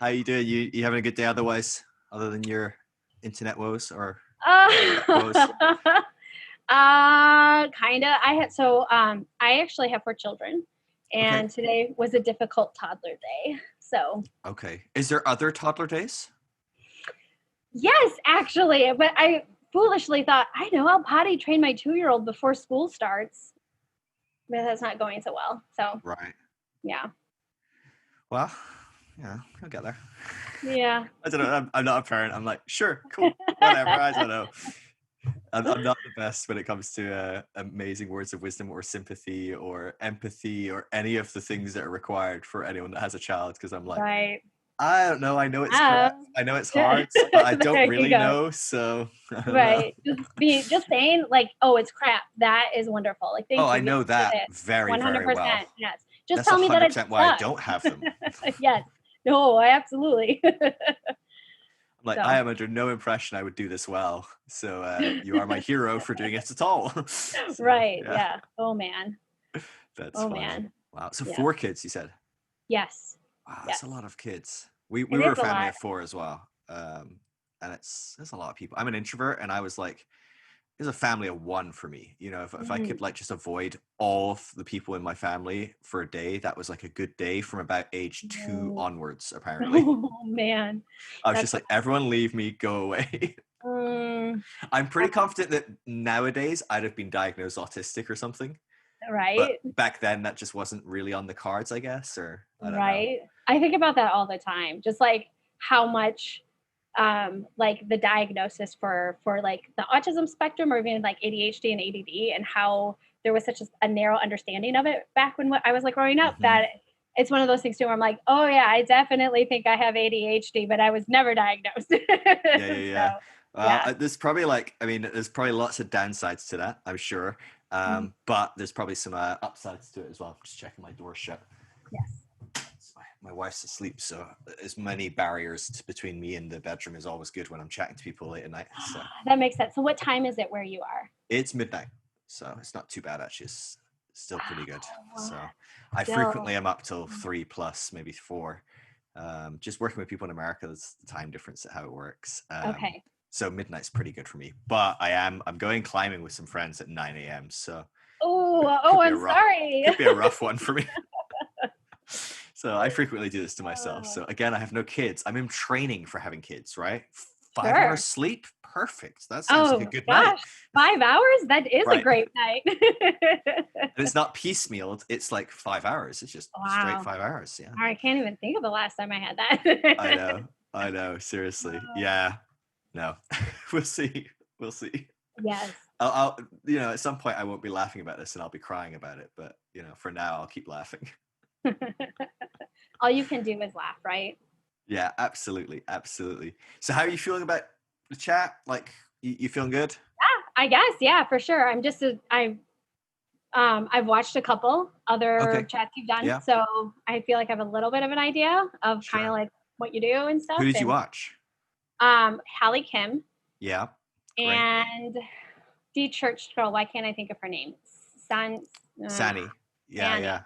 How you doing? You having a good day otherwise, other than your internet woes or tech woes? Uh, Kinda. I actually have 4 children, Okay. and today was a difficult toddler day. So, Okay. Is there other toddler days? yes, actually, but I foolishly thought, I know, I'll potty train my 2-year-old before school starts, but that's not going so well. So, Right. yeah. Well, yeah, I'll get there. Yeah. I don't know. I'm not a parent. I'm like, sure, cool, whatever. I don't know. I'm not the best when it comes to amazing words of wisdom or sympathy or empathy or any of the things that are required for anyone that has a child. Because I'm like, Right. I don't know. I know it's correct. Um, I know it's hard, but I don't there you really go. know. So I don't know. Right. Just saying like, "Oh, it's crap." That is wonderful. Like, Oh, "Thank I you. Get know rid of that it." very, very well. 100%. Yes. Just That's tell me that it 100% why I don't sucks. have them. Yes. No, absolutely. I'm like, I So, am under no impression I would do this well. So you are my hero for doing it at all. So right. yeah, Yeah. Oh, man. that's Oh, funny. man. Wow. So Yeah. 4 kids, you said? Yes. Wow, that's a Yes. lot of kids. We It were is a a family lot. of four as well. And it's a lot of people. I'm an introvert, and I was like, it's a family of one for me. You know, if I Mm. could like just avoid all of the people in my family for a day, that was like a good day from about age 2 Mm. onwards, apparently. Oh, man. I was That's just like, everyone leave me, go away. mm, I'm pretty uh, confident that nowadays I'd have been diagnosed autistic or something. But right. back then that just wasn't really on the cards, I guess, or I don't know. Right. I think about that all the time. Just like how much like the diagnosis for like the autism spectrum or even like ADHD and ADD and how there was such a narrow understanding of it back when I was like growing up Hmm. that it's one of those things too where I'm like, oh yeah, I definitely think I have ADHD, but I was never diagnosed. Yeah, yeah, So yeah. Well, yeah. there's probably like, I mean, there's probably lots of downsides to that, I'm sure. Mhm. But there's probably some upsides to it as well. I'm just checking my door shut. Yes. My wife's asleep, so as many barriers between me and the bedroom is always good when I'm chatting to people late at night. So That makes sense. So what time is it where you are? it's midnight, so it's not too bad actually. It's still pretty good. Wow. So I Still. frequently am up till 3 plus, maybe 4. Just working with people in America, there's the time difference at how it works. Okay. So midnight's pretty good for me. But I'm going climbing with some friends at 9 a.m. So Oh, could oh, be a I'm rough sorry. could be a rough one for me. So I frequently do this to myself. Uh, So again, I have no kids. I'm in training for having kids, right? 5 hours sure. sleep, perfect. That sounds like a Oh good night, gosh, 5 hours? That is a right? great night. And it's not piecemealed. It's like 5 hours. It's just straight Wow. 5 hours. Yeah, I can't even think of the last time I had I that. know. I know. Seriously. Yeah. No, we'll see. We'll see. Yes. I'll, at some point I won't be laughing about this and I'll be crying about it. But for now, I'll keep laughing. All you can do is laugh, right? Yeah, absolutely, absolutely. So, how are you feeling about the chat? Like, you feeling good? I guess, yeah, for sure. I've watched a couple other Okay. chats you've done, Yeah. so I feel like I have a little bit of an idea of kind of Sure. like what you do and Who stuff. did you And watch? Hallie Kim Yeah. Great. and the church girl. Why can't I think of her name? San, Sani. Yeah. Sanny. Yeah.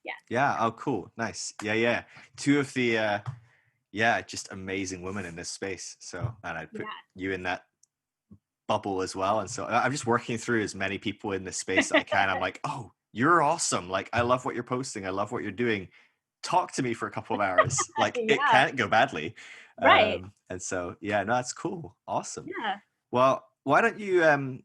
Yes. Yeah. Oh, cool. Nice. Yeah. Yeah. Two of the yeah, just amazing women in this space. So, and I'd put Yes. you in that bubble as well. And so I'm just working through as many people in this space that I can. I'm like, oh, you're awesome. Like, I love what you're posting. I love what you're doing. Talk to me for a couple of hours. Like, it Yeah. can't go badly. Right. And so, yeah, no, that's cool. Awesome. Yeah. Well, why don't you kind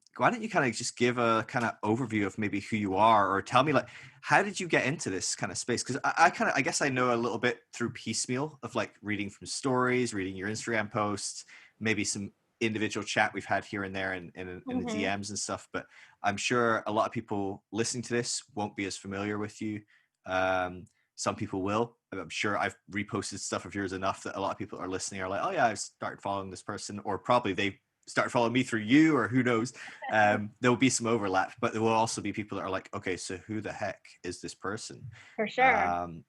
of just give a kind of overview of maybe who you are, or tell me like how did you get into this kind of space? Because I guess I know a little bit through piecemeal of like reading from stories, reading your Instagram posts, maybe some individual chat we've had here and there in the Hmm. DMs and stuff. But I'm sure a lot of people listening to this won't be as familiar with you. Some people will. I'm sure I've reposted stuff of yours enough that a lot of people are listening are like, oh yeah, I've started following this person, or probably they start following me through you, or who knows. There will be some overlap, but there will also be people that are like, okay, so who the heck is this person? For sure. um,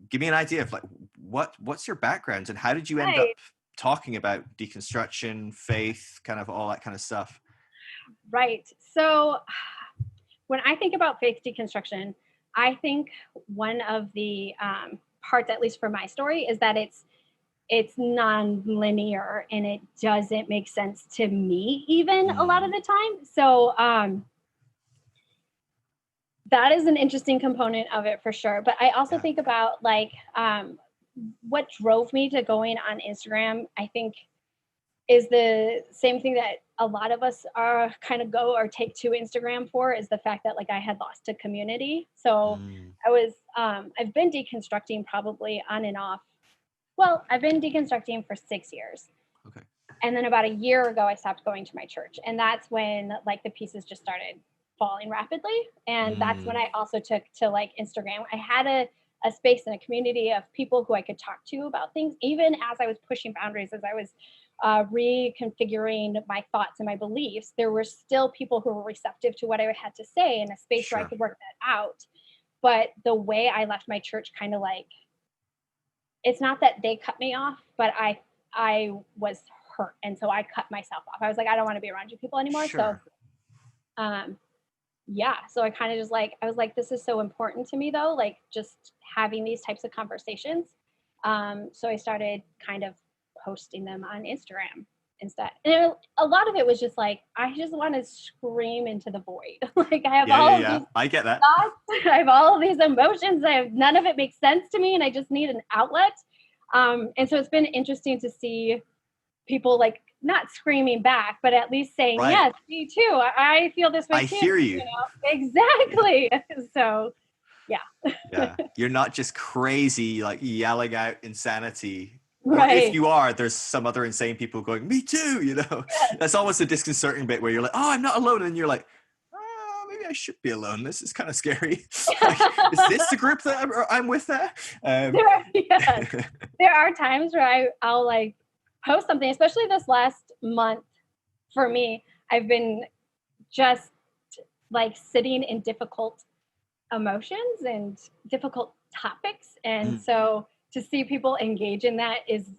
Give me an idea of like what's your background and how did you end up Right. talking about deconstruction, faith, kind of all that kind of stuff? Right. So when I think about faith deconstruction, I think one of the parts, at least for my story, is that it's non-linear and it doesn't make sense to me even a lot of Mm. the time. So that is an interesting component of it for sure. But I also Yeah. think about like what drove me to going on Instagram, I think is the same thing that a lot of us are kind of go or take to Instagram for, is the fact that like I had lost a community. So Mm. I've been deconstructing probably on and off. Well, I've been deconstructing for 6 years. Okay. And then about a year ago, I stopped going to my church. And that's when like the pieces just started falling rapidly. And that's when Mm. I also took to like Instagram. I had a space and a community of people who I could talk to about things, even as I was pushing boundaries, as I was reconfiguring my thoughts and my beliefs. There were still people who were receptive to what I had to say, and a space where I Sure. could work that out. But the way I left my church kind of like, it's not that they cut me off, but I was hurt, and so I cut myself off. I was like, I don't want to be around you people anymore. So, Sure. um, yeah. So I kind of just like, I was like, this is so important to me though, like just having these types of conversations. So I started kind of posting them on Instagram instead. And a lot of it was just like, I just want to scream into the void. Like I have Yeah, yeah, all of yeah. these I get that. thoughts, I have all of these emotions. None of it makes sense to me, and I just need an outlet. And so it's been interesting to see people like not screaming back, but at least saying, Right. yes, me too. I feel this way I too. hear you. You know, Yeah. exactly. So, yeah, Yeah. You're not just crazy, like yelling out insanity. Or if right. you are, there's some other insane people going, me too, you know? That's almost a disconcerting bit where you're like, oh, I'm not alone. And you're like, oh, maybe I should be alone. This is kind of scary. Like, is this the group that I'm with there? Yes, there are times where I'll like post something, especially this last month for me. I've been just like sitting in difficult emotions and difficult topics. And Mm. so to see people engage in that is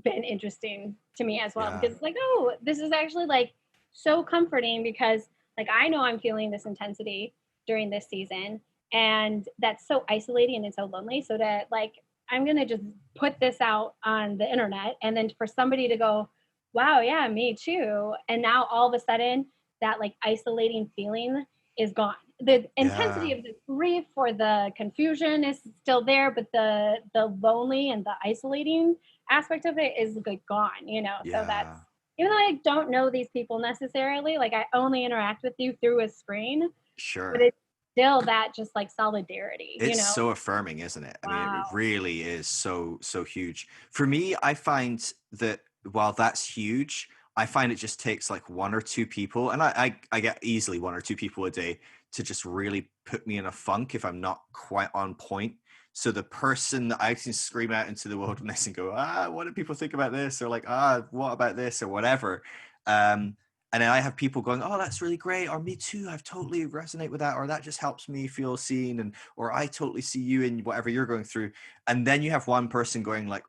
been interesting to me as well, Yeah. because it's like, oh, this is actually like so comforting, because like I know I'm feeling this intensity during this season, and that's so isolating and so lonely. So that like I'm gonna just put this out on the internet, and then for somebody to go, wow, yeah, me too. And now all of a sudden that like isolating feeling is gone. The Yeah. intensity of the grief or the confusion is still there, but the lonely and the isolating aspect of it is like gone, you know. So that's, Yeah. even though I don't know these people necessarily, like I only interact with you through a screen, but Sure. it's still that just like solidarity, you It's know. so affirming, isn't it? I mean, it Wow. really is so huge. For me, I find that while that's huge, I find it just takes like one or two people, and I get easily one or two people a day to just really put me in a funk if I'm not quite on point. So the person that I can scream out into the wilderness and go, what do people think about this? Or like, what about this? Or whatever. Um, and then I have people going, oh, that's really great, or me too, I've totally resonate with that, or that just helps me feel seen, and or I totally see you in whatever you're going through. And then you have one person going like,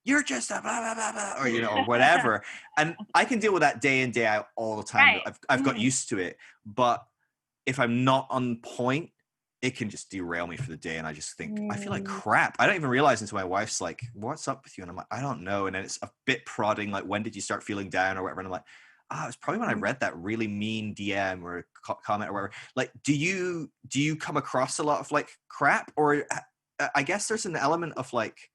you're just a blah blah blah blah, or or whatever. And I can deal with that day in day out all the time. Right. I've got Mhm. used to it. But if I'm not on point, it can just derail me for the day, and I just think I feel like Mm. crap. I don't even realize until my wife's like, what's up with you? And I'm like, I don't know. And then it's a bit prodding, like, when did you start feeling down or whatever? And I'm like, it was probably when I Mhm. read that really mean DM or comment or whatever. Like, do you come across a lot of like crap? Or I guess there's an element of like,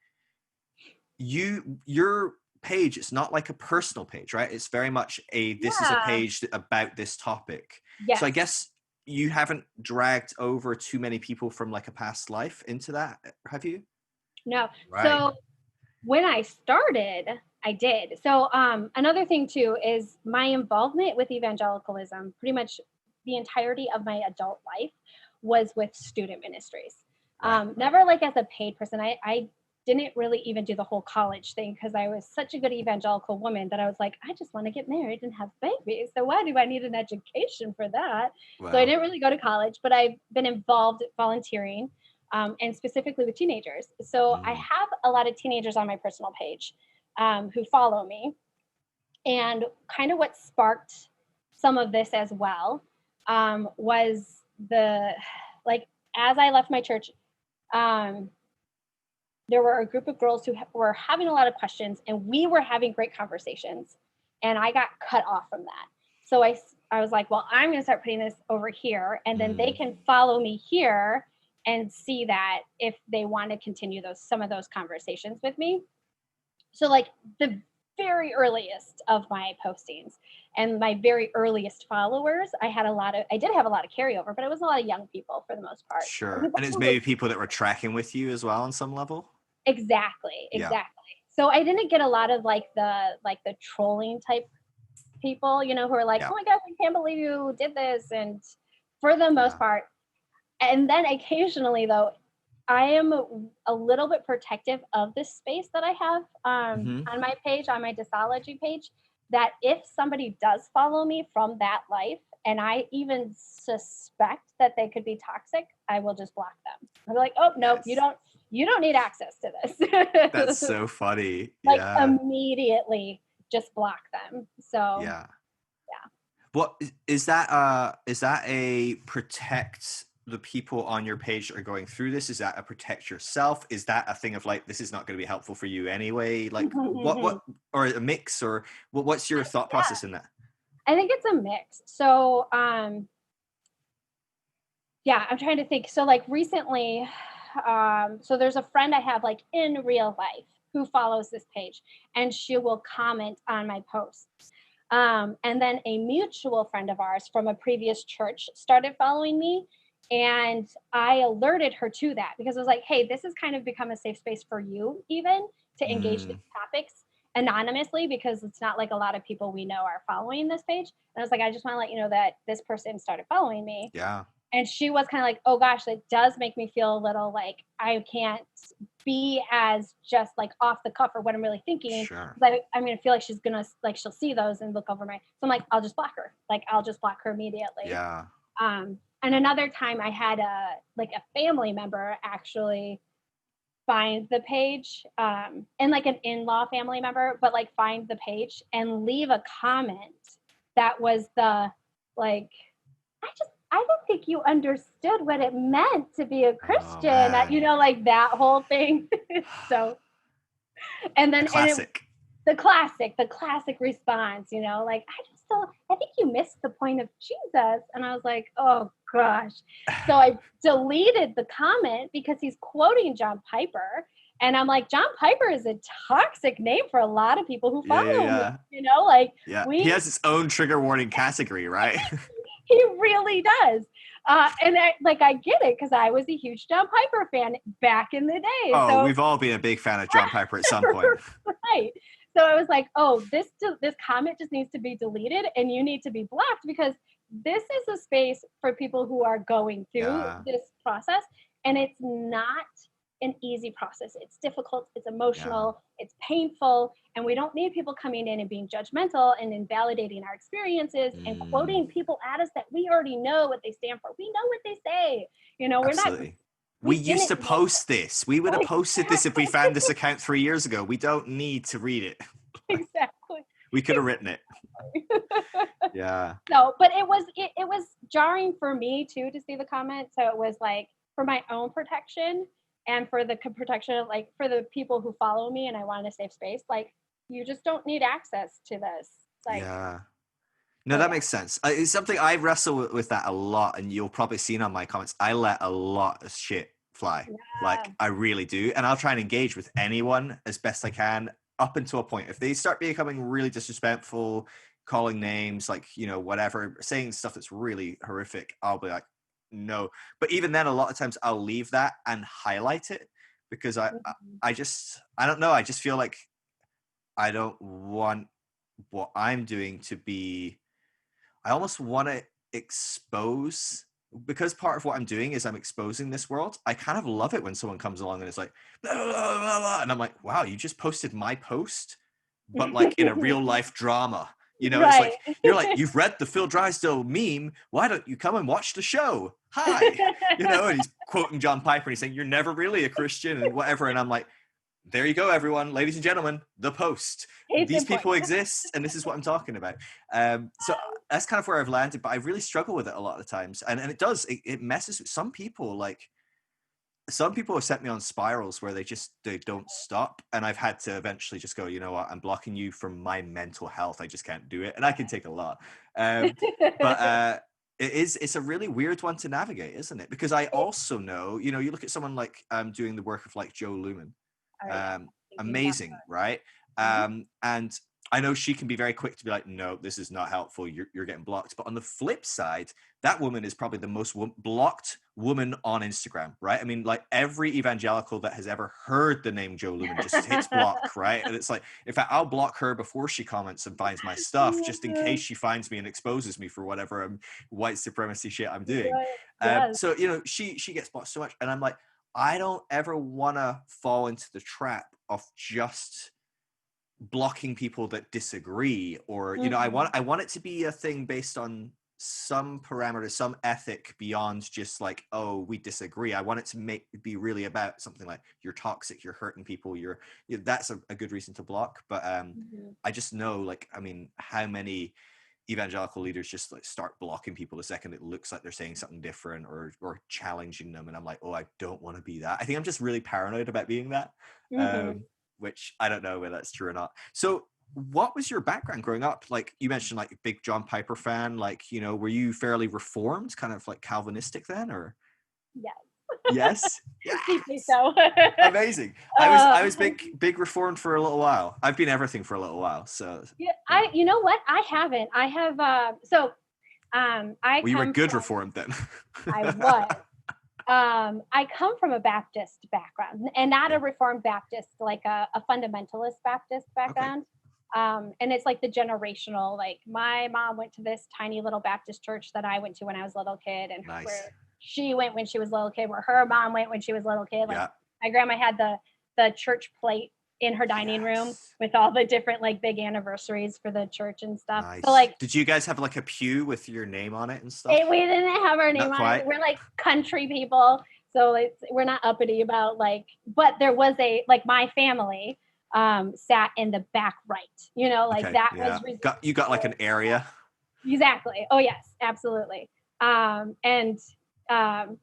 your page, it's not like a personal page, right? It's very much this is a Yeah. page about this topic. So I Yes. guess you haven't dragged over too many people from like a past life into that, have you? No. Right. So when I started, I did. So another thing too is my involvement with evangelicalism. Pretty much the entirety of my adult life was with student ministries. Right. Never like as a paid person. I didn't really even do the whole college thing, because I was such a good evangelical woman that I was like, I just want to get married and have babies. So why do I need an education for that? So I Well. didn't really go to college, but I've been involved volunteering, and specifically with teenagers. So I Mm. have a lot of teenagers on my personal page who follow me. And kind of what sparked some of this as well was the, like, as I left my church, um, there were a group of girls who were having a lot of questions, and we were having great conversations, and I got cut off from that. So I was like, well, I'm going to start putting this over here, and then they can follow me here and see that if they want to continue some of those conversations with me. So like the very earliest of my postings and my very earliest followers, I did have a lot of carryover, but it was a lot of young people for the most part. Sure. And it's maybe people that were tracking with you as well on some level. Exactly. Yeah. So I didn't get a lot of like the trolling type people, you know, who are like, Yeah. oh my gosh, I can't believe you did this. And for the most part, and then occasionally though, I am a little bit protective of this space that I have on my page, on my disology page, that if somebody does follow me from that life, and I even suspect that they could be toxic, I will just block them. I'm like, oh, nope, you don't need access to this. That's so funny. Like immediately just block them. So yeah. What is that? Is that a protect the people on your page that are going through this? Is that a protect yourself? Is that a thing of like, this is not going to be helpful for you anyway? Like what, or a mix, or what's your thought process in that? I think it's a mix. So, yeah, I'm trying to think. So like recently, so there's a friend I have like in real life who follows this page, and she will comment on my posts. And then a mutual friend of ours from a previous church started following me, and I alerted her to that because I was like, hey, this has kind of become a safe space for you even to engage these topics anonymously, because it's not like a lot of people we know are following this page. And I was like, I just want to let you know that this person started following me. Yeah. And she was kind of like, oh gosh, that does make me feel a little like I can't be as just like off the cuff or what I'm really thinking. Sure. I'm going to feel like she's going to, like, she'll see those and look over my, so I'm like, I'll just block her. Like, I'll just block her immediately. Yeah. And another time I had a family member actually find the page, and like an in-law family member, but like find the page and leave a comment that was like, I don't think you understood what it meant to be a Christian. You know, like that whole thing. So, and then the classic response, you know, like, I think you missed the point of Jesus. And I was like, oh gosh. So I deleted the comment because he's quoting John Piper. And I'm like, John Piper is a toxic name for a lot of people who follow me. You know, like he has his own trigger warning category, right? He really does. And I get it, because I was a huge John Piper fan back in the day. Oh, so, we've all been a big fan of John Piper at some point. Right. So I was like, oh, this comment just needs to be deleted, and you need to be blocked, because this is a space for people who are going through this process, and it's not an easy process. It's difficult, it's emotional, it's painful, and we don't need people coming in and being judgmental and invalidating our experiences and quoting people at us that we already know what they stand for. We know what they say. You know, we're not. We used to post this. We would have posted this if we found this account 3 years ago. We don't need to read it. Exactly. We could have written it. Yeah. No, but it was jarring for me too to see the comment. So it was like, for my own protection and for the protection of, like, for the people who follow me and I want a safe space, like, you just don't need access to this. Like, no, that makes sense. It's something I wrestle with that a lot, and you'll probably see on my comments. I let a lot of shit fly. Like, I really do. And I'll try and engage with anyone as best I can up until a point. If they start becoming really disrespectful, calling names, like, you know, whatever, saying stuff that's really horrific, I'll be like, no. But even then, a lot of times I'll leave that and highlight it, because I don't know. I just feel like I don't want what I'm doing to be, I almost want to expose, because part of what I'm doing is I'm exposing this world. I kind of love it when someone comes along and is like, blah, blah, blah, blah, and I'm like, wow, you just posted my post, but like in a real life drama. You know, It's like, you're like, you've read the Phil Drysdale meme. Why don't you come and watch the show? Hi. You know, and he's quoting John Piper and he's saying, you're never really a Christian and whatever. And I'm like, there you go, everyone, ladies and gentlemen, the post. These people exist, and this is what I'm talking about. So that's kind of where I've landed, but I really struggle with it a lot of times. And it messes with some people. Like, some people have sent me on spirals where they don't stop, and I've had to eventually just go, you know what, I'm blocking you from my mental health. I just can't do it, and I can take a lot. But it's a really weird one to navigate, isn't it? Because I also know, you know, you look at someone like doing the work of like Joe Lumen, Oh yeah. um, Thinking about amazing, right? that. And I know she can be very quick to be like, no, this is not helpful. You're getting blocked. But on the flip side, that woman is probably the most blocked woman on Instagram, right? I mean, like every evangelical that has ever heard the name Joe Lumen just hits block, right? And it's like, in fact, I'll block her before she comments and finds my stuff, just in case she finds me and exposes me for whatever white supremacy shit I'm doing. Right. Yes. So, you know, she gets blocked so much. And I'm like, I don't ever want to fall into the trap of just blocking people that disagree, or you know, Mhm. I want it to be a thing based on some parameter, some ethic beyond just like, oh, we disagree. I want it to be really about something like, you're toxic, you're hurting people, that's a good reason to block. But Mhm. I just know, like, I mean, how many evangelical leaders just like start blocking people the second it looks like they're saying something different, or challenging them, and I'm like, oh, I don't want to be that. I think I'm just really paranoid about being that. Mhm. um which I don't know whether that's true or not. So what was your background growing up? Like, you mentioned like a big John Piper fan, like, you know, were you fairly reformed, kind of like Calvinistic then, or? Yes. Yes. Deeply Yes. so. Amazing. I was Um, big reformed for a little while. I've been everything for a little while, so yeah, yeah. you know what? I haven't. I have I Well, you were come good from reformed then. I was. I come from a Baptist background, and not a Okay. Reformed Baptist, like a fundamentalist Baptist Okay. background. And it's like the generational, like my mom went to this tiny little Baptist church that I went to when I was a little kid, and Nice. where she went when she was a little kid, where her mom went when she was a little kid. Like Yeah. my grandma had the church plate in her dining room Yes. with all the different like big anniversaries for the church and stuff. So Nice. like Did you guys have like a pew with your name on it and stuff? we didn't have our name Not on it. quite. We're like country people, so we're not uppity about like. But there was a like my family sat in the back right. You know, like Okay. that was Yeah. reserved Got like for an area. exactly. Oh yes, absolutely. And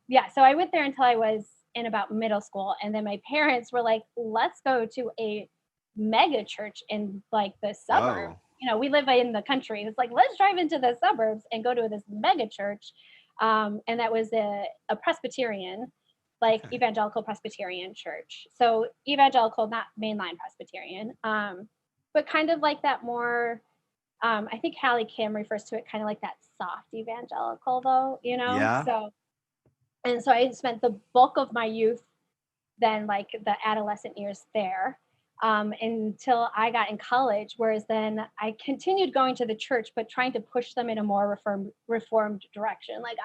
yeah, so I went there until I was in about middle school, and then my parents were like, "Let's go to a mega church in like the suburbs." Whoa. You know, we live in the country. It's like, let's drive into the suburbs and go to this mega church. And that was a Presbyterian, like Okay. evangelical Presbyterian church. So evangelical, not mainline Presbyterian, but kind of like that more I think Hallie Kim refers to it kind of like that soft evangelical, though, you know? Yeah. So, and so I spent the bulk of my youth, then like the adolescent years there, until I got in college. Whereas then I continued going to the church, but trying to push them in a more reformed direction. Like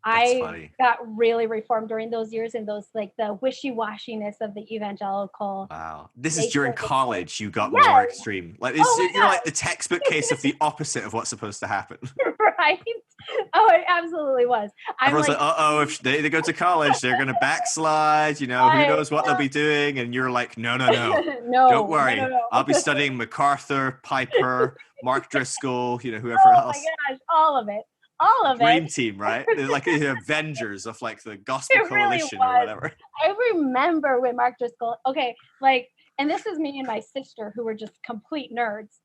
That's I funny. got really reformed during those years, and those like the wishy-washiness of the evangelical Wow. This is nature during of the church. college you got more Yes. extreme. Like Oh you're my like the textbook case of the opposite of what's supposed to happen. right? Oh, it absolutely was. I'm Everyone's like, like, uh-oh, if they go to college, they're gonna backslide, you know, who I knows what they'll be doing. And you're like, no, no, no. Don't no, no, no, worry. I'll be no. studying MacArthur, Piper, Mark Driscoll, you know, whoever Oh my else. gosh, all of it, all of it. Dream team, right? They're like the Avengers of like the Gospel It really Coalition or was. whatever. I remember when Mark Driscoll. Okay, like, and this is me and my sister who were just complete nerds.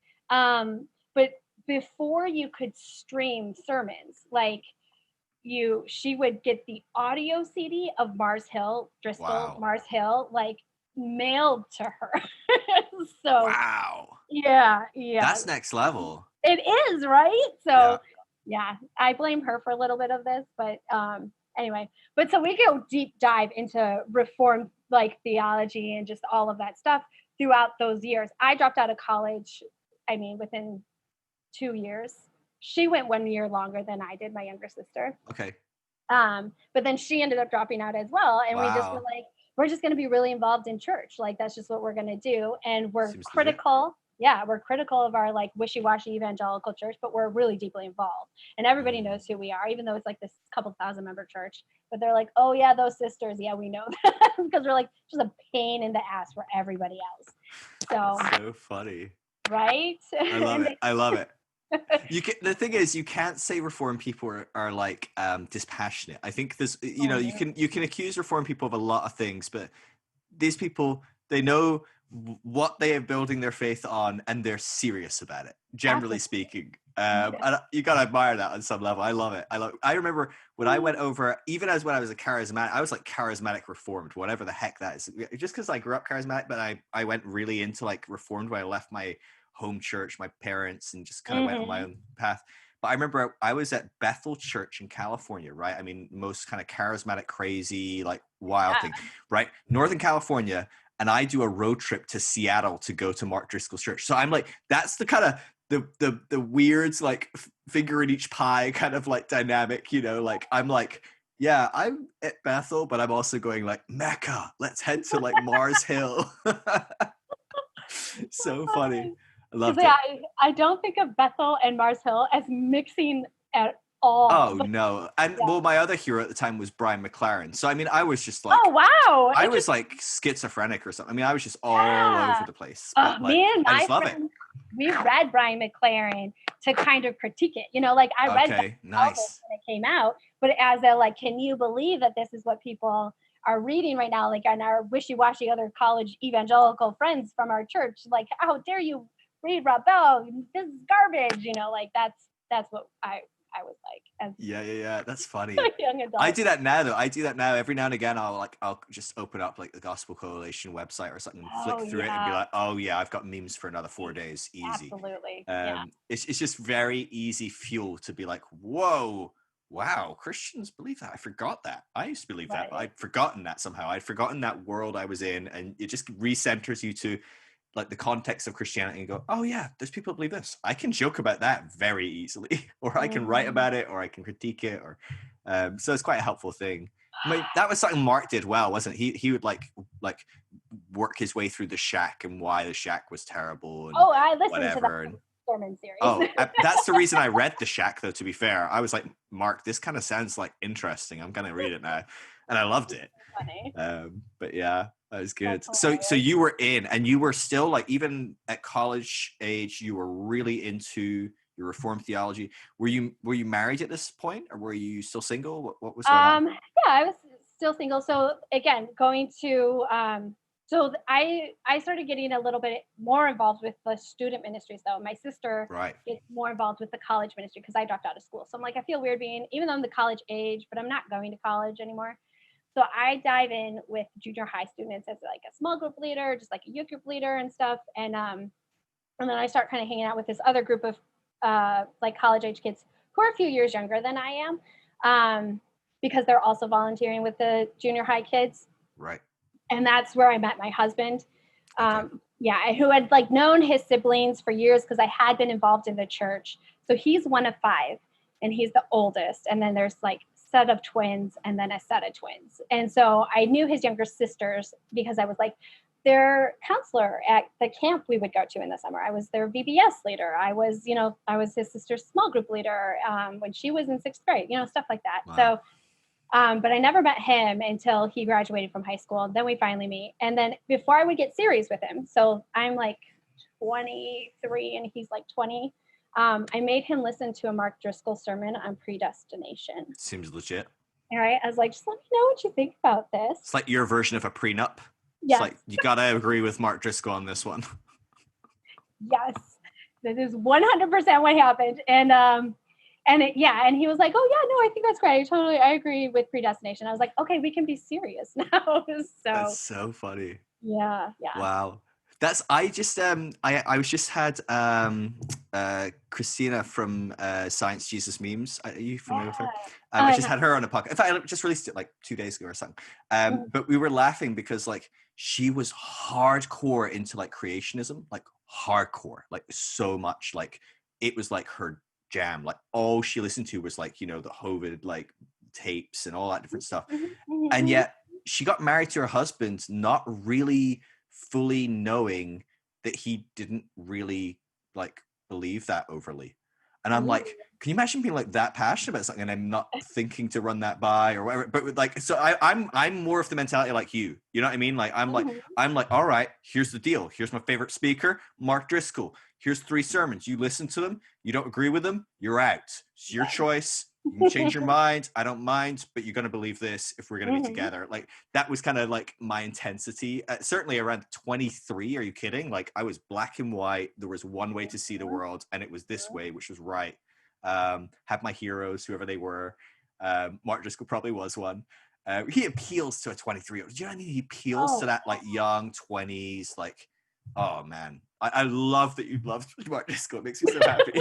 But before you could stream sermons, like she would get the audio CD of Mars Hill, Driscoll, Wow. Mars Hill, like mailed to her. So Wow. yeah, yeah. That's next level. It is, right? Yeah. So yeah, I blame her for a little bit of this, but anyway. But so we go deep dive into reformed like theology and just all of that stuff throughout those years. I dropped out of college, I mean, within 2 years. She went 1 year longer than I did, my younger sister. Okay. But then she ended up dropping out as well. And we just were Wow. like, we're just going to be really involved in church. Like, that's just what we're going to do. And we're Seems legit. critical. Yeah, we're critical of our like wishy-washy evangelical church, but we're really deeply involved. And everybody knows who we are, even though it's like this couple thousand member church. But they're like, oh yeah, those sisters. Yeah, we know that because we're like just a pain in the ass for everybody else. So, That's so funny. right? I love And it. I love it. The thing is, you can't say reformed people are like dispassionate. I think there's, Oh you no. can accuse reformed people of a lot of things, but these people, they know what they are building their faith on, and they're serious about it, generally Absolutely. speaking. Yeah. And you gotta admire that on some level. I love it. I remember when I went over, even as when I was a charismatic, I was like charismatic reformed, whatever the heck that is. Just because I grew up charismatic, but I went really into like reformed when I left my home church, my parents, and just kind of went on my Mm-hmm. own path. But I remember I was at Bethel Church in California, right? I mean, most kind of charismatic, crazy, like wild thing, Yeah. right? Northern California. And I do a road trip to Seattle to go to Mark Driscoll's church. So I'm like, that's the kind of the weird like finger in each pie kind of like dynamic, like I'm like, yeah, I'm at Bethel, but I'm also going like Mecca. Let's head to like Mars Hill. So funny. I Because loved yeah, it. I don't think of Bethel and Mars Hill as mixing at all. Oh But no. And yeah. well, my other hero at the time was Brian McLaren. So I mean, I was just Oh like, wow. I was Interesting. like schizophrenic or something. I mean, I was just all over Yeah. the place, Oh, but me like, and I my just love it. friends, we read Brian McLaren to kind of critique it. Like I read Okay, Elvis nice. when it came out, but as a like, can you believe that this is what people are reading right now? Like, and our wishy-washy other college evangelical friends from our church, like, how dare you read Rob Bell? This is garbage. Like that's what I was like as Yeah. That's a funny. young I adult. do that now though. I do that now every now and again. I'll just open up like the Gospel Coalition website or something and flick Oh through it and be yeah, like, oh yeah, I've got memes for another 4 days, easy. absolutely. Yeah, It's just very easy fuel to be like, whoa, wow, Christians believe that. I forgot that. I used to believe that, but right. I'd forgotten that somehow. I'd forgotten that world I was in, and it just recenters you to like the context of Christianity and go, oh yeah, there's people that believe this. I can joke about that very easily, or I can write Mhm. about it, or I can critique it, or so it's quite a helpful thing. I mean, that was something Mark did well, wasn't he? He would like work his way through the Shack and why the Shack was terrible and Oh, I listened to that whatever. And sermon series. oh, that's the reason I read the Shack, though. To be fair, I was like, Mark, this kind of sounds like interesting. I'm gonna read it now, and I loved it. Funny. But yeah, that was That's good. So hilarious. you were in, and you were still like, even at college age, you were really into your Reformed theology. Were you married at this point, or were you still single? What was going on? Yeah, I was still single. So again, going to I started getting a little bit more involved with the student ministries though. My sister Right. gets more involved with the college ministry because I dropped out of school. So I'm like, I feel weird being even though I'm the college age, but I'm not going to college anymore. So I dive in with junior high students as like a small group leader, just like a youth group leader and stuff. And then I start kind of hanging out with this other group of like college age kids who are a few years younger than I am, because they're also volunteering with the junior high kids. Right. And that's where I met my husband. Okay. Yeah, who had like known his siblings for years because I had been involved in the church. So he's one of five, and he's the oldest. And then there's like set of twins and then a set of twins. And so I knew his younger sisters because I was like their counselor at the camp we would go to in the summer. I was their VBS leader. I was his sister's small group leader when she was in sixth grade, stuff like that. Wow. So but I never met him until he graduated from high school. Then we finally meet. And then before I would get serious with him, so I'm like 23 and he's like 20, I made him listen to a Mark Driscoll sermon on predestination. Seems legit. All right. I was like, just let me know what you think about this. It's like your version of a prenup. It's Yes. like you gotta agree with Mark Driscoll on this one. Yes. This is 100% what happened. And he was like, "Oh yeah, no, I think that's great. I agree with predestination." I was like, "Okay, we can be serious now." That's So so funny. yeah. Wow. That's I just I was just had Christina from Science Jesus Memes. Are you familiar with her? Yeah. I I just have. had her on a podcast. In fact, I just released it like 2 days ago or something. But we were laughing because like she was hardcore into like creationism, like hardcore, like so much like it was like her jam. Like all she listened to was like, the Hovid like tapes and all that different stuff. Mhm, And mhm. yet she got married to her husband not really fully knowing that he didn't really like believe that overly. And I'm Ooh. like, can you imagine being like that passionate about something and I'm not thinking to run that by or whatever? But like, so I'm more of the mentality like you know what I mean? Like, Mhm. I'm like, all right, here's the deal. Here's my favorite speaker, Mark Driscoll. Here's 3 sermons. You listen to them. You don't agree with them. You're out. It's your Right. choice. You can change your mind. I don't mind, but you're going to believe this if we're going to be Mhm. together. Like that was kind of like my intensity. Certainly around 23. Are you kidding? Like I was black and white. There was one way to see the world, and it was this way, which was right. Had my heroes, whoever they were. Mark Driscoll probably was one. He appeals to a 23-year-old. Do you know what I mean? He appeals to Oh, that like young 20s. Like, oh man, I love that you love Mark Driscoll. It makes me so happy.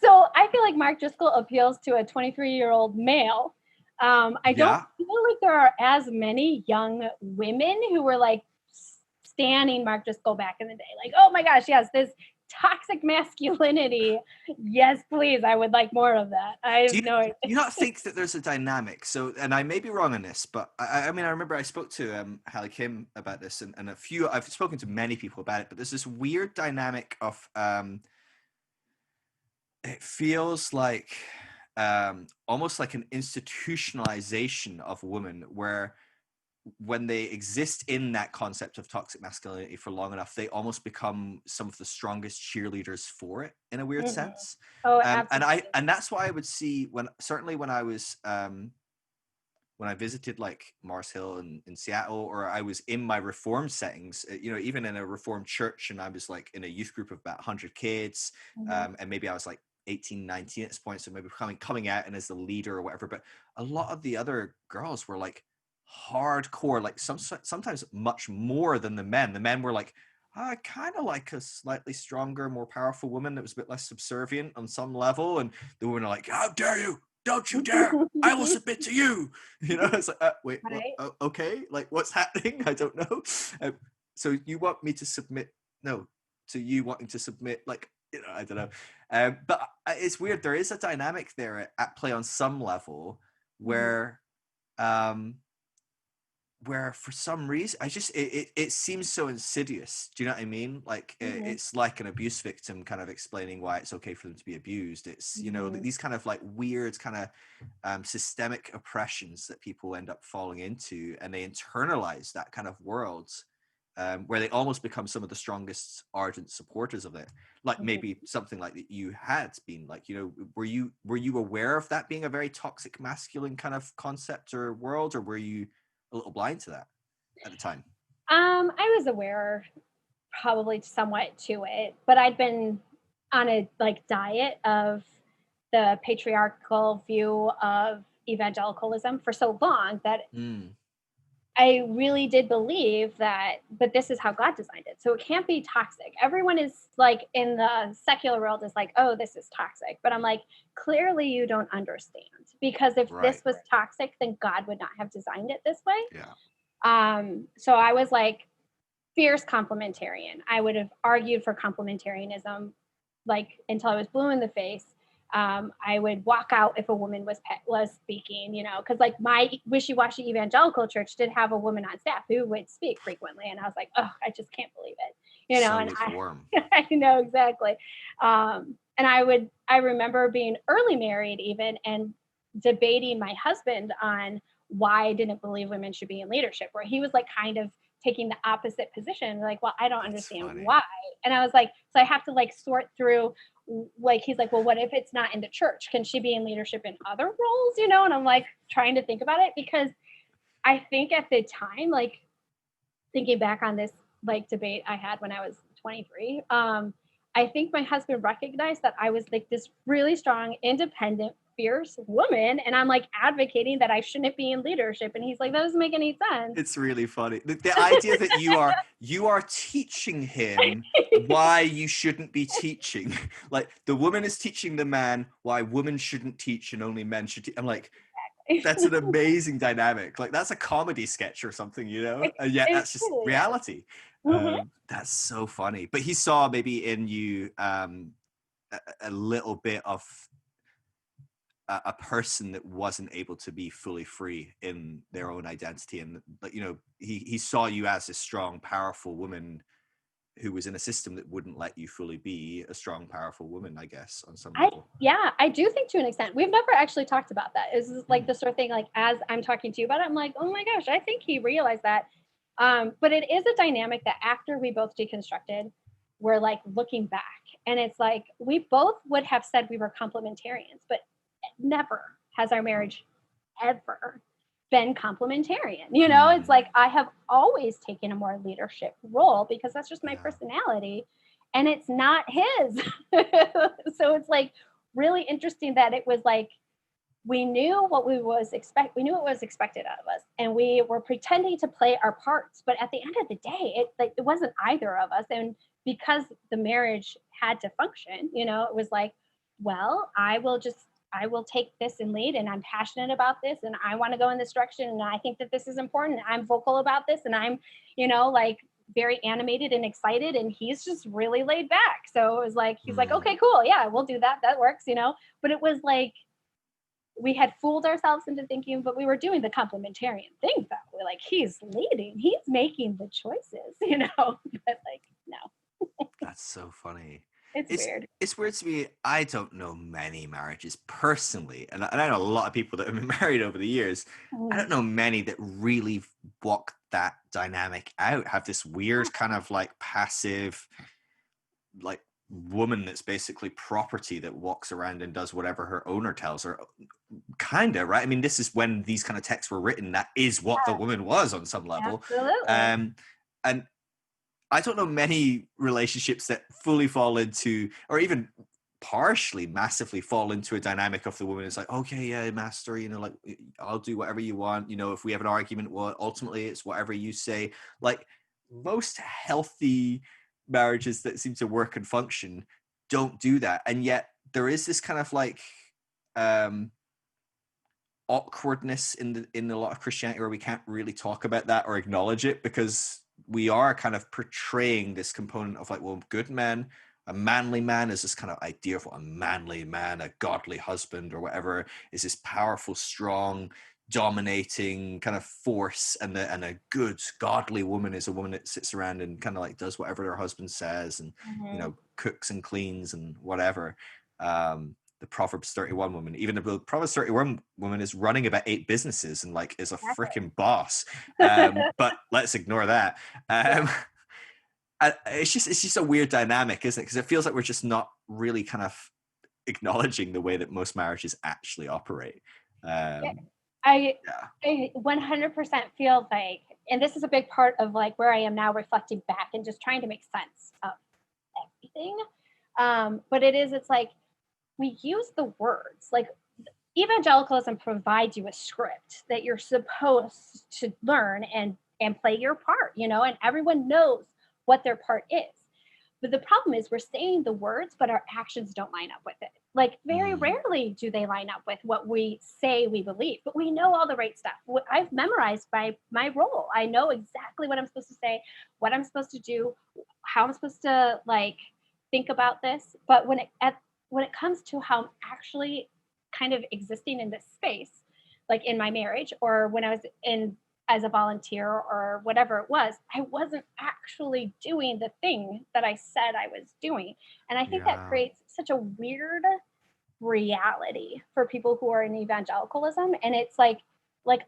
so I feel like Mark Driscoll appeals to a 23-year-old male. I don't Yeah. feel like there are as many young women who were like standing Mark Driscoll back in the day. Like, oh my gosh, yes, this toxic masculinity. Yes, please. I would like more of that. I Do have you, no idea. do you not think that there's a dynamic? So, and I may be wrong on this, but I mean, I remember I spoke to Hallie Kim about this, and a few, I've spoken to many people about it, but there's this weird dynamic of, it feels like almost like an institutionalization of women where when they exist in that concept of toxic masculinity for long enough, they almost become some of the strongest cheerleaders for it in a weird Mhm. sense. Oh, And absolutely. that's why I would see when certainly when I was when I visited like Mars Hill in Seattle, or I was in my reform settings, you know, even in a reformed church, and I was like in a youth group of about 100 kids, Mhm. and maybe I was like 18, 19 at this point, so maybe coming out and as the leader or whatever. But a lot of the other girls were like hardcore, like sometimes much more than the men. The men were like, I kind of like a slightly stronger, more powerful woman that was a bit less subservient on some level, and the women are like, "How dare you! Don't you dare! I will submit to you." You know, it's like, wait, what? Right? Oh, okay, like what's happening? I don't know. Uh, so you want me to submit? No, to you wanting to submit? Like, you know, I don't know. But it's weird. There is a dynamic there at play on some level Mhm. um, where for some reason it seems so insidious. Do you know what I mean? Like Mhm. it's like an abuse victim kind of explaining why it's okay for them to be abused. It's, you know, Mhm. these kind of like weird kind of systemic oppressions that people end up falling into, and they internalize that kind of world, where they almost become some of the strongest ardent supporters of it. Like Mhm. maybe something like that you had been like, you know, were you aware of that being a very toxic masculine kind of concept or world, or were you a little blind to that at the time? I was aware probably somewhat to it, but I'd been on a like diet of the patriarchal view of evangelicalism for so long that Mm, I really did believe that, but this is how God designed it. So it can't be toxic. Everyone is like in the secular world is like, oh, this is toxic. But I'm like, clearly you don't understand. Because if this right. was toxic, then God would not have designed it this way. Yeah. So I was like fierce complementarian. I would have argued for complementarianism like until I was blue in the face. I would walk out if a woman was speaking, you know, because like my wishy-washy evangelical church did have a woman on staff who would speak frequently, and I was like, oh, I just can't believe it, you know. So And lukewarm. I know exactly. And I remember being early married even and debating my husband on why I didn't believe women should be in leadership, where he was like kind of taking the opposite position, like, well, I don't That's understand funny. why. And I was like, so I have to like sort through, like, he's like, well, what if it's not in the church? Can she be in leadership in other roles, you know? And I'm like trying to think about it because I think at the time, like thinking back on this like debate I had when I was 23, I think my husband recognized that I was like this really strong, independent, fierce woman, and I'm like advocating that I shouldn't be in leadership, and he's like, that doesn't make any sense. It's really funny. The idea that you are teaching him why you shouldn't be teaching. Like the woman is teaching the man why women shouldn't teach and only men should teach. I'm like, that's an amazing dynamic. Like that's a comedy sketch or something, you know? it, And yet it that's just truly is. reality. Mhm. That's so funny. But he saw maybe in you a little bit of a person that wasn't able to be fully free in their own identity, and you know he saw you as a strong, powerful woman who was in a system that wouldn't let you fully be a strong, powerful woman, I guess, on some I level. yeah, I do think to an extent. We've never actually talked about that. Is like Hmm. the sort of thing, like as I'm talking to you about it, I'm like, oh my gosh, I think he realized that. But it is a dynamic that after we both deconstructed, we're like looking back. And it's like we both would have said we were complementarians, but never has our marriage ever been complementarian. You know, it's Hmm. like I have always taken a more leadership role because that's just my Yeah. personality and it's not his. So it's like really interesting that it was like we knew what was expected out of us and we were pretending to play our parts, but at the end of the day it wasn't either of us. And because the marriage had to function, you know, it was like, well, I will take this and lead, and I'm passionate about this and I want to go in this direction and I think that this is important. I'm vocal about this and I'm, you know, like very animated and excited, and he's just really laid back. So it was like he's like, Hmm. okay, cool, yeah, we'll do that, that works, you know. But it was like we had fooled ourselves into thinking, but we were doing the complementarian thing though. We're like, he's leading, he's making the choices, you know. But like, no, That's so funny. it's It's weird. it's weird to me. I don't know many marriages personally, and I know a lot of people that have been married over the years. I Mm. don't know many that really walk that dynamic out. Have this weird kind of like passive, like woman that's basically property that walks around and does whatever her owner tells her. Kinda, right? I mean, this is when these kind of texts were written. That is what the woman was on some level. Absolutely. And I don't know many relationships that fully fall into, or even partially massively fall into a dynamic of the woman. It's like, okay, yeah, master, you know, like I'll do whatever you want. You know, if we have an argument, well, ultimately it's whatever you say. Like most healthy marriages that seem to work and function don't do that. And yet there is this kind of like um awkwardness in a lot of Christianity where we can't really talk about that or acknowledge it because we are kind of portraying this component of like, well, good men, a manly man is this kind of idea of what a manly man, a godly husband or whatever is this powerful, strong, dominating kind of force, and a good godly woman is a woman that sits around and kind of like does whatever her husband says and you Mm-hmm. know cooks and cleans and whatever. The Proverbs 31 woman, even the Proverbs 31 woman is running about 8 businesses and like is a freaking boss. But let's ignore that. Yeah. Um, it's just a weird dynamic, isn't it? Because it feels like we're just not really kind of acknowledging the way that most marriages actually operate. Yeah. Um, I yeah, I 100% feel like, and this is a big part of like where I am now, reflecting back and just trying to make sense of everything. But it's like we use the words like evangelicalism provides you a script that you're supposed to learn and play your part, you know, and everyone knows what their part is. But the problem is we're saying the words, but our actions don't line up with it. Like very mm, rarely do they line up with what we say we believe, but we know all the right stuff. I've memorized by my role. I know exactly what I'm supposed to say, what I'm supposed to do, how I'm supposed to like think about this. But when it comes to how I'm actually kind of existing in this space, like in my marriage or when I was in as a volunteer or whatever it was, I wasn't actually doing the thing that I said I was doing. And I think that yeah, creates such a weird reality for people who are in evangelicalism. And it's like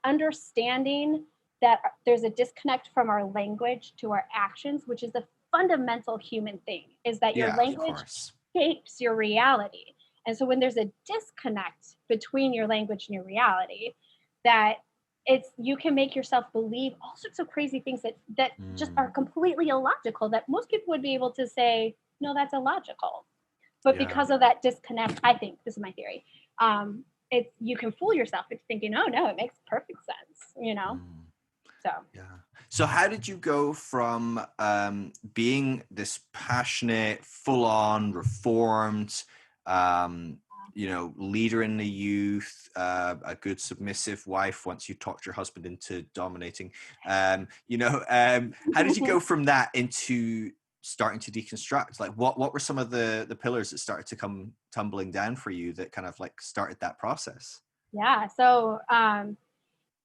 understanding that there's a disconnect from our language to our actions, which is a fundamental human thing, is that your yeah, of language course, shapes your reality. And so when there's a disconnect between your language and your reality, that it's you can make yourself believe all sorts of crazy things that just are mm, completely illogical, that most people would be able to say, no, that's illogical. But yeah. because of that disconnect, I think this is my theory. It's you can fool yourself into thinking, oh no, it makes perfect sense, you know. Mm. So Yeah. So how did you go from being this passionate, full-on, reformed, leader in the youth, a good submissive wife once you talked your husband into dominating, how did you go from that into starting to deconstruct? Like what were some of the pillars that started to come tumbling down for you that kind of like started that process? yeah, so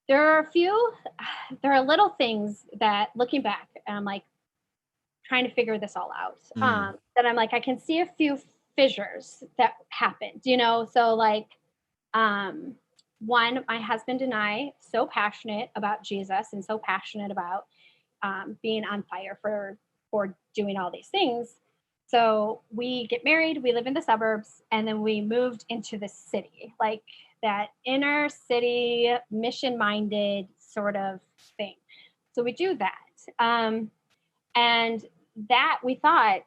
there are a few, there are little things that looking back, I'm like, trying to figure this all out. Mm. That I'm like, I can see a few fissures that happened, So like, um, one, my husband and I, so passionate about Jesus and so passionate about being on fire for doing all these things. So we get married, we live in the suburbs, and then we moved into the city, like that inner city, mission minded sort of thing. So we do that. And that we thought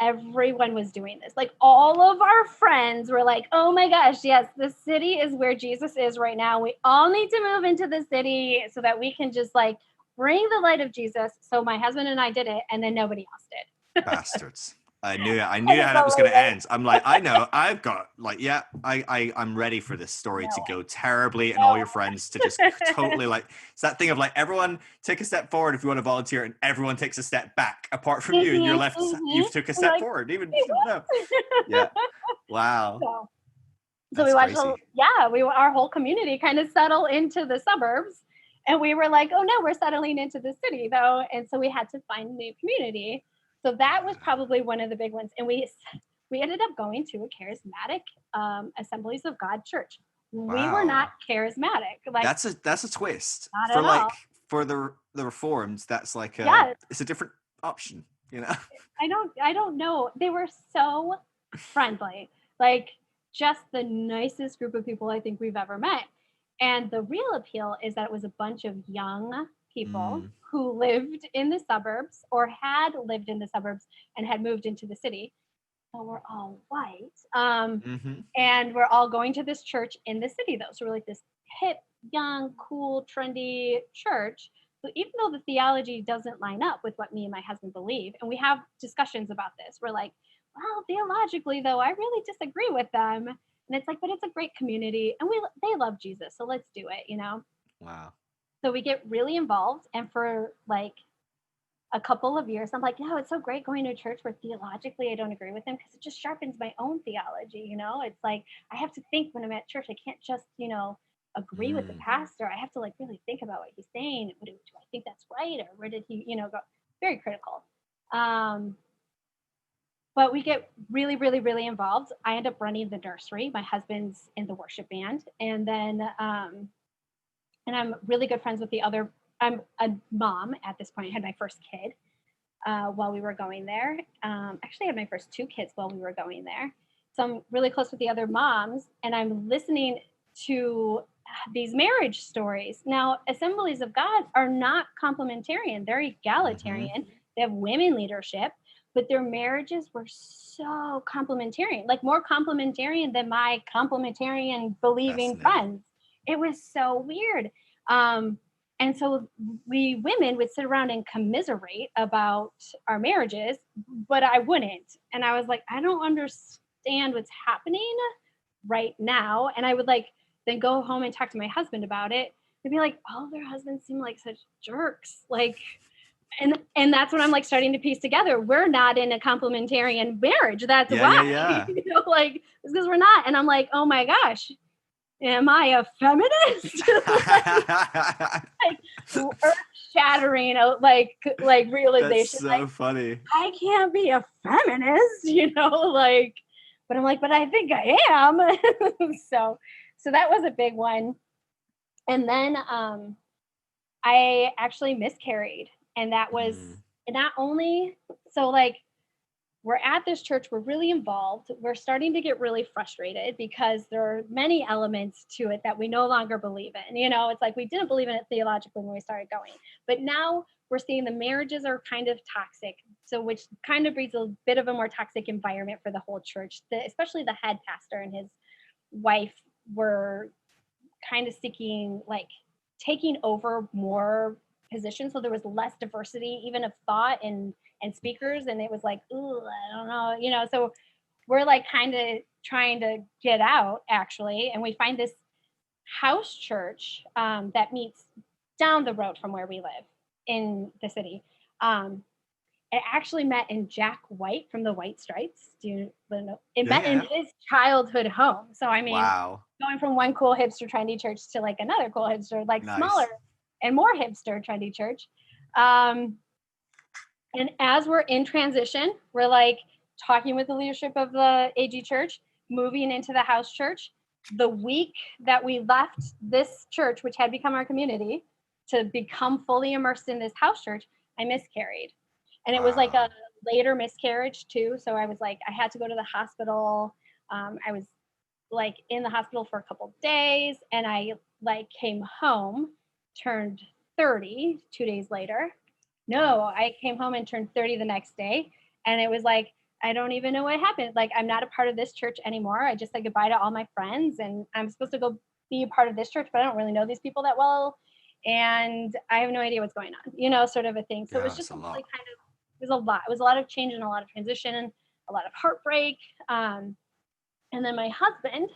everyone was doing this. Like all of our friends were like, oh my gosh, yes, the city is where Jesus is right now. We all need to move into the city so that we can just like bring the light of Jesus. So my husband and I did it, and then nobody else did. Bastards. I knew it. I I knew can how that was going to believe end. I'm like, I know. I've got like, yeah, I'm ready for this story to it. go terribly and all your No, friends to just totally like, it's that thing of like, everyone take a step forward if you want to volunteer and everyone takes a step back apart from no. you and you're left, Mm-hmm. you've took a I'm step like, forward. Even, wait, no. what? Yeah. Wow. so, so we That's watched, crazy. our whole community kind of settle into the suburbs. And we were like, oh no, we're settling into the city though. And so we had to find a new community. So that was probably one of the big ones. And we ended up going to a charismatic Assemblies of God church. We were not Wow. charismatic, like That's a twist not for at all. like, for the reforms. That's like Yeah, it's a different option, you know? I don't know. They were so friendly. Like just the nicest group of people I think we've ever met. And the real appeal is that it was a bunch of young people Mm. who lived in the suburbs or had lived in the suburbs and had moved into the city. So we're all white. Mm-hmm. And we're all going to this church in the city though. So we're like this hip, young, cool, trendy church. So even though the theology doesn't line up with what me and my husband believe, and we have discussions about this, we're like, well, theologically though, I really disagree with them. And it's like, but it's a great community, and they love Jesus, so let's do it. Wow. So we get really involved, and for like a couple of years, I'm like, no, it's so great going to a church where theologically I don't agree with them because it just sharpens my own theology. It's like I have to think when I'm at church. I can't just, agree with the Mm. pastor. I have to like really think about what he's saying. Do I think that's right? Or where did he, go? Very critical. Um, but we get really, really, really involved. I end up running the nursery. My husband's in the worship band. And I'm really good friends with the other. I'm a mom at this point. I had my first kid while we were going there. Actually, I had my first two kids while we were going there. So I'm really close with the other moms, and I'm listening to these marriage stories. Now, Assemblies of God are not complementarian, they're Mm-hmm. egalitarian. They have women leadership, but their marriages were so complementarian, like more complementarian than my complementarian believing Fascinating. friends. It was so weird. Um, and so we women would sit around and commiserate about our marriages, but I wouldn't. And I was like, I don't understand what's happening right now. And I would like then go home and talk to my husband about it. They'd be like, all of their husbands seem like such jerks. Like, and that's when I'm like starting to piece together. We're not in a complementarian marriage. That's Yeah, why, yeah, yeah. like it's because we're not. And I'm like, oh my gosh, am I a feminist? like earth shattering, like That's realization. Like so funny. I can't be a feminist, like. But I'm like, but I think I am. so that was a big one. And then I actually miscarried, and that was Mm. not only so like we're at this church, we're really involved, we're starting to get really frustrated because there are many elements to it that we no longer believe in. It's like we didn't believe in it theologically when we started going, but now we're seeing the marriages are kind of toxic, so which kind of breeds a bit of a more toxic environment for the whole church. Especially the head pastor and his wife were kind of seeking like taking over more positions, so there was less diversity even of thought and speakers, and it was like, ooh, I don't know, so we're like kind of trying to get out actually, and we find this house church that meets down the road from where we live in the city. It actually met in Jack White from the White Stripes. Do you know? It Yeah, met yeah, in yeah. his childhood home. So I mean, Wow. going from one cool hipster trendy church to like another cool hipster, like smaller Nice. and more hipster trendy church. Um, And as we're in transition, we're like talking with the leadership of the AG church, moving into the house church. The week that we left this church, which had become our community, to become fully immersed in this house church, I miscarried. And it was like a Wow. later miscarriage too. So I was like, I had to go to the hospital. I was like in the hospital for a couple days, and I like came home, turned 30 2 days later. Wow. No, I came home and turned 30 the next day, and it was like, I don't even know what happened. Like, I'm not a part of this church anymore. I just said goodbye to all my friends, and I'm supposed to go be a part of this church, but I don't really know these people that well, and I have no idea what's going on, sort of a thing. So it Yeah, was it's just a a really lot. kind of, it was a lot. It was a lot of change and a lot of transition and a lot of heartbreak. And then my husband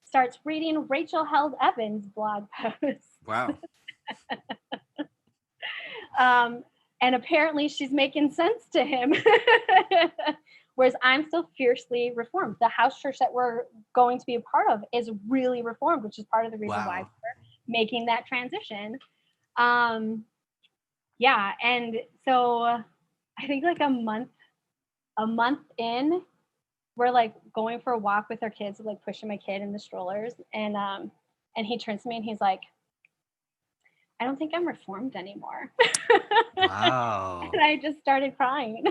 starts reading Rachel Held Evans' blog posts. Wow. Um, and apparently she's making sense to him. Whereas I'm still fiercely reformed. The house church that we're going to be a part of is really reformed, which is part of the reason why Wow. we're making that transition. Yeah, and so I think like a month in, we're like going for a walk with our kids, like pushing my kid in the strollers, and he turns to me and he's like, I don't think I'm reformed anymore. And Wow. I just started crying.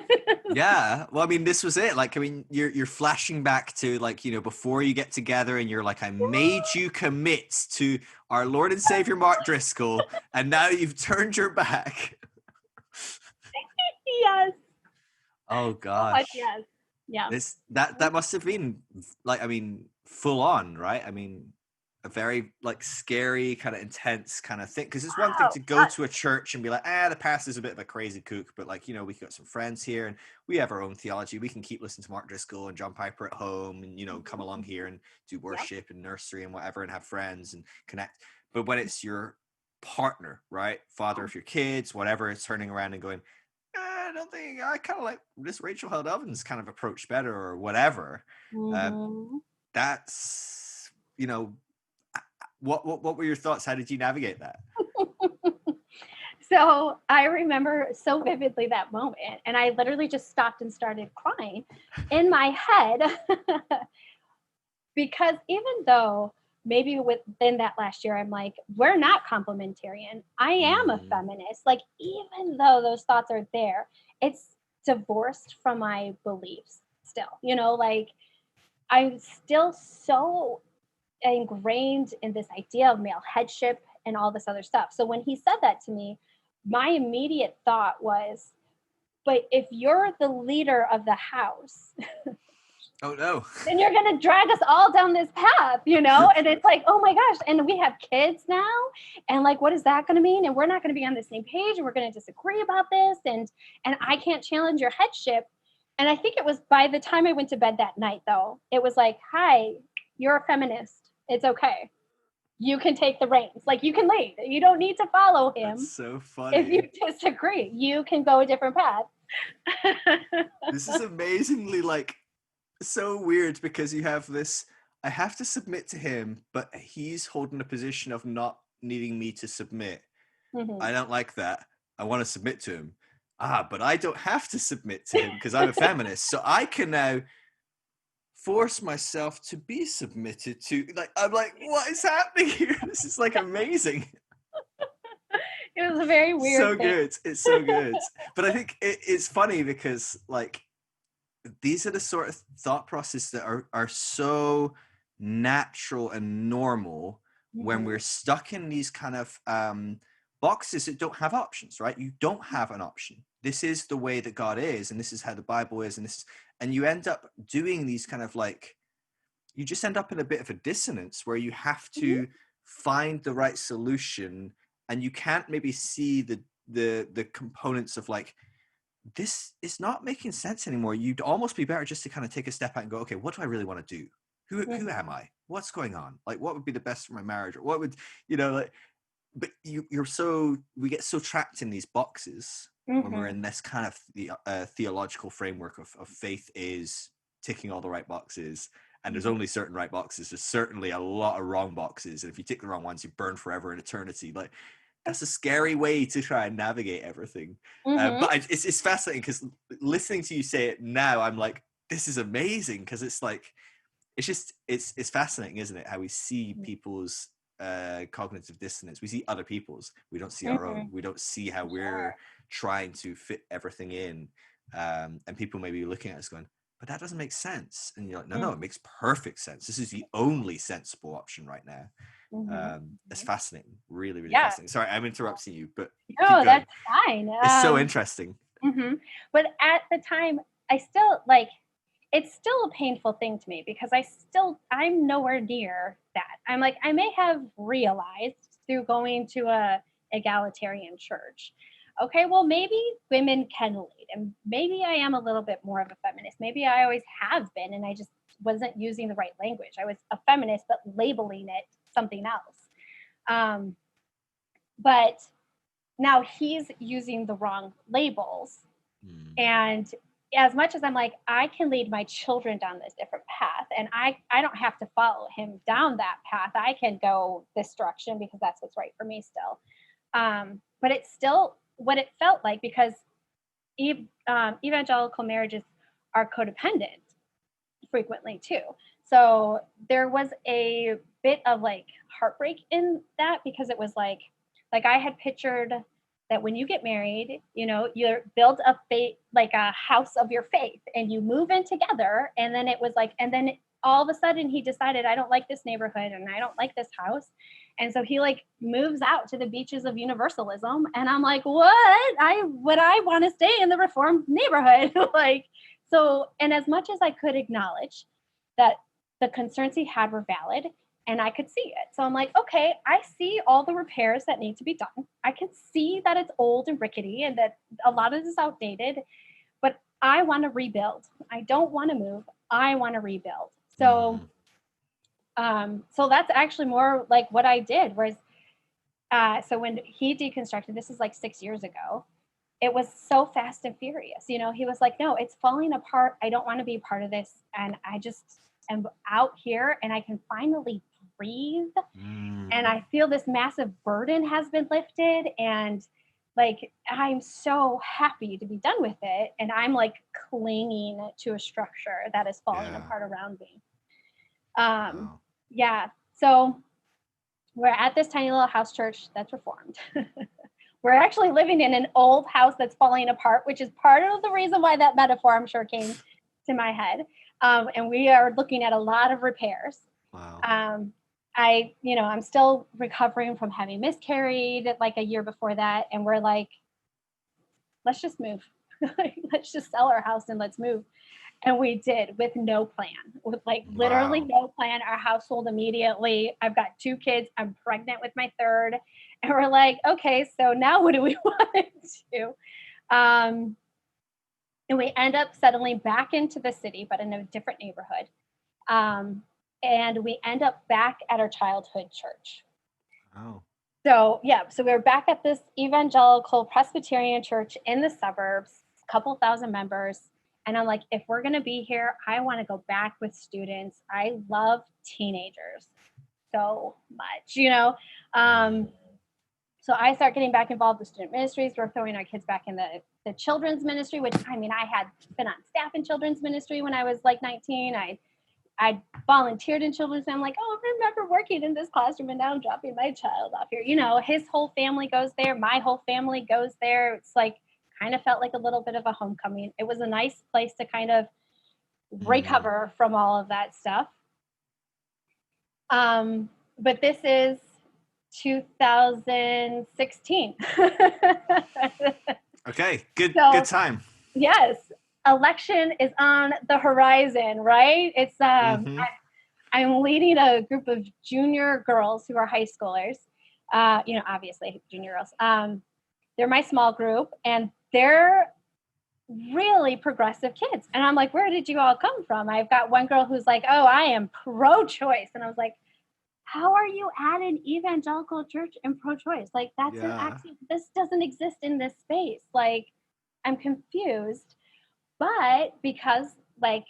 Yeah. Well, I mean, this was it. Like, I mean, you're flashing back to like, before you get together and you're like, I made you commit to our Lord and Savior Mark Driscoll, and now you've turned your back. Yes. Oh So much gosh. yes. Yeah. That must have been like, I mean, full on, right? I mean, a very like scary kind of intense kind of thing, because it's one thing Wow. to go to a church and be like, the pastor's a bit of a crazy kook, but like, we got some friends here and we have our own theology, we can keep listening to Mark Driscoll and John Piper at home, and come along here and do Yeah. worship and nursery and whatever and have friends and connect. But when it's your partner, right, father of your kids, whatever, it's turning around and going, I don't think I kind of like this Rachel Held Evans kind of approach better or whatever. Uh, Mm-hmm. that's what were your thoughts? How did you navigate that? So I remember so vividly that moment, and I literally just stopped and started crying in my head. Because even though maybe within that last year I'm like, we're not complementarian, I am a Mm, feminist, like even though those thoughts are there, it's divorced from my beliefs still, like I'm still so ingrained in this idea of male headship and all this other stuff. So when he said that to me, my immediate thought was, but if you're the leader of the house, oh no. then you're going to drag us all down this path, And it's like, oh my gosh. And we have kids now. And like, what is that going to mean? And we're not going to be on the same page. And we're going to disagree about this. And I can't challenge your headship. And I think it was by the time I went to bed that night, though, it was like, hi, you're a feminist. It's okay. You can take the reins. Like, you can lead. You don't need to follow That's him. so If you funny. disagree, you can go a different path. This is amazingly like so weird, because you have this, I have to submit to him, but he's holding a position of not needing me to submit. Mhm. I don't like that. I want to submit to him. But I don't have to submit to him because I'm a feminist. So I can now force myself to be submitted to. Like, I'm like, what is happening here? This is like amazing. It was a very weird So thing. good. It's so good. But I think it's funny because like these are the sort of thought process that are so natural and normal when we're Mhm. stuck in these kind of boxes that don't have options, right? You don't have an option. This is the way that God is, and this is how the Bible is, and you end up doing these kind of like, you just end up in a bit of a dissonance where you have Mhm. to find the right solution, and you can't maybe see the components of like, this is not making sense anymore. You'd almost be better just to kind of take a step out and go, okay, what do I really want to do? Who am Mhm. I? What's going on? Like, what would be the best for my marriage? Or what would, like, but we get so trapped in these boxes when we're Mhm. in this kind of the theological framework of faith is ticking all the right boxes. And there's Mhm. only certain right boxes. There's certainly a lot of wrong boxes. And if you tick the wrong ones, you burn forever in eternity. Like, that's a scary way to try and navigate everything. Mm-hmm. But it's fascinating because listening to you say it now, I'm like, this is amazing, because it's like, it's just it's fascinating, isn't it? How we see people's cognitive dissonance. We see other people's. We don't see our Mm-hmm. own. We don't see how Sure. we're trying to fit everything in. And people may be looking at us going, but that doesn't make sense. And you're like, no, it Mm-hmm. makes perfect sense. This is the only sensible option right now. Mm-hmm. It's Mm-hmm. fascinating. Really, really Yeah. fascinating. Sorry, I'm interrupting you, but keep No, going. that's fine. It's so interesting. Mhm. But at the time, I still like it's still a painful thing to me because I'm nowhere near that. I'm like I may have realized through going to a egalitarian church. Okay, well maybe women can lead and maybe I am a little bit more of a feminist. Maybe I always have been and I just wasn't using the right language. I was a feminist but labeling it something else. Um, but now he's using the wrong labels. Mm. And as much as I'm like, I can lead my children down this different path, and I don't have to follow him down that path. I can go this direction because that's what's right for me still. But it's still what it felt like because evangelical marriages are codependent frequently too. So there was a bit of like heartbreak in that because it was like I had pictured that when you get married, you know, you build a faith like a house of your faith and you move in together and then it was like and then all of a sudden he decided I don't like this neighborhood and I don't like this house. And so he like moves out to the beaches of universalism and I'm like, "What? I want to stay in the reformed neighborhood." Like so, and as much as I could acknowledge that the concerns he had were valid and I could see it. So I'm like, okay, I see all the repairs that need to be done. I can see that it's old and rickety and that a lot of it is outdated, but I want to rebuild. I don't want to move. I want to rebuild. So, Mm. so that's actually more like what I did. Whereas, so when he deconstructed, this is like 6 years ago, it was so fast and furious. You know, he was like, no, it's falling apart. I don't want to be a part of this. And I just am out here and I can finally breathe. And Mm. I feel this massive burden has been lifted. And like, I'm so happy to be done with it. And I'm like clinging to a structure that is falling Yeah. apart around me. Um, Wow. yeah. So we're at this tiny little house church that's reformed. We're actually living in an old house that's falling apart, which is part of the reason why that metaphor I'm sure came to my head. And we are looking at a lot of repairs. Wow. I'm still recovering from having miscarried like a year before that. And we're like, let's just move. Let's just sell our house and let's move. And we did with no plan, with like literally Wow. no plan. Our house sold immediately. I've got 2 kids. I'm pregnant with my third. And we're like, okay, so now what do we want to do? Um, and we end up settling back into the city, but in a different neighborhood. Um, and we end up back at our childhood church. Wow. So, yeah, so we were back at this evangelical Presbyterian church in the suburbs, a couple thousand members. And I'm like, if we're going to be here, I want to go back with students. I love teenagers so much, you know? Mm. Um, so I start getting back involved with student ministries. We're throwing our kids back in the children's ministry, which I mean, I had been on staff in children's ministry when I was like 19. I volunteered in children's. And I'm like, oh, I remember working in this classroom and now I'm dropping my child off here. You know, his whole family goes there. My whole family goes there. It's like kind of felt like a little bit of a homecoming. It was a nice place to kind of Mm. recover from all of that stuff. But this is 2016. Okay. Good. Good So time. yes, election is on the horizon, right? Mm-hmm. I'm leading a group of junior girls who are high schoolers. Obviously junior girls. They're my small group, and they're really progressive kids. And I'm like, where did you all come from? I've got one girl who's like, oh, I am pro-choice, and I was like, how are you at an evangelical church and pro-choice? Like that's an Yeah. actually this doesn't exist in this space. Like I'm confused. But because like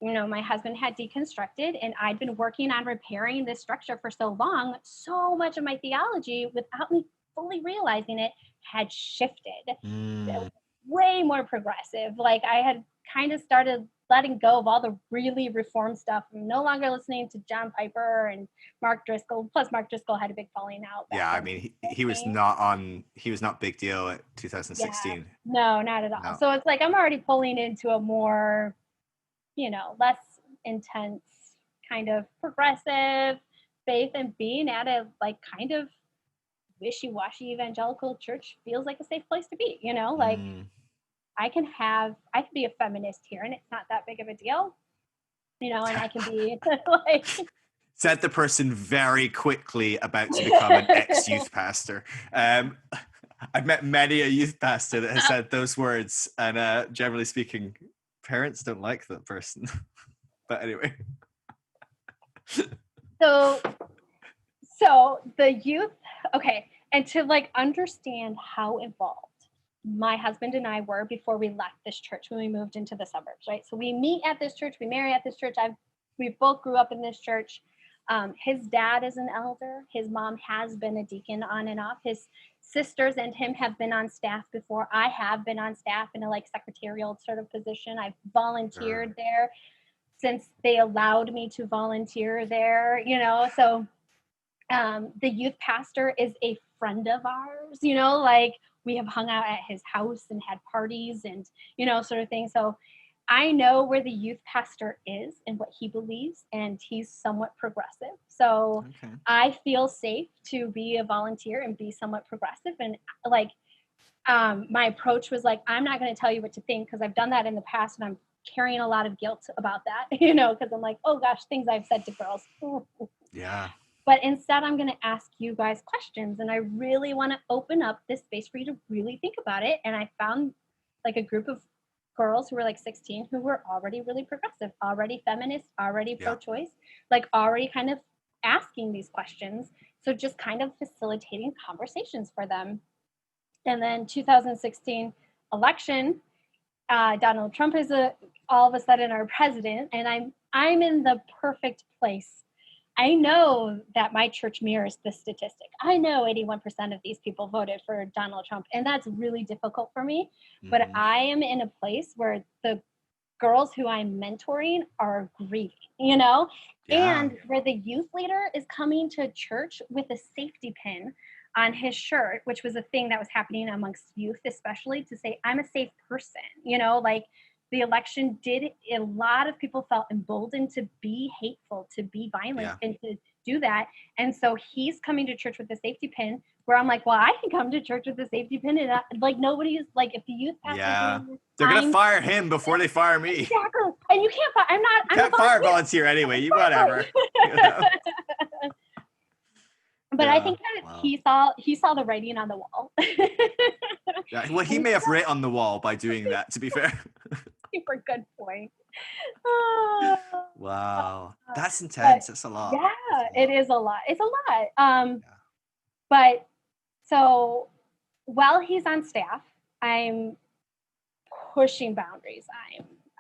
my husband had deconstructed and I'd been working on repairing this structure for so long, so much of my theology without me fully realizing it, had shifted. It was Mm. way more progressive. Like I had kind of started letting go of all the really reform stuff. I'm no longer listening to John Piper and Mark Driscoll. Plus, Mark Driscoll had a big falling out back Yeah, I in mean,2015. he was not big deal at Yeah, 2016. no, not at all. No. So it's like I'm already pulling into a more, less intense kind of progressive faith, and being at a like kind of wishy-washy evangelical church feels like a safe place to be, like Mm. I can be a feminist here and it's not that big of a deal, and I can be like Said the person very quickly about to become an ex-youth pastor. I've met many a youth pastor that has said those words, and generally speaking, parents don't like that person. But anyway. so so the youth, okay, and to like understand how involved my husband and I were before we left this church when we moved into the suburbs, right? So we meet at this church, we marry at this church. We both grew up in this church. His dad is an elder. His mom has been a deacon on and off. His sisters and him have been on staff before. I have been on staff in a like secretarial sort of position. I've volunteered there since they allowed me to volunteer there, so the youth pastor is a friend of ours, like we have hung out at his house and had parties and, sort of thing. So I know where the youth pastor is and what he believes, and he's somewhat progressive. So Okay. I feel safe to be a volunteer and be somewhat progressive. And like, my approach was like, I'm not going to tell you what to think because I've done that in the past and I'm carrying a lot of guilt about that, because I'm like, oh gosh, things I've said to girls. Yeah. But instead, I'm going to ask you guys questions. And I really want to open up this space for you to really think about it. And I found like a group of girls who were like 16 who were already really progressive, already feminist, already Yeah. pro-choice, like already kind of asking these questions. So just kind of facilitating conversations for them. And then 2016 election, Donald Trump is all of a sudden our president, and I'm in the perfect place. I know that my church mirrors this statistic. I know 81% of these people voted for Donald Trump, and that's really difficult for me. But Mm-hmm. I am in a place where the girls who I'm mentoring are grieving, Yeah. and where the youth leader is coming to church with a safety pin on his shirt, which was a thing that was happening amongst youth, especially to say, I'm a safe person, like the election did, a lot of people felt emboldened to be hateful, to be violent, Yeah. and to do that. And so he's coming to church with a safety pin where I'm like, well, I can come to church with a safety pin. And like, nobody's like, if the youth pastor's Yeah. doing this, They're gonna fire him before they fire me. exactly. And you can't, You I'm a can't fire a volunteer. volunteer anyway. You whatever. You know? But I Yeah. think that Wow. he saw the writing on the wall. Yeah. Well, he may have writ on the wall by doing that. To be fair. Super good point. Uh, Wow. That's but intense. That's a lot. yeah, That's a it lot. is a lot. It's a lot. Yeah. But so while he's on staff, I'm pushing boundaries.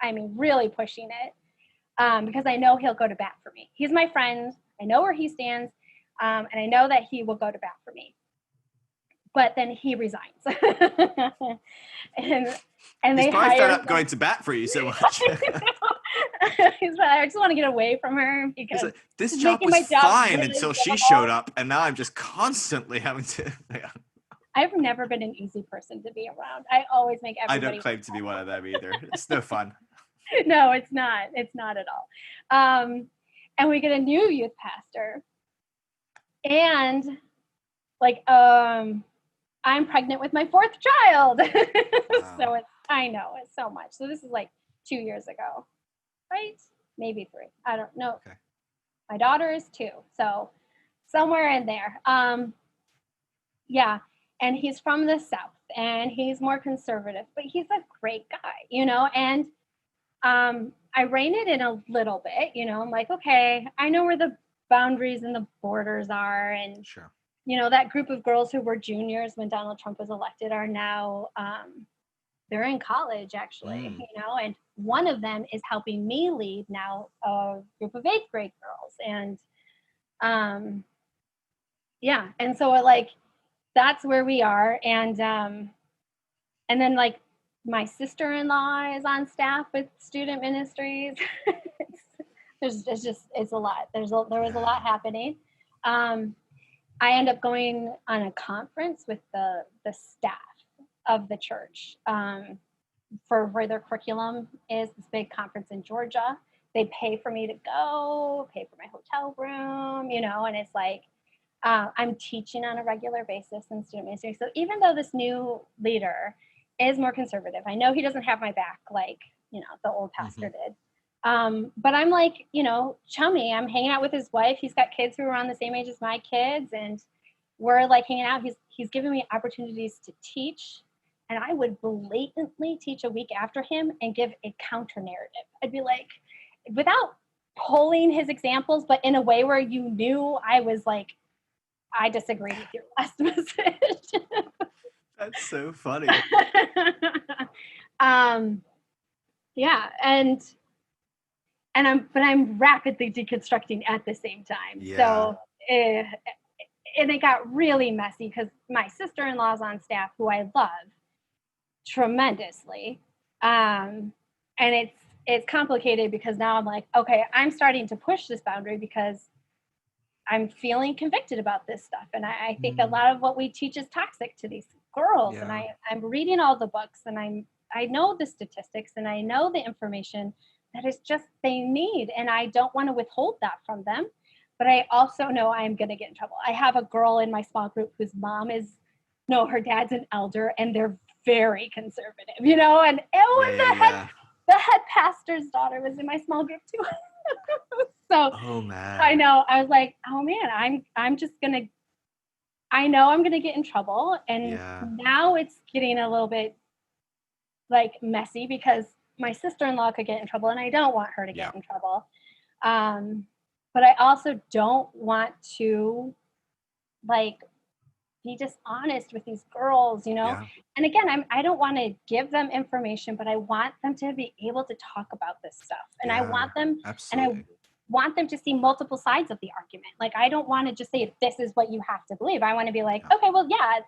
I mean, really pushing it, because I know he'll go to bat for me. He's my friend. I know where he stands, and I know that he will go to bat for me. But then he resigns, and He's they probably fed hire. up going to bat for you so much. He's like, I just want to get away from her He's because like, this she's job making was my job fine really until she showed difficult. up, and now I'm just constantly having to. Yeah. I've never been an easy person to be around. I always make I everybody. don't claim to be one of them either. It's no fun. No, it's not. It's not at all. And we get a new youth pastor, and like, I'm pregnant with my fourth child. Wow. So I know it's so much. So this is like 2 years ago, right? Maybe 3. I don't know. Okay. My daughter is 2, so somewhere in there. Yeah, and he's from the South, and he's more conservative, but he's a great guy, and I rein it in a little bit, I'm like, okay, I know where the boundaries and the borders are, and Sure. that group of girls who were juniors when Donald Trump was elected are now they're in college actually, and one of them is helping me lead now a group of 8th grade girls, and yeah, and so like that's where we are. And then like my sister-in-law is on staff with student ministries. It's a lot. There was a lot happening. I end up going on a conference with the staff of the church for where their curriculum is. This big conference in Georgia. They pay for me to go, pay for my hotel room, and it's like I'm teaching on a regular basis in student ministry. So even though this new leader is more conservative, I know he doesn't have my back like the old pastor did. But I'm like, chummy. I'm hanging out with his wife. He's got kids who are around the same age as my kids, and we're like hanging out. He's giving me opportunities to teach, and I would blatantly teach a week after him and give a counter narrative. I'd be like, without pulling his examples, but in a way where you knew I was like, I disagree with your last message. That's so funny. Yeah, and I'm rapidly deconstructing at the same time. Yeah. So and it got really messy because my sister-in-law's on staff, who I love tremendously, and it's complicated because now I'm like, okay, I'm starting to push this boundary because I'm feeling convicted about this stuff, and I think a lot of what we teach is toxic to these girls. And I'm reading all the books, and I know the statistics, and I know the information that is just they need, and I don't want to withhold that from them. But I also know I'm going to get in trouble. I have a girl in my small group whose mom her dad's an elder, and they're very conservative, and the head pastor's daughter was in my small group too. So oh man, I know, I was like, oh man, I'm just gonna, I know I'm gonna get in trouble. And now it's getting a little bit like messy because my sister-in-law could get in trouble, and I don't want her to get in trouble. But I also don't want to like be dishonest with these girls, And again, I don't want to give them information, but I want them to be able to talk about this stuff. And I want them, absolutely. and I want them to see multiple sides of the argument. Like, I don't want to just say, this is what you have to believe. I want to be like, okay, well, yeah,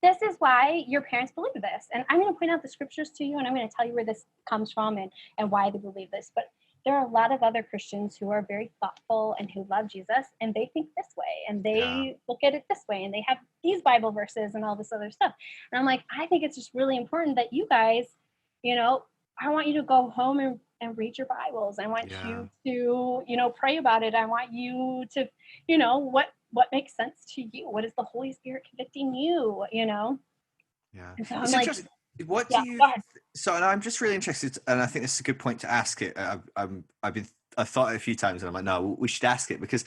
this is why your parents believe this. And I'm going to point out the scriptures to you, and I'm going to tell you where this comes from and why they believe this. But there are a lot of other Christians who are very thoughtful and who love Jesus, and they think this way, and they look at it this way, and they have these Bible verses and all this other stuff. And I'm like, I think it's just really important that you guys, I want you to go home and read your Bibles. I want you to, pray about it. I want you to, what makes sense to you? What is the Holy Spirit convicting you, Yeah. And so it's interesting. What do you? So, and I'm just really interested, and I think this is a good point to ask it. I've thought it a few times, and I'm like, no, we should ask it because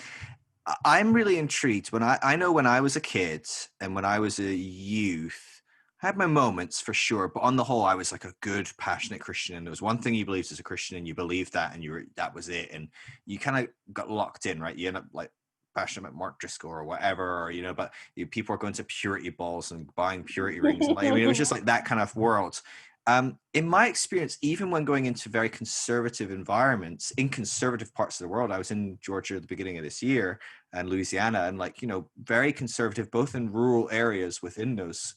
I'm really intrigued. When I know when I was a kid and when I was a youth, I had my moments for sure, but on the whole, I was like a good, passionate Christian, and there was one thing you believed as a Christian, and you believed that, and that was it, and you kind of got locked in, right? You end up like passionate about Mark Driscoll or whatever, or, but people are going to purity balls and buying purity rings. And it was just like that kind of world. In my experience, even when going into very conservative environments in conservative parts of the world, I was in Georgia at the beginning of this year and Louisiana, and very conservative, both in rural areas within those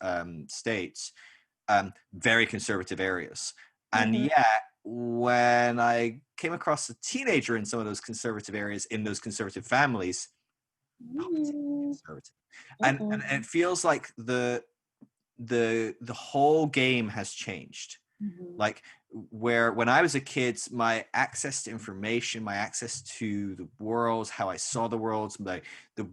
states, very conservative areas. And yet, when I came across a teenager in some of those conservative areas, in those conservative families, conservative, and it feels like the whole game has changed. Like where when I was a kid, my access to information, my access to the world, how I saw the world, the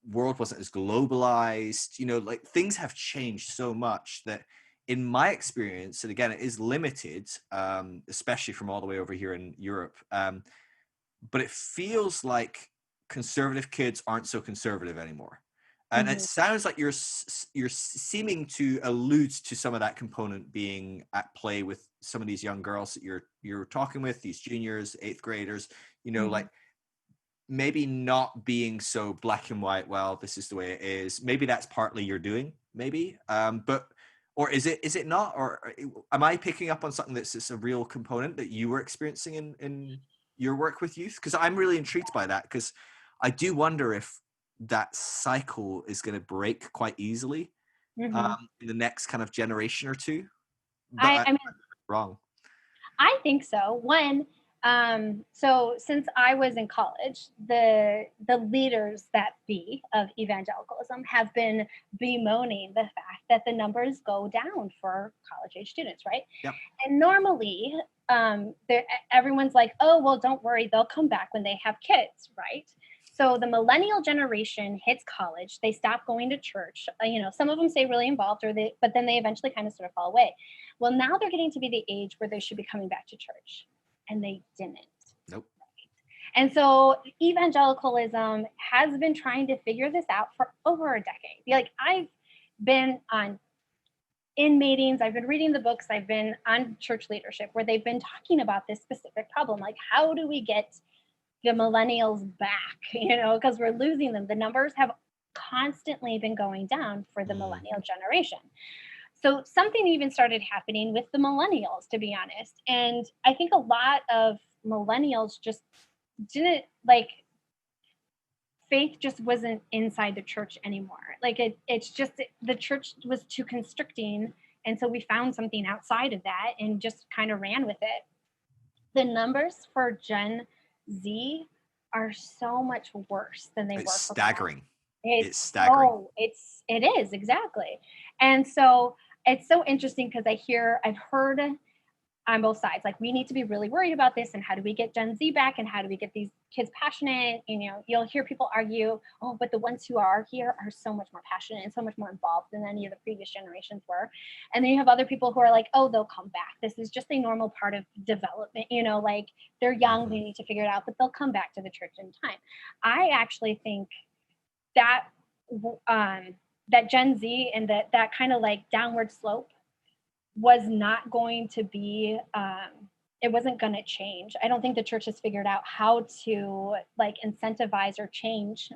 world wasn't as globalized, like things have changed so much that in my experience, and again, it is limited, especially from all the way over here in Europe, but it feels like conservative kids aren't so conservative anymore. And it sounds like you're seeming to allude to some of that component being at play with some of these young girls that you're talking with, these juniors, 8th graders, like maybe not being so black and white. Well, this is the way it is. Maybe that's partly you're doing, maybe, or is it not? Or am I picking up on something that's just a real component that you were experiencing in your work with youth? Because I'm really intrigued by that, because I do wonder if that cycle is going to break quite easily. Hmm. in the next kind of generation or two. But I mean, I'm wrong. I think so. One, so since I was in college, the leaders that be of evangelicalism have been bemoaning the fact that the numbers go down for college age students, right? Yep. And normally, everyone's like, "Oh, well, don't worry, they'll come back when they have kids," right? So the millennial generation hits college, they stop going to church. Some of them stay really involved, but then they eventually kind of sort of fall away. Well, now they're getting to be the age where they should be coming back to church, and they didn't. Nope. And so evangelicalism has been trying to figure this out for over a decade. Like, I've been on in meetings, I've been reading the books, I've been on church leadership where they've been talking about this specific problem. Like, how do we get the millennials back? Because we're losing them. The numbers have constantly been going down for the Mm. millennial generation. So something even started happening with the millennials, to be honest. And I think a lot of millennials just didn't like, faith just wasn't inside the church anymore. Like, it's just the church was too constricting. And so we found something outside of that and just kind of ran with it. The numbers for Gen Z are so much worse than they It's were for staggering. it's It's staggering. it is exactly. And so it's so interesting because I've heard on both sides, like, we need to be really worried about this, and how do we get Gen Z back, and how do we get these kids passionate? You'll hear people argue, oh, but the ones who are here are so much more passionate and so much more involved than any of the previous generations were. And then you have other people who are like, oh, they'll come back, this is just a normal part of development, like, they're young, they Mhm. need to figure it out, but they'll come back to the church in time. I actually think that that Gen Z and that kind of like downward slope was not going to be it wasn't going to change. I don't think the church has figured out how to like incentivize or change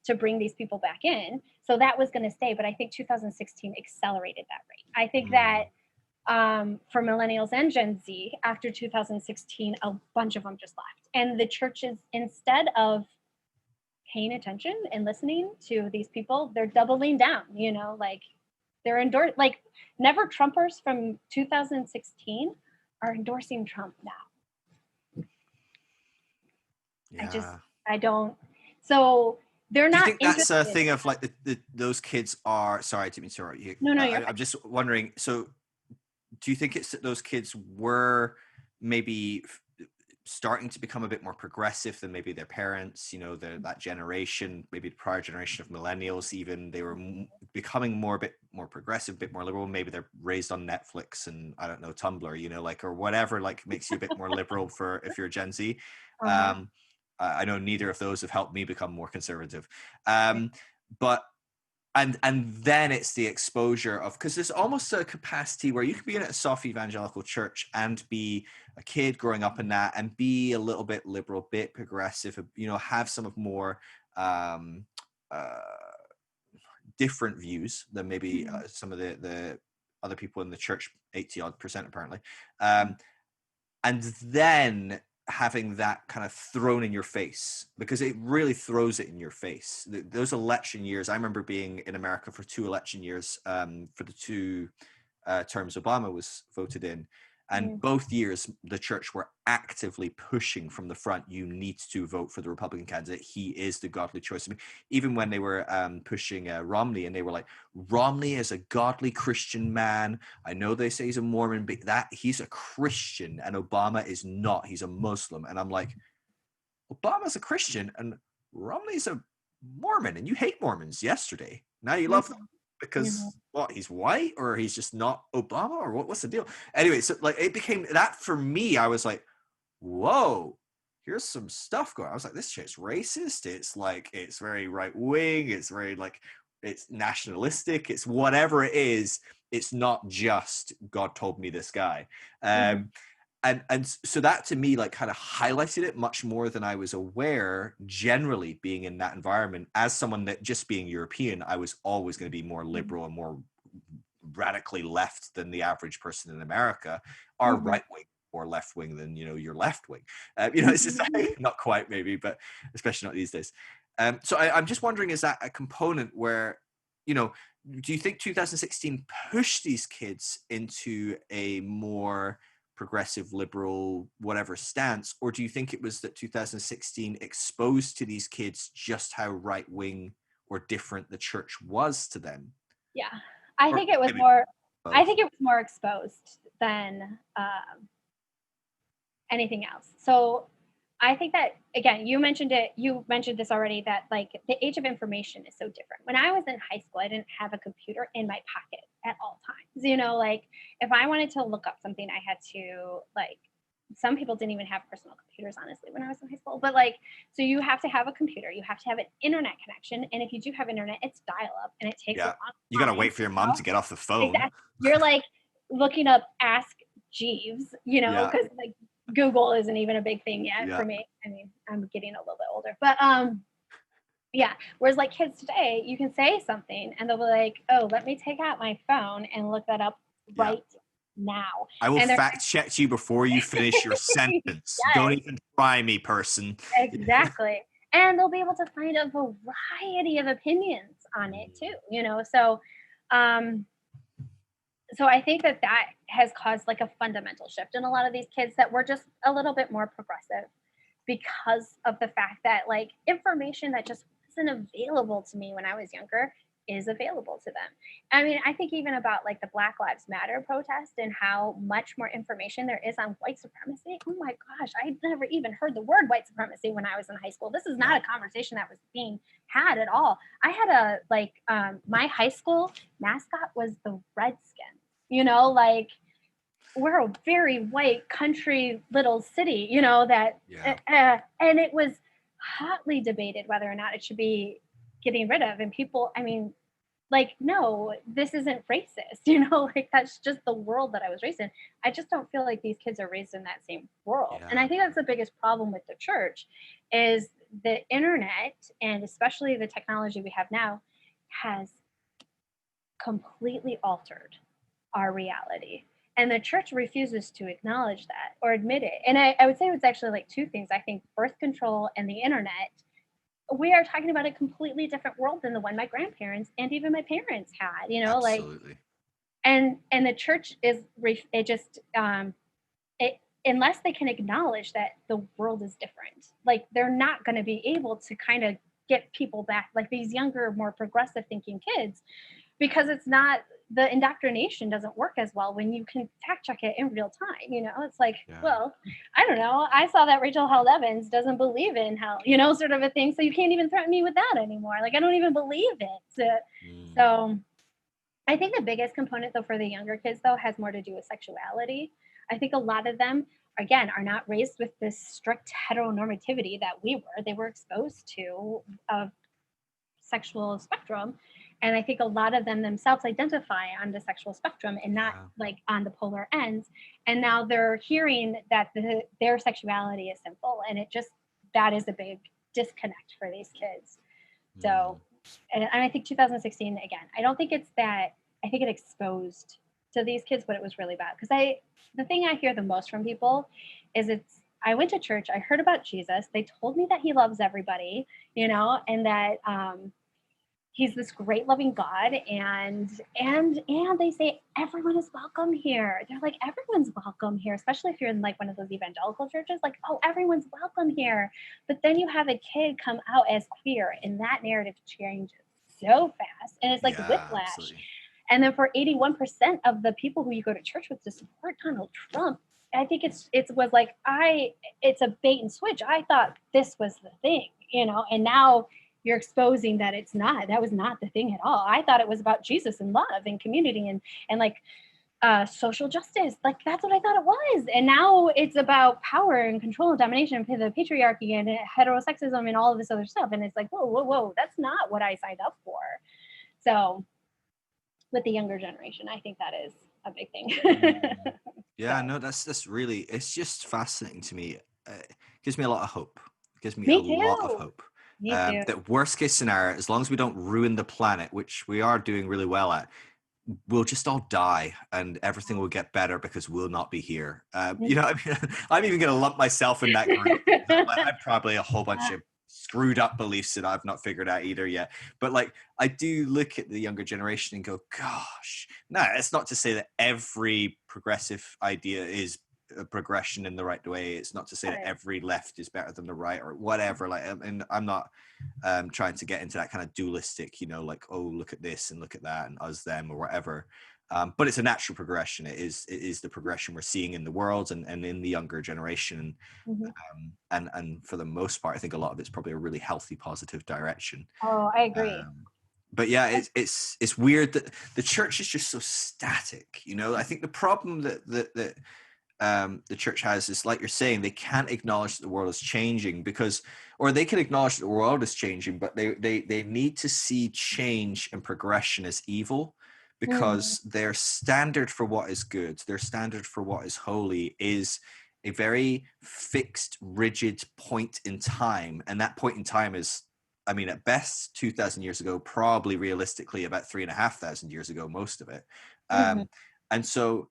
to bring these people back in. So that was going to stay, but I think 2016 accelerated that rate. I think that Mm. for millennials and Gen Z, after 2016, a bunch of them just left. And the churches, instead of paying attention and listening to these people, they're doubling down, like, they're endorsed, like, never Trumpers from 2016 are endorsing Trump now. I just, Yeah. I don't, so they're Do you not think that's a interested. thing of like those kids are? Sorry, I didn't mean to interrupt you. No, you're fine. I'm just wondering. So, do you think it's that those kids were maybe starting to become a bit more progressive than maybe their parents? That generation, maybe the prior generation of millennials, even they were becoming a bit more progressive, a bit more liberal. Maybe they're raised on Netflix and I don't know, Tumblr, like, or whatever, like makes you a bit more liberal for if you're Gen Z. Uh-huh. Um, I know neither of those have helped me become more conservative. Right. But and then it's the exposure of, because there's almost a capacity where you can be in a soft evangelical church and be a kid growing up in that and be a little bit liberal, bit progressive, have some of more um, uh, different views than maybe Mhm. some of the other people in the church, 80% apparently. And then having that kind of thrown in your face, because it really throws it in your face. Those election years, I remember being in America for 2 election years, for the two terms Obama was voted in. And Mhm. both years, the church were actively pushing from the front, you need to vote for the Republican candidate. He is the godly choice. I mean, even when they were pushing Romney, and they were like, Romney is a godly Christian man. I know they say he's a Mormon, but he's a Christian, and Obama is not. He's a Muslim. And I'm like, Obama's a Christian and Romney's a Mormon, and you hate Mormons yesterday. Now you love them Mhm. Mhm. because what? He's white, or he's just not Obama, or what's the deal? Anyway, so like it became that for me. I was like, whoa, here's some stuff going. I was like, this shit's racist. It's like it's very right wing. It's very like it's nationalistic. It's whatever it is. It's not just God told me this guy. Mhm. Um, and so that to me like kind of highlighted it much more than I was aware, generally being in that environment. As someone that, just being European, I was always going to be more Mhm. liberal and more radically left than the average person in America, are Mhm. right wing or left wing than your left wing. It's just Mhm. not quite maybe, but especially not these days. So I'm just wondering, is that a component where you know do you think 2016 pushed these kids into a more progressive, liberal, whatever stance, or do you think it was that 2016 exposed to these kids just how right-wing or different the church was to them? Yeah, I Or think it was maybe more. I both. think it was more exposed than anything else. So I think that, again, you mentioned it. You mentioned this already, that like the age of information is so different. When I was in high school, I didn't have a computer in my pocket at all times. Like if I wanted to look up something, I had to like. Some people didn't even have personal computers, honestly, when I was in high school. But like, so you have to have a computer, you have to have an internet connection, and if you do have internet, it's dial up, and it takes a Yeah. You long gotta time. wait for your mom to get off the phone. Exactly. You're like looking up Ask Jeeves, Yeah. because like Google isn't even a big thing yet Yeah. for me. I mean, I'm getting a little bit older, but yeah. Whereas like kids today, you can say something and they'll be like, "Oh, let me take out my phone and look that up Yeah. right now." I will And they're fact check you before you finish your sentence. Don't yes, even try me, person. exactly. And they'll be able to find a variety of opinions on it too. Um, so I think that that has caused like a fundamental shift in a lot of these kids, that were just a little bit more progressive because of the fact that like information that just wasn't available to me when I was younger is available to them. I mean, I think even about like the Black Lives Matter protest and how much more information there is on white supremacy. Oh my gosh, I never even heard the word white supremacy when I was in high school. This is not a conversation that was being had at all. I had my high school mascot was the Redskins. Like we're a very white country little city, and it was hotly debated whether or not it should be getting rid of. And people, I mean, like, no, this isn't racist, like that's just the world that I was raised in. I just don't feel like these kids are raised in that same world. And Yeah. I think that's the biggest problem with the church is the internet, and especially the technology we have now, has completely altered our reality. And the church refuses to acknowledge that or admit it. And I would say it's actually like two things. I think birth control and the internet, we are talking about a completely different world than the one my grandparents and even my parents had, like, Absolutely. and the church is, it just, unless they can acknowledge that the world is different, like they're not going to be able to kind of get people back, like these younger, more progressive thinking kids, because it's not, the indoctrination doesn't work as well when you can fact check it in real time. It's like, Yeah. well, I don't know, I saw that Rachel Held Evans doesn't believe in hell, sort of a thing, so you can't even threaten me with that anymore. Like, I don't even believe it. So I think the biggest component though for the younger kids though has more to do with sexuality. I think a lot of them, again, are not raised with this strict heteronormativity that we were. They were exposed to a sexual spectrum, and I think a lot of them themselves identify on the sexual spectrum and not like on the polar ends. And now they're hearing that their sexuality is sinful, and it just, that is a big disconnect for these kids. So, and I think 2016, again, I don't think it's that, I think it exposed to these kids what it was really about. Because the thing I hear the most from people is, I went to church, I heard about Jesus, they told me that he loves everybody, and that he's this great loving God, and they say everyone is welcome here. They're like, everyone's welcome here, especially if you're in like one of those evangelical churches, like, oh, everyone's welcome here. But then you have a kid come out as queer, and that narrative changes so fast, and it's like whiplash. Absolutely. And then for 81% of the people who you go to church with to support Donald Trump, I think it was like, it's a bait and switch. I thought this was the thing, and now you're exposing that it's not. That was not the thing at all. I thought it was about Jesus and love and community and like social justice. Like, that's what I thought it was. And now it's about power and control and domination, and the patriarchy and heterosexism and all of this other stuff. And it's like, whoa, that's not what I signed up for. So with the younger generation, I think that is a big thing. Yeah, no, that's really, it's just fascinating to me. It gives me a lot of hope. It gives me Me a lot of too. hope. Me too. That worst case scenario, as long as we don't ruin the planet, which we are doing really well at, we'll just all die and everything will get better because we'll not be here. I mean, I'm even going to lump myself in that group. I'm probably a whole bunch of screwed up beliefs that I've not figured out either yet. But like, I do look at the younger generation and go, gosh, no, it's not to say that every progressive idea is a progression in the right way. It's not to say that Right. every left is better than the right or whatever. Like, and I'm not trying to get into that kind of dualistic, like, oh, look at this and look at that and us, them, or whatever. But it's a natural progression. It is the progression we're seeing in the world and in the younger generation. Mm-hmm. And for the most part, I think a lot of it's probably a really healthy, positive direction. Oh, I agree. But yeah, it's weird that the church is just so static. I think the problem that the church has is, like you're saying, they can't acknowledge that the world is changing or they can acknowledge that the world is changing, but they need to see change and progression as evil, Mm-hmm. because their standard for what is good, their standard for what is holy, is a very fixed, rigid point in time. And that point in time is, I mean, at best 2,000 years ago, probably realistically about 3,500 years ago, most of it. Mm-hmm. And so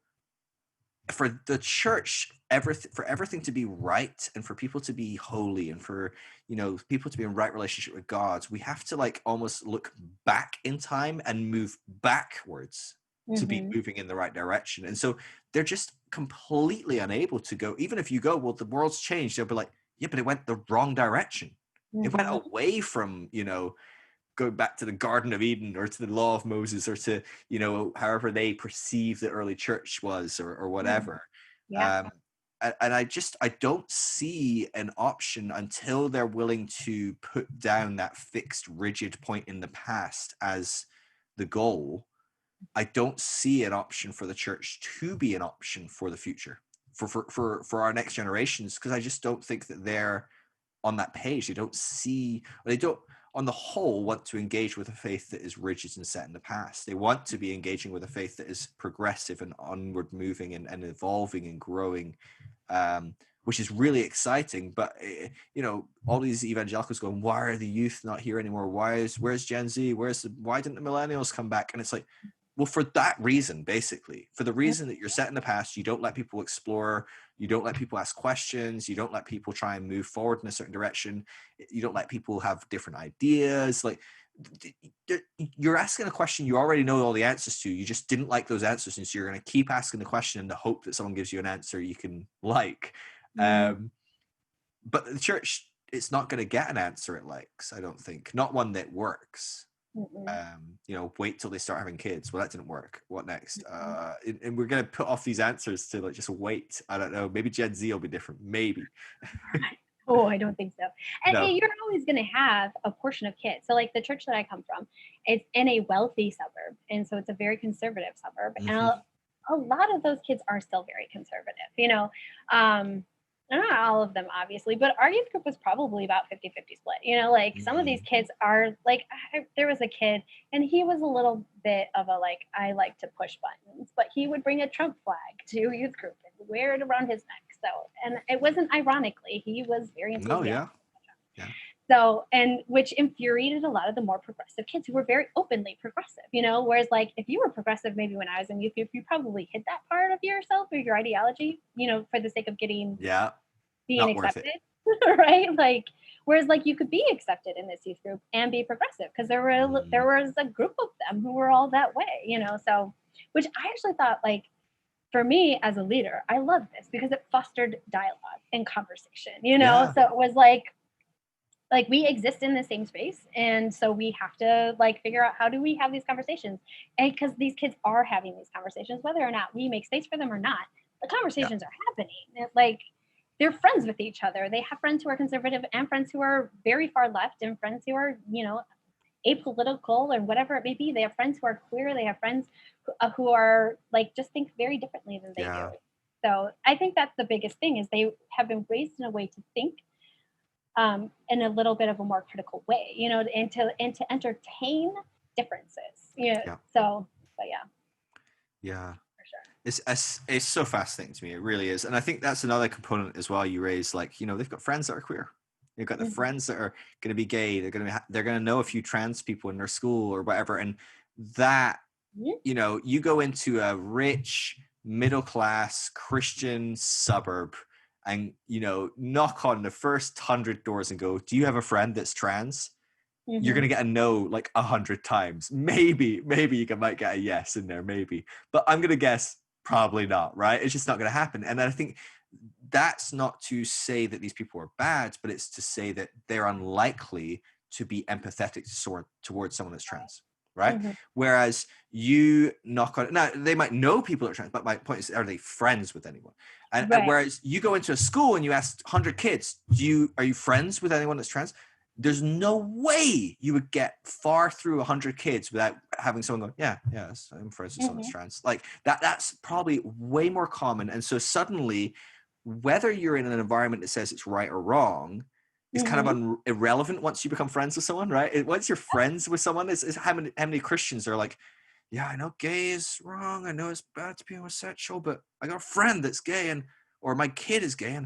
for the church, for everything to be right and for people to be holy and for people to be in right relationship with God, we have to like almost look back in time and move backwards to be Mm-hmm. moving in the right direction. And so they're just completely unable to go. Even if you go, well, the world's changed, they'll be like, yeah, but it went the wrong direction. It went Mm-hmm. away from go back to the Garden of Eden or to the Law of Moses or to, however they perceive the early church was, or Mm-hmm. whatever. Yeah. Um, and I don't see an option until they're willing to put down that fixed, rigid point in the past as the goal. I don't see an option for the church to be an option for the future, for our next generations, because I just don't think that they're on that page. They don't on the whole want to engage with a faith that is rigid and set in the past. They want to be engaging with a faith that is progressive and onward moving and evolving and growing, which is really exciting. But all these evangelicals going, why are the youth not here anymore? Where's Gen Z? Why didn't the millennials come back? And it's like, well, for that reason, basically, for the reason that you're set in the past, you don't let people explore, you don't let people ask questions, you don't let people try and move forward in a certain direction, you don't let people have different ideas. Like, you're asking a question you already know all the answers to. You just didn't like those answers, and so you're going to keep asking the question in the hope that someone gives you an answer you can like. Mm-hmm. But the church, it's not going to get an answer it likes, I don't think. Not one that works. Mm-hmm. Wait till they start having kids. Well, that didn't work. What next? And we're going to put off these answers to like just wait. I don't know. Maybe Gen Z will be different. Maybe. Oh, I don't think so. And No. you're always going to have a portion of kids. So, like the church that I come from, it's in a wealthy suburb, and so it's a very conservative suburb, and Mm-hmm. a lot of those kids are still very conservative. Not all of them, obviously, but our youth group was probably about 50-50 split. Like some of these Mm-hmm. kids are like, there was a kid, and he was a little bit of a like, I like to push buttons, but he would bring a Trump flag to youth group and wear it around his neck. So, and it wasn't ironically, he was very No, enthusiastic. yeah. Yeah. So, and which infuriated a lot of the more progressive kids who were very openly progressive, whereas like if you were progressive, maybe when I was in youth group, you probably hid that part of yourself or your ideology, for the sake of Yeah. being Not worth it. accepted, right? Like, whereas like you could be accepted in this youth group and be progressive because there was a group of them who were all that way, so, which I actually thought like, for me as a leader, I love this because it fostered dialogue and conversation, Yeah. so it was like we exist in the same space, and so we have to like figure out how do we have these conversations, and because these kids are having these conversations whether or not we make space for them or not, the Yeah. conversations are happening. Like they're friends with each other, they have friends who are conservative and friends who are very far left and friends who are apolitical and whatever it may be. They have friends who are queer, they have friends who are like just think very differently than they do. Yeah. So I think that's the biggest thing is they have been raised in a way to think in a little bit of a more critical way, and to entertain differences. Yeah. So, but yeah, Yeah. for sure. It's so fascinating to me. It really is. And I think that's another component as well. You raise, like, they've got friends that are queer. They've got the Mm-hmm. friends that are going to be gay. They're going to know a few trans people in their school or whatever. And that, you go into a rich middle class Christian suburb and, you know, knock on the first 100 doors and go, do you have a friend that's trans? You're going to get a no like 100 times. Maybe might get a yes in there, maybe. But I'm going to guess probably not, right? It's just not going to happen. And I think that's not to say that these people are bad, but it's to say that they're unlikely to be empathetic towards someone that's trans, right? Whereas you knock on, now they might know people that are trans, but my point is, are they friends with anyone? And whereas you go into a school and you ask 100 kids, are you friends with anyone that's trans? There's no way you would get far through 100 kids without having someone go, yeah, I'm friends with someone that's trans. Like that's probably way more common. And so suddenly, whether you're in an environment that says it's right or wrong is kind of irrelevant once you become friends with someone, right? Once you're friends with someone, is how many Christians are like, yeah, I know gay is wrong. I know it's bad to be homosexual, but I got a friend that's gay, or my kid is gay,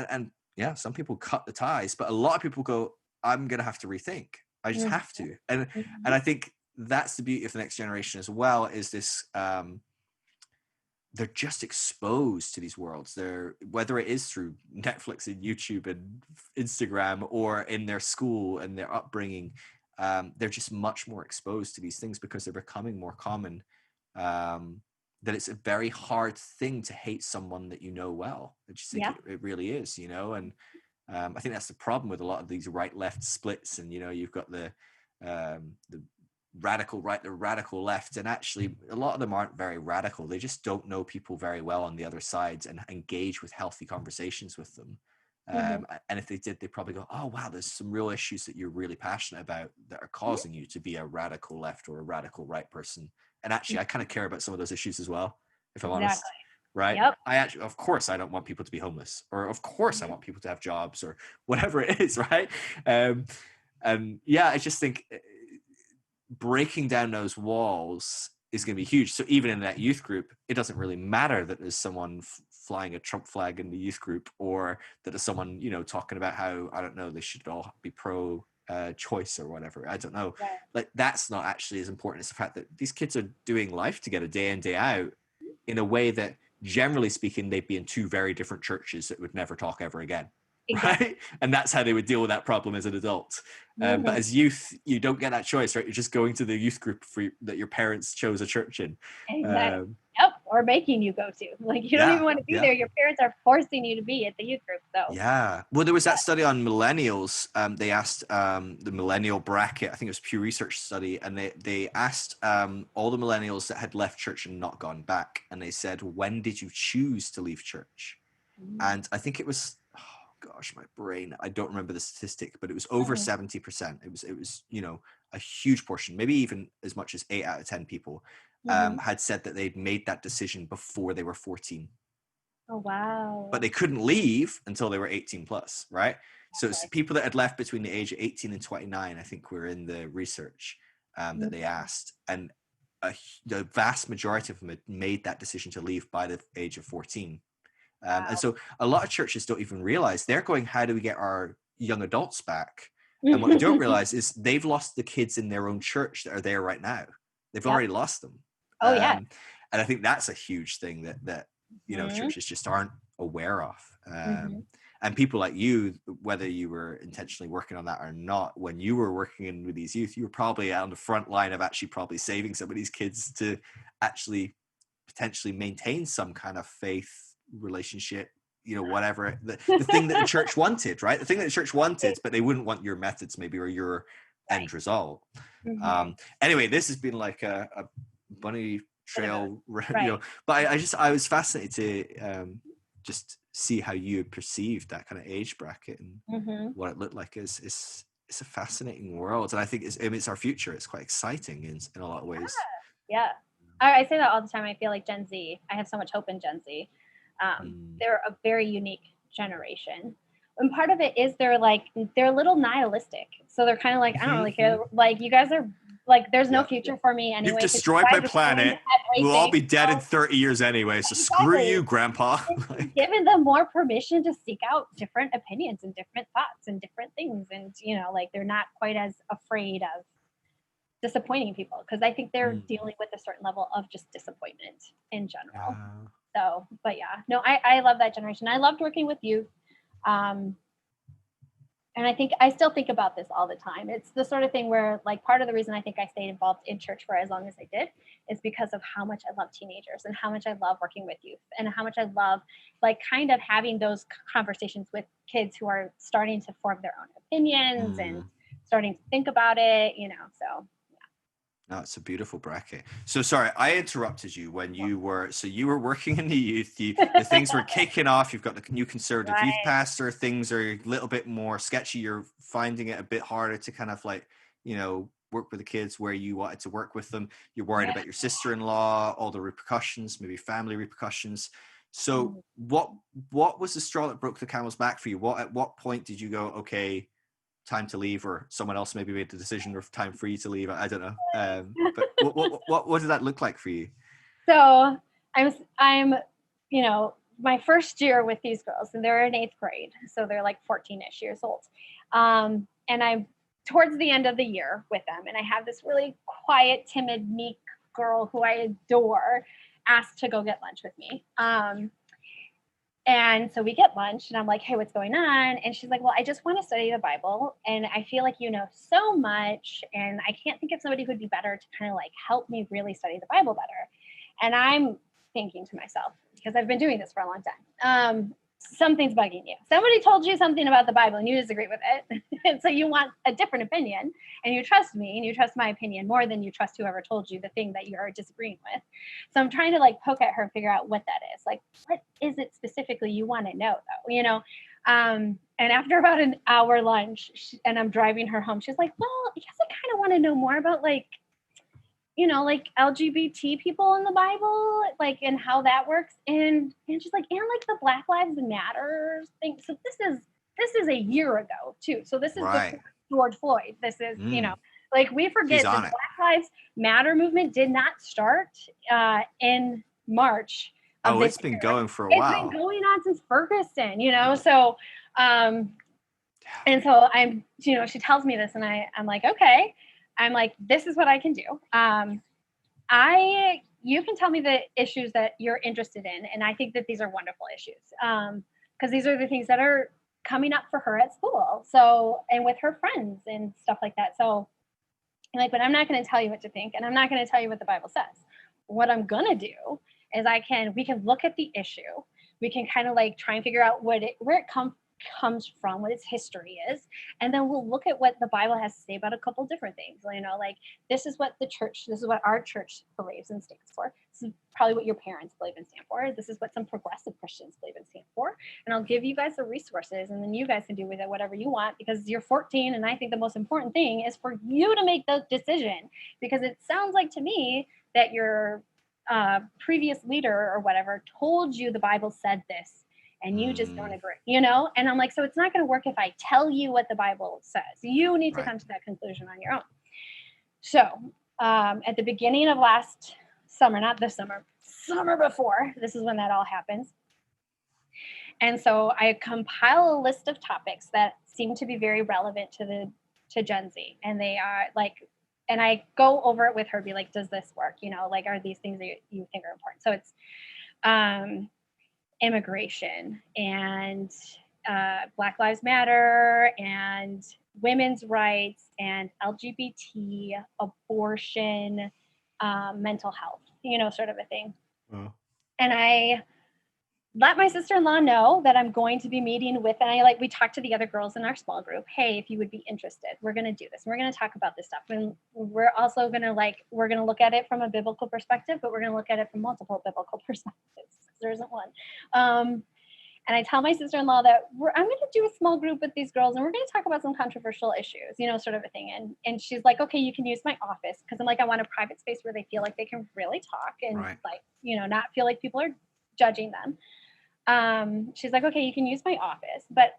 and yeah, some people cut the ties, but a lot of people go, I'm going to have to rethink. I just have to. And I think that's the beauty of the next generation as well, is this, they're just exposed to these worlds. Whether it is through Netflix and YouTube and Instagram or in their school and their upbringing, they're just much more exposed to these things because they're becoming more common. That it's a very hard thing to hate someone that you know well. I just think it really is, you know, and I think that's the problem with a lot of these right-left splits. And, you know, you've got the radical right, the radical left, and actually a lot of them aren't very radical. They just don't know people very well on the other sides and engage with healthy conversations with them. And if they did, they'd probably go, oh, wow, there's some real issues that you're really passionate about that are causing you to be a radical left or a radical right person. And actually, I kind of care about some of those issues as well, if I'm honest. Right. I actually, of course, I don't want people to be homeless, or of course I want people to have jobs or whatever it is. Right. And yeah, I just think breaking down those walls is going to be huge. So even in that youth group, it doesn't really matter that there's someone flying a Trump flag in the youth group, or that there's someone, you know, talking about how, I don't know, they should all be pro choice or whatever. I don't know. Like that's not actually as important as the fact that these kids are doing life together day in, day out in a way that, generally speaking, they'd be in two very different churches that would never talk ever again. Right. And that's how they would deal with that problem as an adult. But as youth, you don't get that choice, right? You're just going to the youth group that your parents chose a church in. Or making you go to. Like you don't even want to be there. Your parents are forcing you to be at the youth group. So well, there was that study on millennials. They asked the millennial bracket, I think it was a Pew Research study, and they asked all the millennials that had left church and not gone back, and they said, when did you choose to leave church? And I think it was, gosh, my brain, I don't remember the statistic, but it was over 70%. It was, you know, a huge portion, maybe even as much as 8 out of 10 people had said that they'd made that decision before they were 14. Oh, wow. But they couldn't leave until they were 18 plus, right? So it's people that had left between the age of 18 and 29, I think were in the research that they asked. And the vast majority of them had made that decision to leave by the age of 14. And so a lot of churches don't even realize, they're going, how do we get our young adults back? And what they don't realize is they've lost the kids in their own church that are there right now. They've already lost them. And I think that's a huge thing that you know, churches just aren't aware of. And people like you, whether you were intentionally working on that or not, when you were working with these youth, you were probably on the front line of actually probably saving some of these kids to actually potentially maintain some kind of faith relationship, you know, whatever the thing that the church wanted, right? The thing that the church wanted, but they wouldn't want your methods maybe, or your end result. Anyway, this has been like a bunny trail, you know, but I was fascinated to just see how you perceived that kind of age bracket and what it looked like. It's a fascinating world, and I think it's our future. It's quite exciting in a lot of ways. I say that all the time. I feel like Gen Z, I have so much hope in Gen Z. They're a very unique generation. And part of it is they're a little nihilistic. So they're kind of like, I don't really care. Like, you guys are like, there's no future for me anyway. You've destroyed my planet. We'll all be dead in 30 years anyway. So screw you, Grandpa. Giving them more permission to seek out different opinions and different thoughts and different things. And, you know, like they're not quite as afraid of disappointing people, because I think they're dealing with a certain level of just disappointment in general. So, but yeah, no, I love that generation. I loved working with youth. Um, and I still think about this all the time. It's the sort of thing where, like, part of the reason I think I stayed involved in church for as long as I did is because of how much I love teenagers and how much I love working with youth and how much I love, like, kind of having those conversations with kids who are starting to form their own opinions and starting to think about it, so. No, it's a beautiful bracket. So sorry, I interrupted you when you were working in the youth. The things were kicking off. You've got the new conservative youth Right. pastor. Things are a little bit more sketchy. You're finding it a bit harder to kind of like, work with the kids where you wanted to work with them. You're worried Yeah. about your sister-in-law, all the repercussions, maybe family repercussions. So Mhm. what was the straw that broke the camel's back for you? At what point did you go, okay, time to leave, or someone else maybe made the decision or time for you to leave? I don't know. But what did that look like for you? So I'm, my first year with these girls, and they're in 8th grade, so they're like 14-ish years old. And I'm towards the end of the year with them, and I have this really quiet, timid, meek girl who I adore asked to go get lunch with me. And so we get lunch, and I'm like, hey, what's going on? And she's like, well, I just want to study the Bible. And I feel like you know so much. And I can't think of somebody who'd be better to kind of like help me really study the Bible better. And I'm thinking to myself, because I've been doing this for a long time, something's bugging you. Somebody told you something about the Bible and you disagree with it. And so you want a different opinion, and you trust me and you trust my opinion more than you trust whoever told you the thing that you're disagreeing with. So I'm trying to like poke at her and figure out what that is. Like, what is it specifically you want to know though? And after about an hour lunch, and I'm driving her home, she's like, well, I guess I kind of want to know more about like LGBT people in the Bible, like, and how that works. And she's like, and like the Black Lives Matter thing. So this is a year ago too. So this is Right. before George Floyd. This is, like, we She's forget that on the it. Black Lives Matter movement did not start in March of Oh, this it's been year. going for a It's been while. going on since Ferguson. So and so she tells me this, and I'm like, okay. I'm like, this is what I can do. You can tell me the issues that you're interested in, and I think that these are wonderful issues, because these are the things that are coming up for her at school, so, and with her friends and stuff like that. So I'm like, but I'm not going to tell you what to think, and I'm not going to tell you what the Bible says. What I'm going to do is we can look at the issue. We can kind of like try and figure out where it comes from, what its history is, and then we'll look at what the Bible has to say about a couple different things. Like, this is what our church believes and stands for. This is probably what your parents believe and stand for. This is what some progressive Christians believe and stand for. And I'll give you guys the resources, and then you guys can do with it whatever you want, because you're 14, and I think the most important thing is for you to make the decision, because it sounds like to me that your previous leader or whatever told you the Bible said this, and you just don't agree. And I'm like, so it's not going to work if I tell you what the Bible says. You need to Right. come to that conclusion on your own. So at the beginning of last summer, not this summer before, this is when that all happens. And so I compile a list of topics that seem to be very relevant to Gen Z, and they are like, and I go over it with her, be like, does this work? Like, are these things that you think are important? So it's immigration and Black Lives Matter and women's rights and LGBT, abortion, mental health, sort of a thing. Oh. And I let my sister-in-law know that I'm going to be meeting with, and we talked to the other girls in our small group. Hey, if you would be interested, we're going to do this. We're going to talk about this stuff. And we're also going to we're going to look at it from a biblical perspective, but we're going to look at it from multiple biblical perspectives. There isn't one. And I tell my sister-in-law that I'm going to do a small group with these girls, and we're going to talk about some controversial issues, sort of a thing. And she's like, okay, you can use my office, because I'm like, I want a private space where they feel like they can really talk and Right. not feel like people are judging them. She's like, okay, you can use my office. But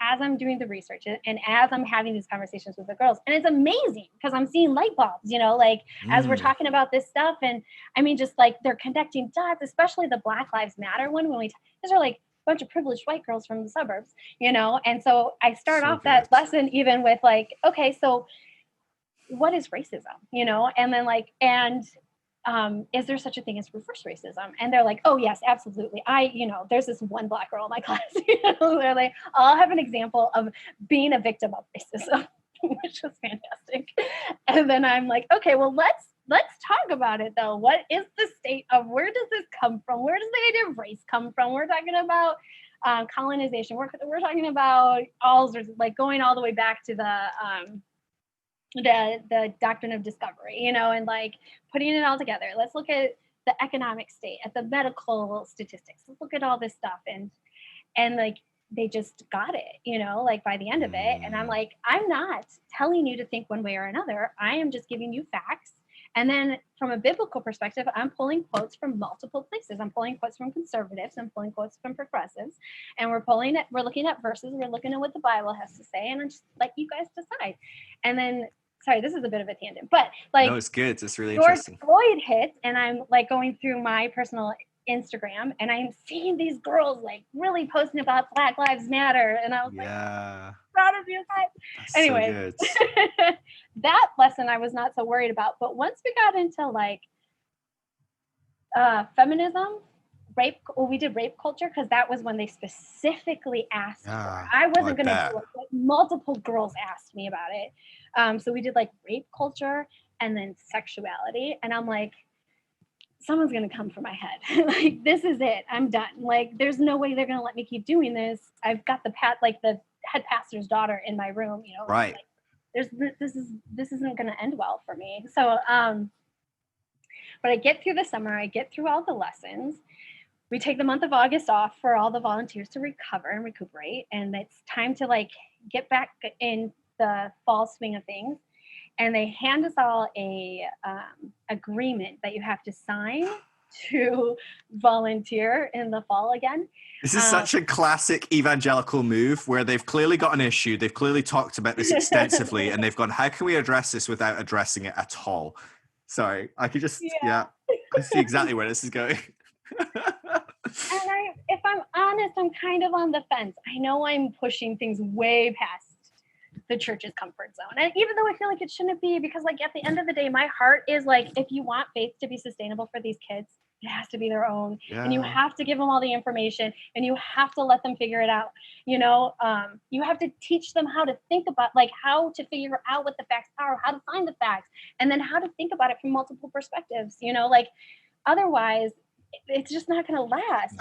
as I'm doing the research and as I'm having these conversations with the girls, and it's amazing because I'm seeing light bulbs, as we're talking about this stuff. And I mean, just they're connecting dots, especially the Black Lives Matter one. These are a bunch of privileged white girls from the suburbs, and so I start off that lesson even with okay, so what is racism, and then is there such a thing as reverse racism? And they're like, oh yes, absolutely. There's this one Black girl in my class, they're like, I'll have an example of being a victim of racism, which was fantastic. And then I'm like, okay, well, let's talk about it though. What is the state of, where does this come from? Where does the idea of race come from? We're talking about colonization. We're talking about all sorts of, like, going all the way back to the doctrine of discovery, and like putting it all together. Let's look at the economic state, at the medical statistics. Let's look at all this stuff. And like, they just got it, like by the end of it. And I'm like, I'm not telling you to think one way or another. I am just giving you facts. And then from a biblical perspective, I'm pulling quotes from multiple places. I'm pulling quotes from conservatives. I'm pulling quotes from progressives. And we're looking at verses. We're looking at what the Bible has to say. And I'm just like, you guys decide. And then, sorry, this is a bit of a tangent, but like, no, it's good. It's really George interesting. Floyd hit, and I'm like going through my personal Instagram, and I'm seeing these girls like really posting about Black Lives Matter. And I was like, proud of you guys. That's anyway, so good. that lesson I was not so worried about. But once we got into like feminism, we did rape culture, because that was when they specifically asked for it. I wasn't going to do it, but multiple girls asked me about it. So we did like rape culture and then sexuality. And I'm like, someone's going to come for my head. Like, this is it. I'm done. Like, there's no way they're going to let me keep doing this. I've got the head pastor's daughter in my room, Right. Like, this isn't going to end well for me. So, but I get through the summer, I get through all the lessons. We take the month of August off for all the volunteers to recover and recuperate. And it's time to like get back in the fall swing of things. And they hand us all a agreement that you have to sign to volunteer in the fall again. This is such a classic evangelical move, where they've clearly got an issue. They've clearly talked about this extensively, and they've gone, how can we address this without addressing it at all? Sorry, I could just, I see exactly where this is going. And if I'm honest, I'm kind of on the fence. I know I'm pushing things way past the church's comfort zone. And even though I feel like it shouldn't be, because like at the end of the day, my heart is like, if you want faith to be sustainable for these kids, it has to be their own. And you have to give them all the information, and you have to let them figure it out. You have to teach them how to think about, like, how to figure out what the facts are, how to find the facts, and then how to think about it from multiple perspectives, like, otherwise it's just not going to last,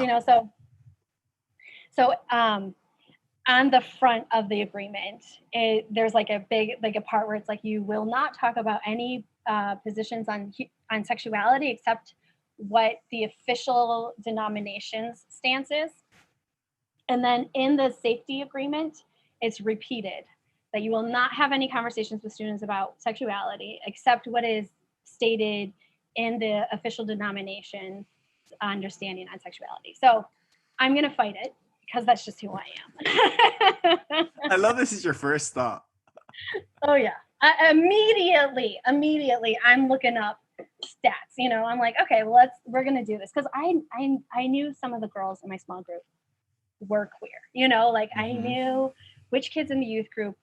So on the front of the agreement, there's like a part where it's like, you will not talk about any positions on sexuality except what the official denomination's stance is. And then in the safety agreement, it's repeated that you will not have any conversations with students about sexuality except what is stated in the official denomination understanding on sexuality. So I'm going to fight it, because that's just who I am. I love this is your first thought. Oh yeah. Immediately I'm looking up stats, I'm like, okay, well, we're going to do this. Cause I knew some of the girls in my small group were queer, like I knew which kids in the youth group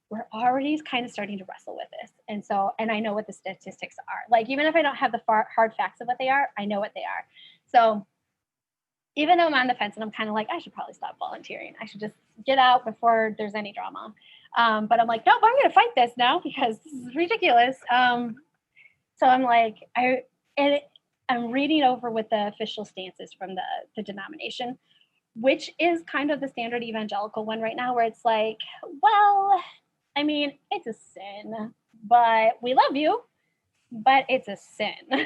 were already kind of starting to wrestle with this. And I know what the statistics are. Like, even if I don't have the hard facts of what they are, I know what they are. So even though I'm on the fence and I'm kind of like, I should probably stop volunteering. I should just get out before there's any drama. But I'm like, nope, I'm going to fight this now, because this is ridiculous. So I'm like, I'm reading over what the official stance is from the denomination, which is kind of the standard evangelical one right now, where it's like, well, I mean, it's a sin, but we love you, but it's a sin.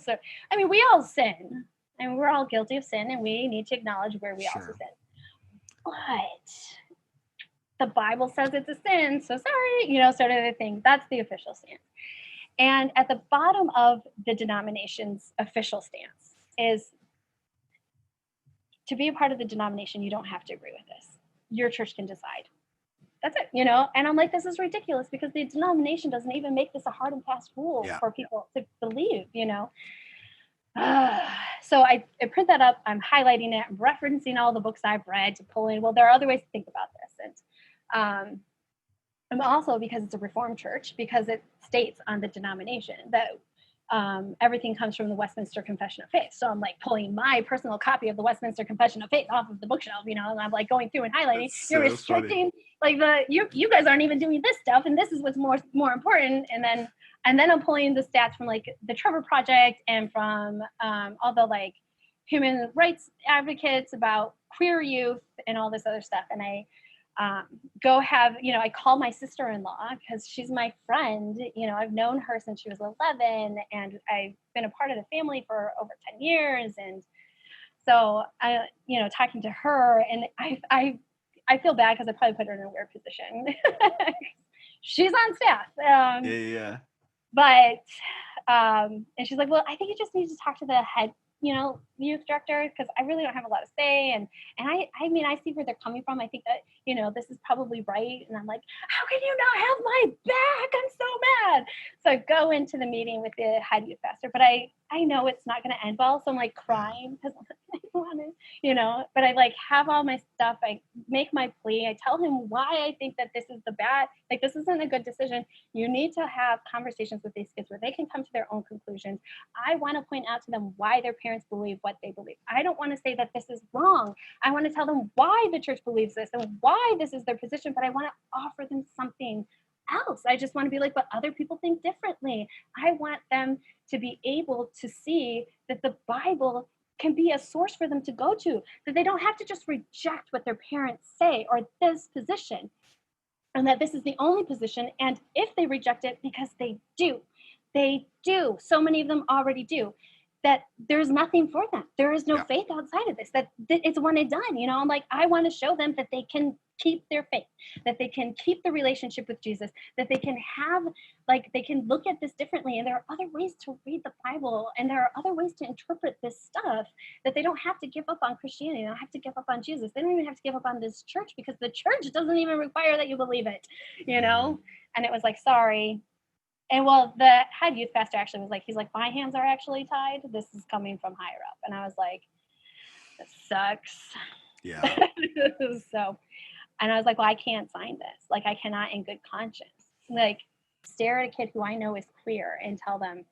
So, I mean, we all sin, and we're all guilty of sin, and we need to acknowledge where we also sin. But the Bible says it's a sin, so sorry, sort of the thing. That's the official stance. And at the bottom of the denomination's official stance is, to be a part of the denomination, you don't have to agree with this. Your church can decide. That's it, And I'm like, this is ridiculous, because the denomination doesn't even make this a hard and fast rule for people to believe, So I print that up. I'm highlighting it. I'm referencing all the books I've read to pull in, well, there are other ways to think about this. And also, because it's a Reformed church, because it states on the denomination that everything comes from the Westminster Confession of Faith. So I'm like pulling my personal copy of the Westminster Confession of Faith off of the bookshelf, and I'm like going through and highlighting. That's You're so funny. restricting like you guys aren't even doing this stuff, and this is what's more important. And then I'm pulling the stats from like the Trevor Project and from all the like human rights advocates about queer youth and all this other stuff. And I go have, I call my sister-in-law because she's my friend. I've known her since she was 11, and I've been a part of the family for over 10 years. And so talking to her, and I feel bad because I probably put her in a weird position. She's on staff. Yeah. But and she's like, well, I think you just need to talk to the head, youth director, because I really don't have a lot to say. And I mean, I see where they're coming from. I think that, this is probably right. And I'm like, how can you not have my back? I'm so mad. So I go into the meeting with the head youth pastor, but I know it's not going to end well. So I'm like crying because I want to, but I like have all my stuff. I make my plea. I tell him why I think that this is this isn't a good decision. You need to have conversations with these kids where they can come to their own conclusions. I want to point out to them why their parents believe what they believe. I don't want to say that this is wrong. I want to tell them why the church believes this and why this is their position, but I want to offer them something else. I just want to be like, but other people think differently. I want them to be able to see that the Bible can be a source for them to go to, that they don't have to just reject what their parents say or this position, and that this is the only position. And if they reject it, because they do, so many of them already do, that there's nothing for them. There is no faith outside of this, that it's one and done. I'm like, I want to show them that they can keep their faith, that they can keep the relationship with Jesus, that they can have, like, they can look at this differently. And there are other ways to read the Bible, and there are other ways to interpret this stuff, that they don't have to give up on Christianity. They don't have to give up on Jesus. They don't even have to give up on this church, because the church doesn't even require that you believe it, And it was like, sorry. And well, the head youth pastor actually was like, he's like, my hands are actually tied. This is coming from higher up. And I was like, this sucks. Yeah. So, and I was like, well, I can't sign this. Like, I cannot in good conscience, like, stare at a kid who I know is queer and tell them,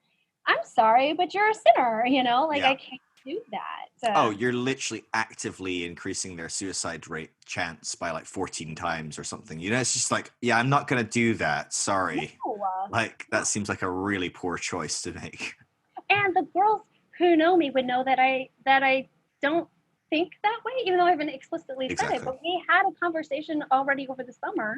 I'm sorry, but you're a sinner, I can't do that. Oh, you're literally actively increasing their suicide rate chance by like 14 times or something. It's just like, yeah, I'm not going to do that. Sorry. No, that seems like a really poor choice to make. And the girls who know me would know that I don't think that way, even though I haven't explicitly said it. But we had a conversation already over the summer.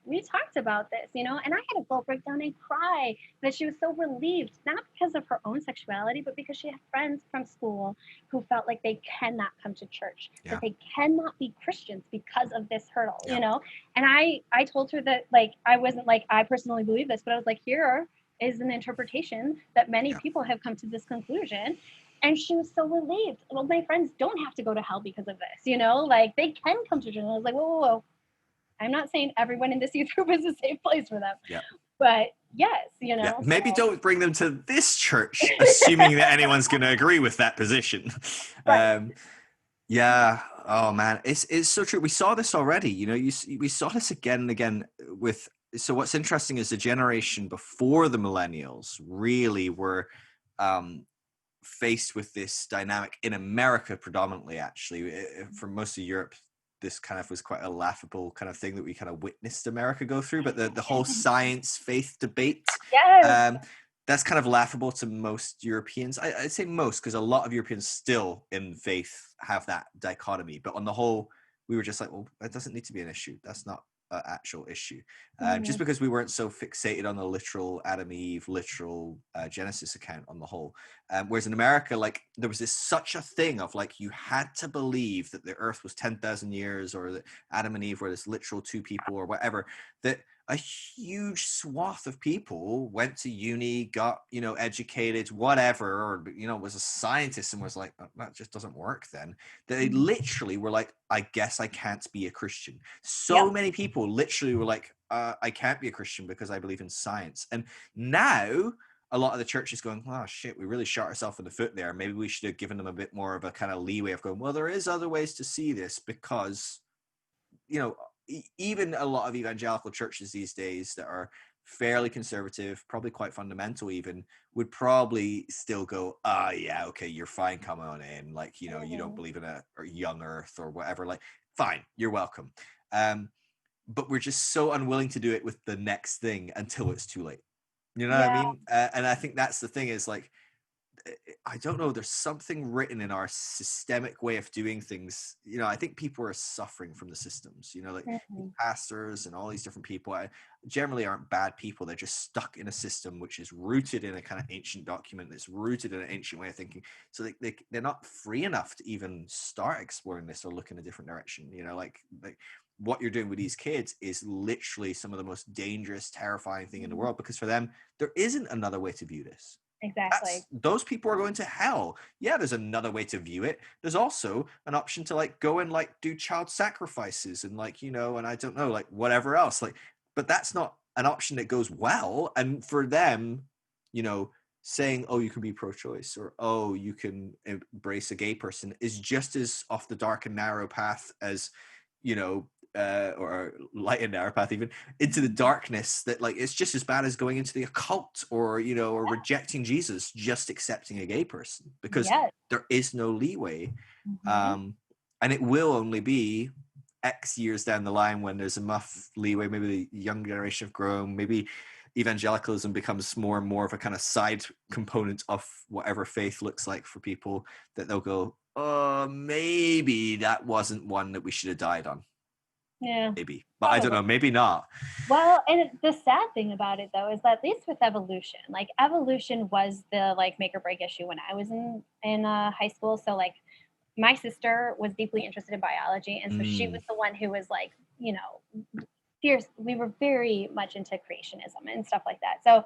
We talked about this, and I had to go break down and cry that she was so relieved, not because of her own sexuality, but because she had friends from school who felt like they cannot come to church, that they cannot be Christians because of this hurdle, And I told her that, like, I wasn't like, I personally believe this, but I was like, here is an interpretation that many people have come to this conclusion. And she was so relieved. Well, my friends don't have to go to hell because of this, like, they can come to church. And I was like, whoa. I'm not saying everyone in this youth group is a safe place for them. Yeah. But yes, Maybe don't bring them to this church, assuming that anyone's going to agree with that position. Right. Yeah. Oh man, it's so true. We saw this already. We saw this again and again with. So what's interesting is the generation before the millennials really were faced with this dynamic in America predominantly. Actually, for most of Europe, this kind of was quite a laughable kind of thing that we kind of witnessed America go through. But the whole science faith debate, that's kind of laughable to most Europeans. I'd say most, because a lot of Europeans still in faith have that dichotomy. But on the whole, we were just like, well, that doesn't need to be an issue. That's not an actual issue. Just because we weren't so fixated on the literal Adam Eve, literal Genesis account on the whole. Whereas in America, like, there was such a thing of like, you had to believe that the earth was 10,000 years, or that Adam and Eve were this literal two people or whatever, that a huge swath of people went to uni, got, educated, whatever, or, was a scientist and was like, that just doesn't work then. They literally were like, I guess I can't be a Christian. So many people literally were like, I can't be a Christian because I believe in science. And now a lot of the church is going, oh shit, we really shot ourselves in the foot there. Maybe we should have given them a bit more of a kind of leeway of going, well, there is other ways to see this, because, even a lot of evangelical churches these days that are fairly conservative, probably quite fundamental even, would probably still go, yeah, okay, you're fine, come on in. Like, you know, you don't believe in a or young earth or whatever, like, fine, you're welcome. But we're just so unwilling to do it with the next thing until it's too late. You know what I Yeah. mean? And I think that's the thing is like, I don't know. There's something written in our systemic way of doing things. You know, I think people are suffering from the systems. You know, like Mm-hmm. pastors and all these different people generally aren't bad people. They're just stuck in a system which is rooted in a kind of ancient document that's rooted in an ancient way of thinking. So they're not free enough to even start exploring this or look in a different direction. You know, like what you're doing with these kids is literally some of the most dangerous, terrifying thing in the world, because for them, there isn't another way to view this. Exactly. Those people are going to hell. Yeah, there's another way to view it. There's also an option to like go and like do child sacrifices and like, you know, and I don't know, like whatever else. Like, but that's not an option that goes well. And for them, you know, saying, oh, you can be pro-choice or oh, you can embrace a gay person is just as off the dark and narrow path as, you know, or light and narrow path even into the darkness, that like it's just as bad as going into the occult or, you know, or rejecting Jesus, just accepting a gay person, because Yes. there is no leeway. Mm-hmm. And it will only be X years down the line when there's enough leeway, maybe the young generation have grown, maybe evangelicalism becomes more and more of a kind of side component of whatever faith looks like for people, that they'll go, oh, maybe that wasn't one that we should have died on. Yeah. Maybe, but I don't Probably. know, maybe not. Well, and the sad thing about it though is that at least with evolution, like evolution was the like make or break issue when I was in high school. So like my sister was deeply interested in biology, and so she was the one who was like, you know, fierce. We were very much into creationism and stuff like that. So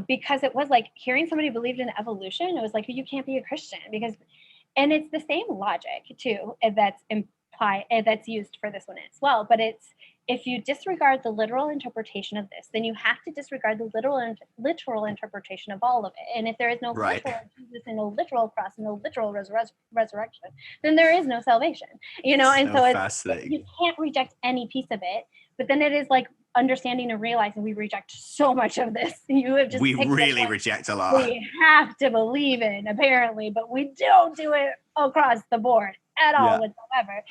because it was like hearing somebody believed in evolution, it was like you can't be a Christian because, and it's the same logic too that's used for this one as well. But it's if you disregard the literal interpretation of this, then you have to disregard the literal interpretation of all of it. And if there is no Right. literal Jesus and no literal cross and no literal resurrection, then there is no salvation. You know, and So so fascinating. you can't reject any piece of it. But then it is like understanding and realizing we reject so much of this. You have just We picked the really one reject a lot. we have to believe in, apparently, but we don't do it across the board at all Yeah. whatsoever.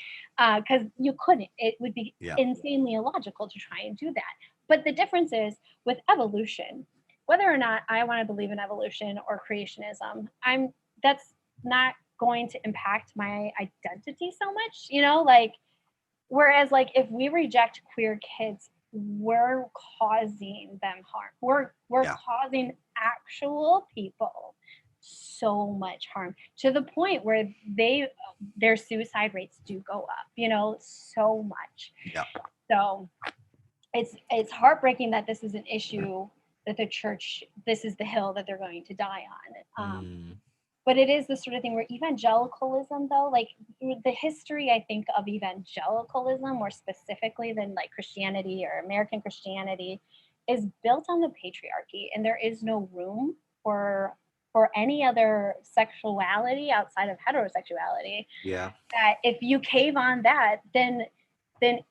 Because you couldn't. It would be insanely illogical to try and do that. But the difference is with evolution, whether or not I want to believe in evolution or creationism, that's not going to impact my identity so much, you know, like whereas like if we reject queer kids, we're causing them harm. We're causing actual people so much harm to the point where their suicide rates do go up, you know, so much. Yeah. So it's heartbreaking that this is an issue that the church, this is the hill that they're going to die on. But it is the sort of thing where evangelicalism, though, like the history, I think, of evangelicalism more specifically than like Christianity or American Christianity is built on the patriarchy, and there is no room for any other sexuality outside of heterosexuality. Yeah. That if you cave on that, then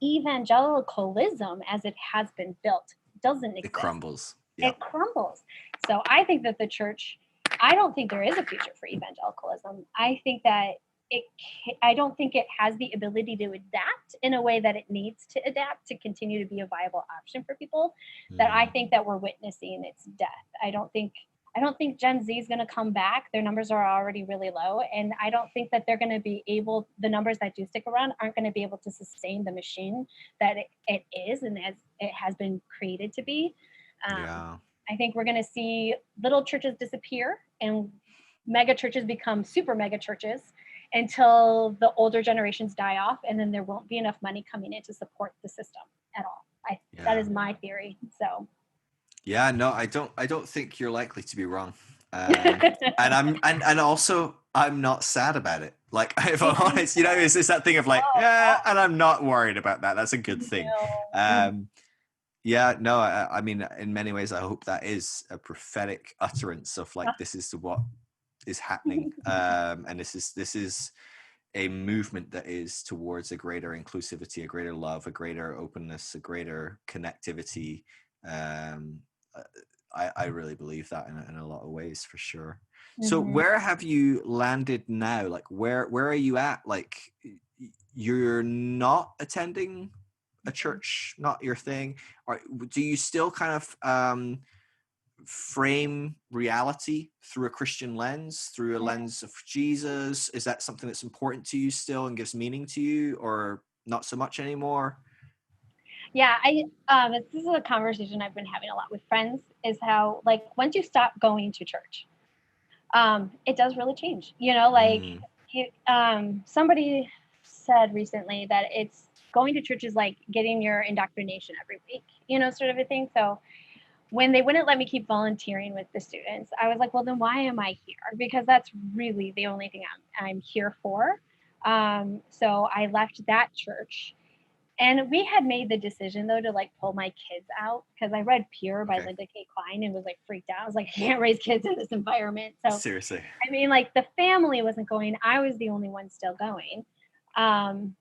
evangelicalism as it has been built doesn't exist. It crumbles. It crumbles. So I think that the church, I don't think there is a future for evangelicalism. I think that I don't think it has the ability to adapt in a way that it needs to adapt to continue to be a viable option for people. That I think that we're witnessing its death. I don't think Gen Z is going to come back. Their numbers are already really low. And I don't think that they're going to be able, the numbers that do stick around aren't going to be able to sustain the machine that it is and as it has been created to be. I think we're going to see little churches disappear and mega churches become super mega churches until the older generations die off, and then there won't be enough money coming in to support the system at all. That is my theory. So yeah, no, I don't think you're likely to be wrong. And also I'm not sad about it. Like if I'm honest, you know, it's just that thing of like, and I'm not worried about that. That's a good thing. Yeah, no, I mean, in many ways, I hope that is a prophetic utterance of like, this is what is happening. And this is a movement that is towards a greater inclusivity, a greater love, a greater openness, a greater connectivity. Um, I really believe that in a lot of ways, for sure. So Mm-hmm. where have you landed now? Like where are you at? Like you're not attending a church, not your thing? Or do you still kind of frame reality through a Christian lens, through a lens of Jesus? Is that something that's important to you still and gives meaning to you, or not so much anymore? Yeah, this is a conversation I've been having a lot with friends, is how, like, once you stop going to church, it does really change. Like, Mm, somebody said recently that it's going to church is like getting your indoctrination every week, sort of a thing. So when they wouldn't let me keep volunteering with the students, I was like, well, then why am I here? Because that's really the only thing I'm here for. So I left that church, and we had made the decision though to like pull my kids out, because I read Pure by okay. Linda K. Klein and was like freaked out. I was like, I can't raise kids in this environment. So Seriously. I mean, like, the family wasn't going. I was the only one still going. Um,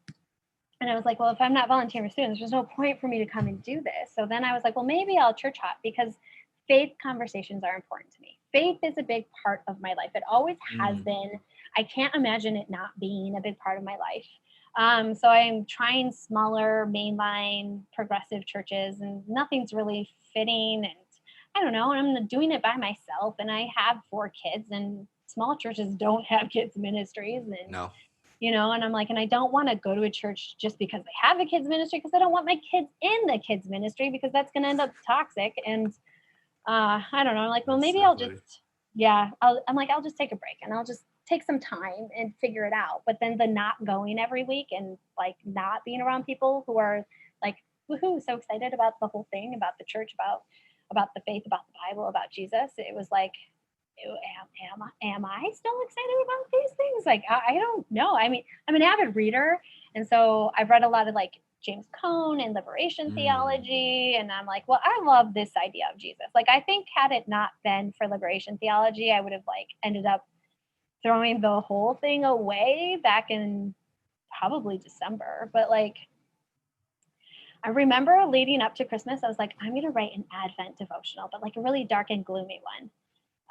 and I was like, well, if I'm not volunteering with students, there's no point for me to come and do this. So then I was like, well, maybe I'll church hop, because faith conversations are important to me. Faith is a big part of my life. It always has Mm, been. I can't imagine it not being a big part of my life. So I'm trying smaller, mainline, progressive churches, and nothing's really fitting. And I don't know. And I'm doing it by myself, and I have 4 kids, and small churches don't have kids ministries, and no. and I'm like, and I don't want to go to a church just because they have a kids ministry, because I don't want my kids in the kids ministry, because that's going to end up toxic. And I don't know. I'm like, well, That's maybe so I'll just, funny. yeah, I'm like, I'll just take a break, and I'll just take some time and figure it out. But then the not going every week, and like not being around people who are like, woohoo, so excited about the whole thing, about the church, about the faith, about the Bible, about Jesus. It was like, am I still excited about these things? Like, I don't know. I mean, I'm an avid reader, and so I've read a lot of like James Cone and liberation Mm, theology, and I'm like, well, I love this idea of Jesus. Like, I think had it not been for liberation theology, I would have like ended up throwing the whole thing away back in probably December. But like, I remember leading up to Christmas, I was like, I'm going to write an Advent devotional, but like a really dark and gloomy one.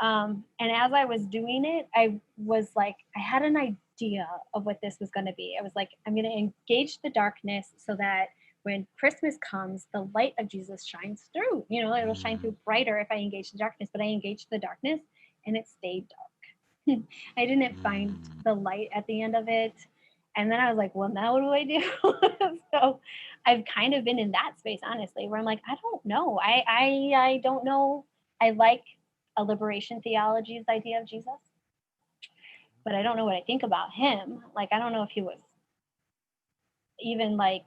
And as I was doing it, I was like, I had an idea of what this was going to be. I was like, I'm going to engage the darkness so that when Christmas comes, the light of Jesus shines through. It'll shine mm, through brighter if I engage the darkness, but I engaged the darkness, and it stayed dark. I didn't find mm. the light at the end of it. And then I was like, well, now what do I do? So I've kind of been in that space, honestly, where I'm like, I don't know. I don't know. I like a liberation theology's idea of Jesus, but I don't know what I think about him. Like, I don't know if he was even like,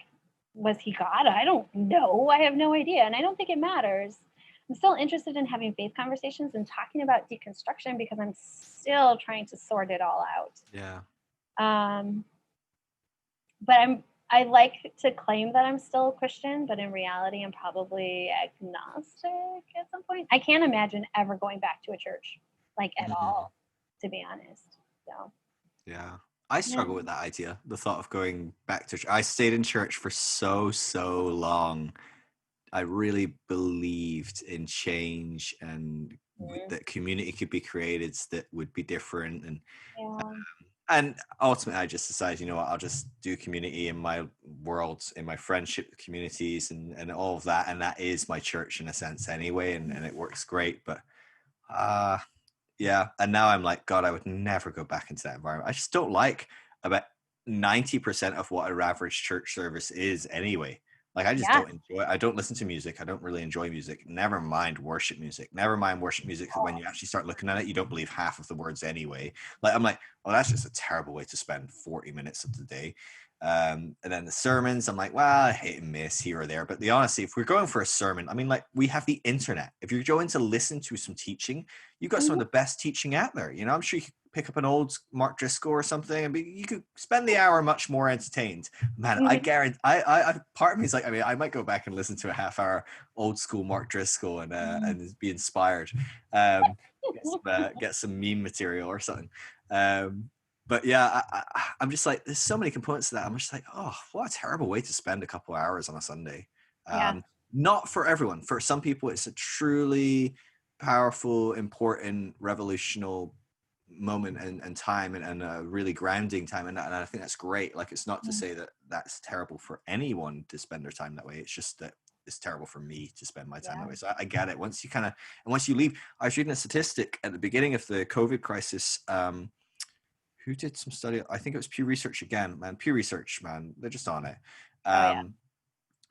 was he God? I don't know. I have no idea. And I don't think it matters. I'm still interested in having faith conversations and talking about deconstruction, because I'm still trying to sort it all out. Yeah. Um, but I like to claim that I'm still a Christian, but in reality, I'm probably agnostic at some point. I can't imagine ever going back to a church, like, at Mm, all, to be honest. So, yeah. I yeah. struggle with that idea. The thought of going back to church. I stayed in church for so long. I really believed in change and Mhm. that community could be created that would be different. Yeah. And ultimately, I just decided, you know what, I'll just do community in my world, in my friendship communities, and all of that. And that is my church in a sense anyway. And it works great. But uh, yeah. And now I'm like, God, I would never go back into that environment. I just don't like about 90% of what a average church service is anyway. Like, I just Yeah. don't enjoy, I don't listen to music. I don't really enjoy music. Never mind worship music. Never mind worship music. When you actually start looking at it, you don't believe half of the words anyway. Like, I'm like, oh, that's just a terrible way to spend 40 minutes of the day. And then the sermons, I'm like, well, I hit and miss here or there. But the honesty, if we're going for a sermon, I mean, like, we have the internet. If you're going to listen to some teaching, you've got some of Mhm. the best teaching out there. I'm sure you could pick up an old Mark Driscoll or something, and you could spend the hour much more entertained. Man, I Mhm. guarantee. I part of me is like, I mean, I might go back and listen to a half-hour old school Mark Driscoll Mhm. and be inspired. Get some meme material or something. But yeah, I'm just like, there's so many components to that. I'm just like, oh, what a terrible way to spend a couple of hours on a Sunday. Yeah. not for everyone. For some people, it's a truly powerful, important, revolutionary moment and time, and a really grounding time, and I think that's great. Like, it's not to say that that's terrible for anyone to spend their time that way. It's just that it's terrible for me to spend my time that Yeah. way. So I get it. Once you leave, I was reading a statistic at the beginning of the COVID crisis. Who did some study? I think it was Pew Research again, man. Pew Research, man, they're just on it. Oh yeah.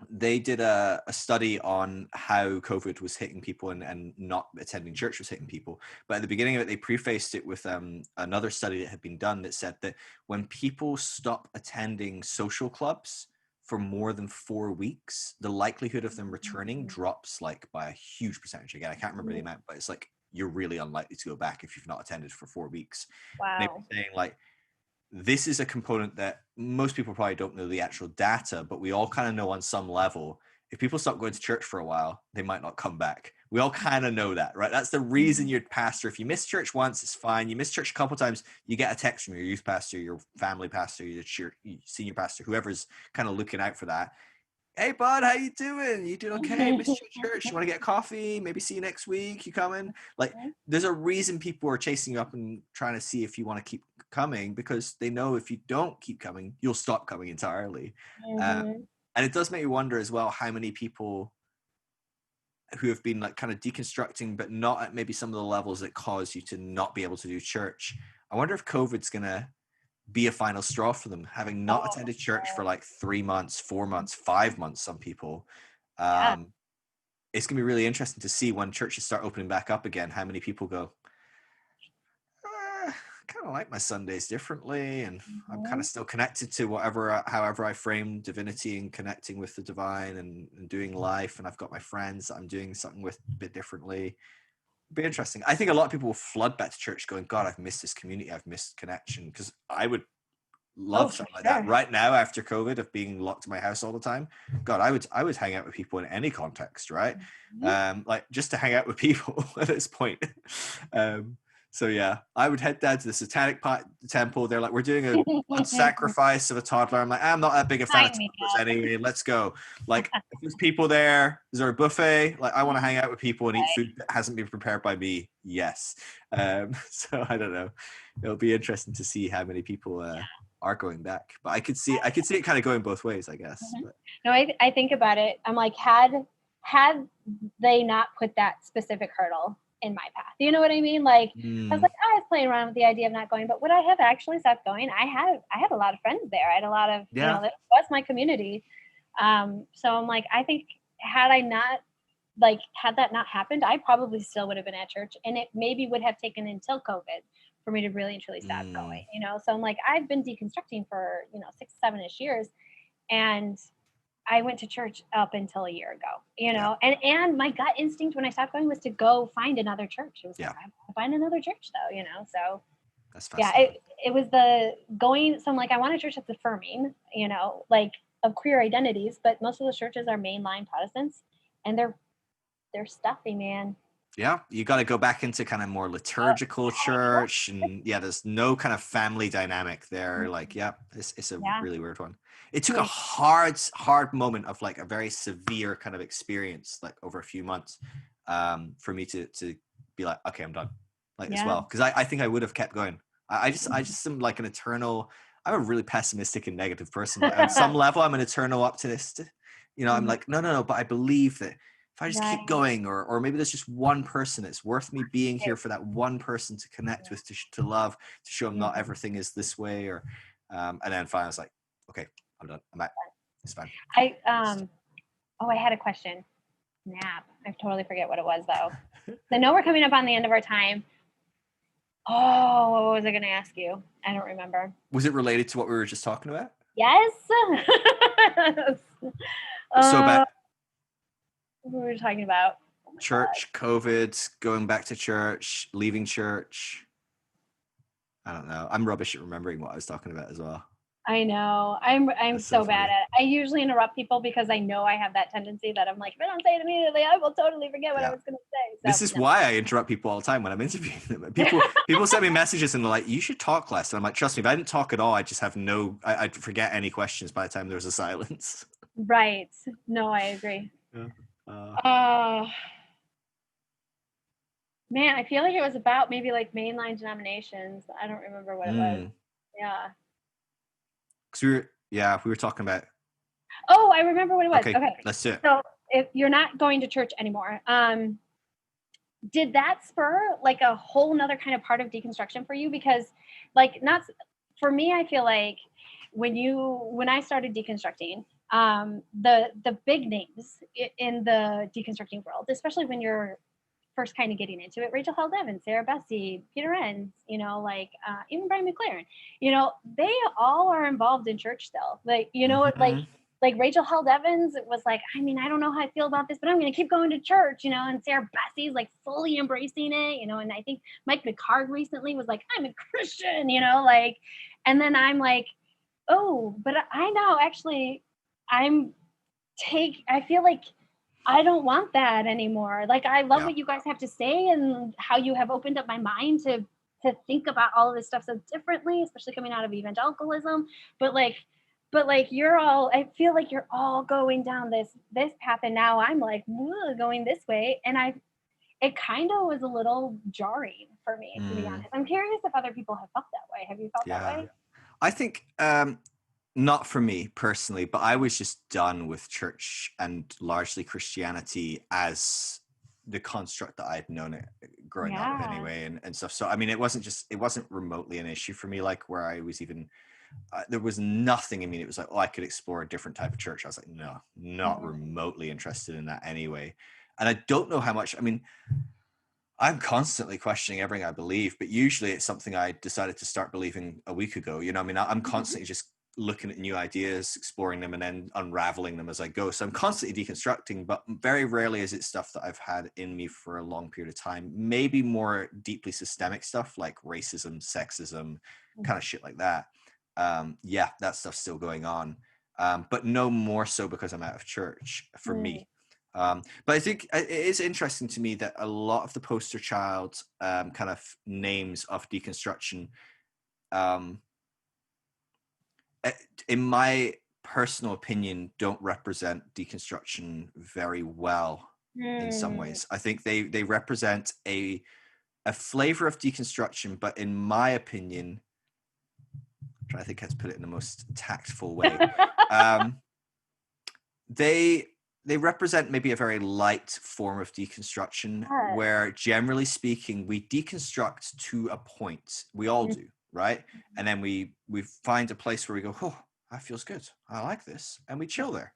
They did a study on how COVID was hitting people, and not attending church was hitting people. But at the beginning of it, they prefaced it with another study that had been done that said that when people stop attending social clubs for more than 4 weeks, the likelihood of them returning drops like by a huge percentage. Again, I can't remember the amount, but it's like you're really unlikely to go back if you've not attended for 4 weeks. And they Wow. were saying, like, this is a component that most people probably don't know the actual data, but we all kind of know on some level. If people stop going to church for a while, they might not come back. We all kind of know that, right? That's the reason your pastor, if you miss church once, it's fine. You miss church a couple of times, you get a text from your youth pastor, your family pastor, your senior pastor, whoever's kind of looking out for that. Hey, bud, how you doing? You doing okay? Missed your church? You want to get coffee? Maybe see you next week. You coming? Like, there's a reason people are chasing you up and trying to see if you want to keep coming, because they know if you don't keep coming, you'll stop coming entirely. And it does make me wonder as well how many people who have been like kind of deconstructing, but not at maybe some of the levels that cause you to not be able to do church. I wonder if COVID's gonna be a final straw for them, having not attended church for like 3 months, 4 months, 5 months, some people. Yeah. It's gonna be really interesting to see when churches start opening back up again, how many people go, I kind of like my Sundays differently, and I'm kind of still connected to however I frame divinity and connecting with the divine, and doing life, and I've got my friends that I'm doing something with a bit differently. It'd be interesting. I think a lot of people will flood back to church going, God, I've missed this community, I've missed connection, because I would Oh, love for something like that sure. right now after COVID, of being locked in my house all the time. God, I would hang out with people in any context, right? Like, just to hang out with people at this point. So yeah, I would head down to the Satanic Temple. They're like, we're doing a blood sacrifice of a toddler. I'm like, I'm not that big a fan of Sign me toddlers up. anyway. Let's go. Like, if there's people there, is there a buffet? Like, I want to hang out with people and eat food that hasn't been prepared by me. Yes. So I don't know. It'll be interesting to see how many people are going back. But I could see it kind of going both ways, I guess. But No, I think about it. I'm like, had they not put that specific hurdle in my path, you know what I mean? Like, I was like, I was playing around with the idea of not going, but would I have actually stopped going? I had a lot of friends there. I had a lot of, yeah, that was my community. So I'm like, I think had that not happened, I probably still would have been at church, and it maybe would have taken until COVID for me to really and truly stop going, So I'm like, I've been deconstructing for, 6, 7-ish years. And I went to church up until a year ago, and my gut instinct when I stopped going was to go find another church. It was like, I want to find another church though, so that's yeah, fascinating. it was the going. So I'm like, I want a church that's affirming, like of queer identities, but most of the churches are mainline Protestants, and they're stuffy, man. Yeah, you got to go back into kind of more liturgical church, and yeah, there's no kind of family dynamic there. Like, yeah, it's a Yeah. really weird one. It took a hard moment of like a very severe kind of experience, like over a few months, for me to be like, okay, I'm done, like, as well, because I think I would have kept going. I just am like an eternal. I'm a really pessimistic and negative person, but on some level, I'm an eternal optimist. I'm like, no, but I believe that if I just keep going, or maybe there's just one person, it's worth me being here for that one person to connect with, to love, to show them not everything is this way, or and then finally I was like, okay, I'm done, I'm back, it's fine. I had a question. Nap. I totally forget what it was though. I know we're coming up on the end of our time. Oh, what was I going to ask you? I don't remember. Was it related to what we were just talking about? Yes. So about what were we talking about? church, COVID, going back to church, leaving church. I don't know. I'm rubbish at remembering what I was talking about as well. I know. I'm That's so so bad funny. at it. I usually interrupt people because I know I have that tendency that I'm like, if I don't say it immediately, I will totally forget what I was going to say. So, This is why I interrupt people all the time when I'm interviewing them. People send me messages and they're like, you should talk less. And I'm like, trust me, if I didn't talk at all, I just have I'd forget any questions by the time there was a silence. Right. No, I agree. Yeah. Uh, Uh, man, I feel like it was about maybe like mainline denominations. I don't remember what it was. mm. Yeah. 'Cause we were talking about. Oh, I remember what it was. Okay, Okay. let's do it. So if you're not going to church anymore, did that spur like a whole nother kind of part of deconstruction for you? Because like not for me, I feel like when I started deconstructing, the big names in the deconstructing world, especially when you're first kind of getting into it, Rachel Held Evans, Sarah Bessie, Peter Enns, like even Brian McLaren, they all are involved in church still. Like, Mhm. like Rachel Held Evans was like, I mean, I don't know how I feel about this, but I'm going to keep going to church, and Sarah Bessie's like fully embracing it, and I think Mike McHargue recently was like, I'm a Christian, like, and then I'm like, oh, but I now actually, I'm I feel like I don't want that anymore. Like I love Yeah. what you guys have to say and how you have opened up my mind to think about all of this stuff so differently, especially coming out of evangelicalism. But like you're all I feel like you're all going down this path and now I'm like going this way and it kind of was a little jarring for me to be Mm, honest. I'm curious if other people have felt that way. Have you felt that yeah. way? I think not for me personally, but I was just done with church and largely Christianity as the construct that I'd known it growing up Yeah. anyway, and stuff. So I mean, it wasn't remotely an issue for me. Like where I was even there was nothing in me. It was like, oh, I could explore a different type of church. I was like, no, not Mhm. remotely interested in that anyway. And I don't know how much. I mean, I'm constantly questioning everything I believe, but usually it's something I decided to start believing a week ago. I mean, I'm Mhm. constantly just looking at new ideas, exploring them, and then unraveling them as I go. So I'm constantly deconstructing, but very rarely is it stuff that I've had in me for a long period of time. Maybe more deeply systemic stuff like racism, sexism, kind of shit like that. Yeah, that stuff's still going on. But no more so because I'm out of church for Mhm. me. But I think it is interesting to me that a lot of the poster child kind of names of deconstruction, um, in my personal opinion, don't represent deconstruction very well in some Mm. ways. I think they represent a flavor of deconstruction, but in my opinion, I'm trying to think how to put it in the most tactful way. Um, they they represent maybe a very light form of deconstruction Yes. where generally speaking we deconstruct to a point, we all Mhm. do, right? And then we find a place where we go, oh, that feels good, I like this, and we chill there.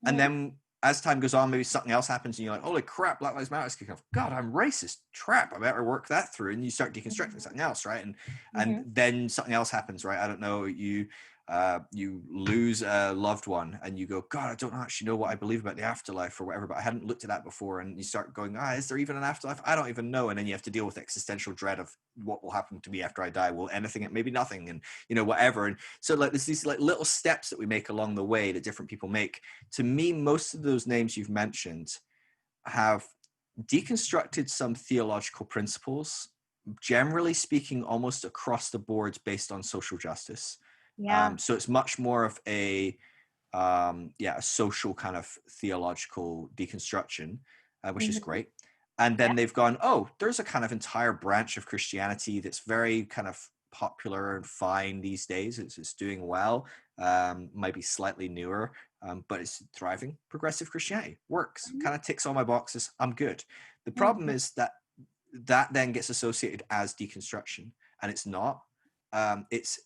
And Mhm. then as time goes on, maybe something else happens and you're like, holy crap, Black Lives Matter is kicking off, god, I'm racist, trap, I better work that through, and you start deconstructing Mhm. something else, right? And Mhm. then something else happens, right? I don't know, you lose a loved one and you go, god, I don't actually know what I believe about the afterlife or whatever, but I hadn't looked at that before. And you start going, is there even an afterlife? I don't even know. And then you have to deal with existential dread of what will happen to me after I die. Will anything, maybe nothing, and whatever. And so like there's these like little steps that we make along the way that different people make. To me, most of those names you've mentioned have deconstructed some theological principles, generally speaking, almost across the board based on social justice. Yeah. So it's much more of a a social kind of theological deconstruction, which is Mhm. great. And Yeah. then they've gone, oh, there's a kind of entire branch of Christianity that's very kind of popular and fine these days. It's doing well, might be slightly newer, but it's thriving. Progressive Christianity works, Mhm. kind of ticks all my boxes. I'm good. The problem Mhm. is that that then gets associated as deconstruction, and it's not. It's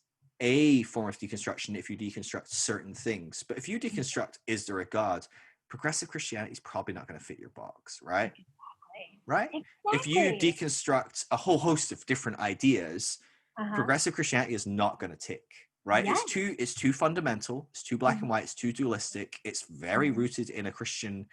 a form of deconstruction if you deconstruct certain things. But if you deconstruct, is there a God? Progressive Christianity is probably not going to fit your box, right? Exactly. Right? If you Exactly. deconstruct a whole host of different ideas, Uh-huh. progressive Christianity is not going to tick, right? Yes. It's too fundamental, it's too black and Mhm. white, it's too dualistic, it's very Mhm. rooted in a Christian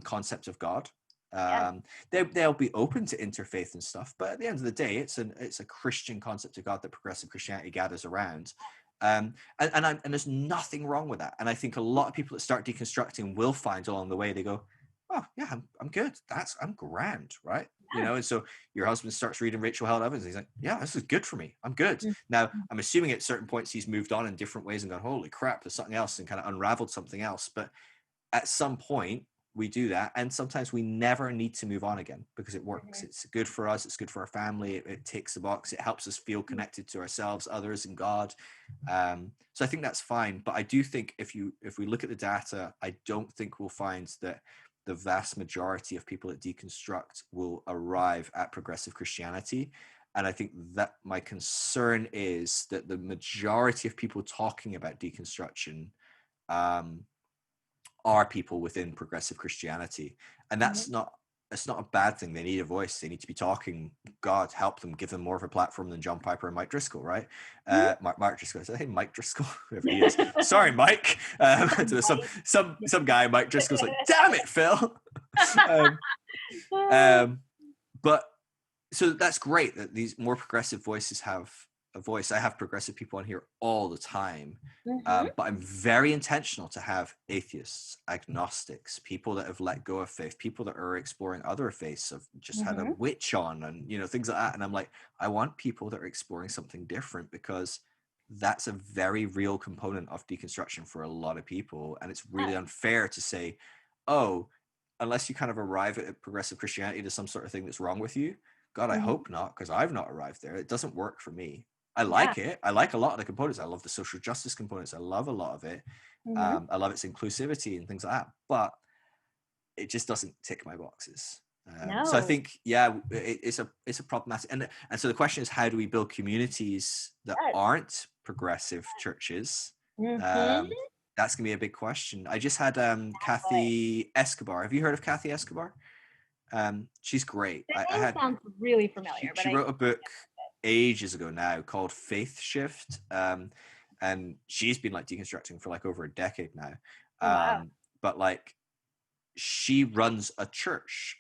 concept of God. Yes. They'll be open to interfaith and stuff, but at the end of the day, it's a Christian concept of God that progressive Christianity gathers around. And there's nothing wrong with that. And I think a lot of people that start deconstructing will find along the way, they go, oh yeah, I'm good. I'm grand, right? Yes. And so your husband starts reading Rachel Held Evans. And he's like, yeah, this is good for me. I'm good. Mhm. Now, I'm assuming at certain points he's moved on in different ways and gone, holy crap, there's something else, and kind of unraveled something else. But at some point, we do that, and sometimes we never need to move on again because it works. It's good for us, it's good for our family, it ticks the box, it helps us feel connected to ourselves, others, and God. So I think that's fine, but I do think if we look at the data, I don't think we'll find that the vast majority of people that deconstruct will arrive at progressive Christianity. And I think that my concern is that the majority of people talking about deconstruction are people within progressive Christianity, and Mhm. it's not a bad thing. They need a voice. They need to be talking. God help them, give them more of a platform than John Piper and Mike Driscoll, right? Mhm. Mark Driscoll. I think Mike Driscoll, whoever he is. Sorry, Mike. Some guy, Mike Driscoll's like, damn it, Phil. um, um, but so that's great that these more progressive voices have a voice. I have progressive people on here all the time, Mhm. but I'm very intentional to have atheists, agnostics, people that have let go of faith, people that are exploring other faiths. I've just had a Mhm. witch on, and things like that. And I'm like, I want people that are exploring something different, because that's a very real component of deconstruction for a lot of people, and it's really Yes. unfair to say, oh, unless you kind of arrive at progressive Christianity, there's some sort of thing that's wrong with you. God, I Mhm. hope not, because I've not arrived there. It doesn't work for me. I Yeah. like it. I like a lot of the components. I love the social justice components. I love a lot of it. Mhm. I love its inclusivity and things like that. But it just doesn't tick my boxes. So I No. think, yeah, it's a problematic. And so the question is, how do we build communities that Yes. aren't progressive churches? Mhm. Um, that's gonna be a big question. I just had Boy. Kathy Escobar. Have you heard of Kathy Escobar? She's great. The I name had sounds really familiar, but she I wrote a book ages ago now called Faith Shift, and she's been like deconstructing for like over a decade now. oh wow. But like, she runs a church,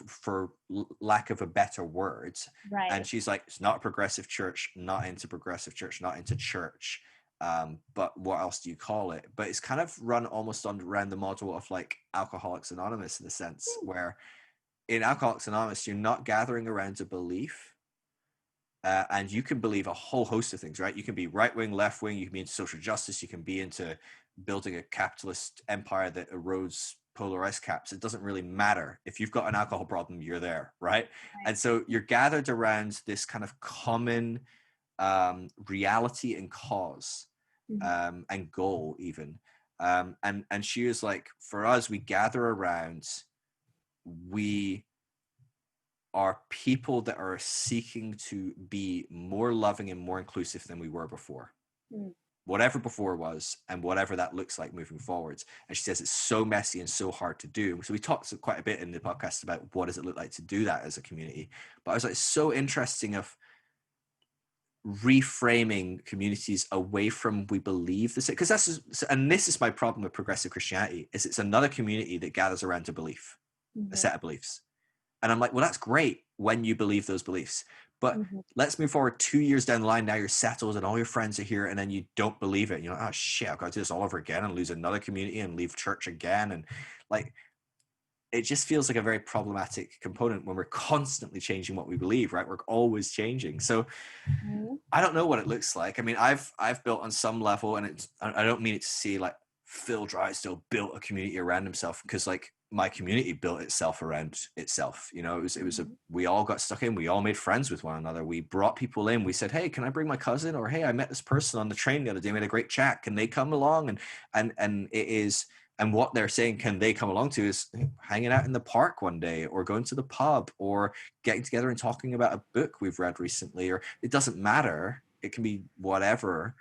for lack of a better word, and Right. she's like, it's not a progressive church, not into progressive church, not into church. But what else do you call it? But it's kind of run almost around the model of like Alcoholics Anonymous, in the sense where in Alcoholics Anonymous, you're not gathering around a belief. And you can believe a whole host of things, right? You can be right wing, left wing. You can be into social justice. You can be into building a capitalist empire that erodes polar ice caps. It doesn't really matter. If you've got an alcohol problem, you're there, right? Right. And so you're gathered around this kind of common reality and cause, Mhm. and goal, even. And she was like, for us, we gather around. We are people that are seeking to be more loving and more inclusive than we were before, Mm. whatever before was, and whatever that looks like moving forwards. And she says it's so messy and so hard to do. So we talked quite a bit in the podcast about what does it look like to do that as a community. But I was like, it's so interesting of reframing communities away from we believe this, because and this is my problem with progressive Christianity, is it's another community that gathers around a belief, a Mhm. set of beliefs. And I'm like, well, that's great when you believe those beliefs. But Mhm. let's move forward 2 years down the line. Now you're settled and all your friends are here, and then you don't believe it. You're like, oh shit, I've got to do this all over again and lose another community and leave church again. And like, it just feels like a very problematic component when we're constantly changing what we believe, right? We're always changing. So Mhm. I don't know what it looks like. I mean, I've built on some level, and I don't mean it to see like Phil Drysdale built a community around himself, because like my community built itself around itself. It was we all got stuck in. We all made friends with one another. We brought people in. We said, hey, can I bring my cousin? Or hey, I met this person on the train the other day. We had a great chat. Can they come along? And it is. And what they're saying, can they come along to, is hanging out in the park one day, or going to the pub, or getting together and talking about a book we've read recently, or it doesn't matter. It can be whatever.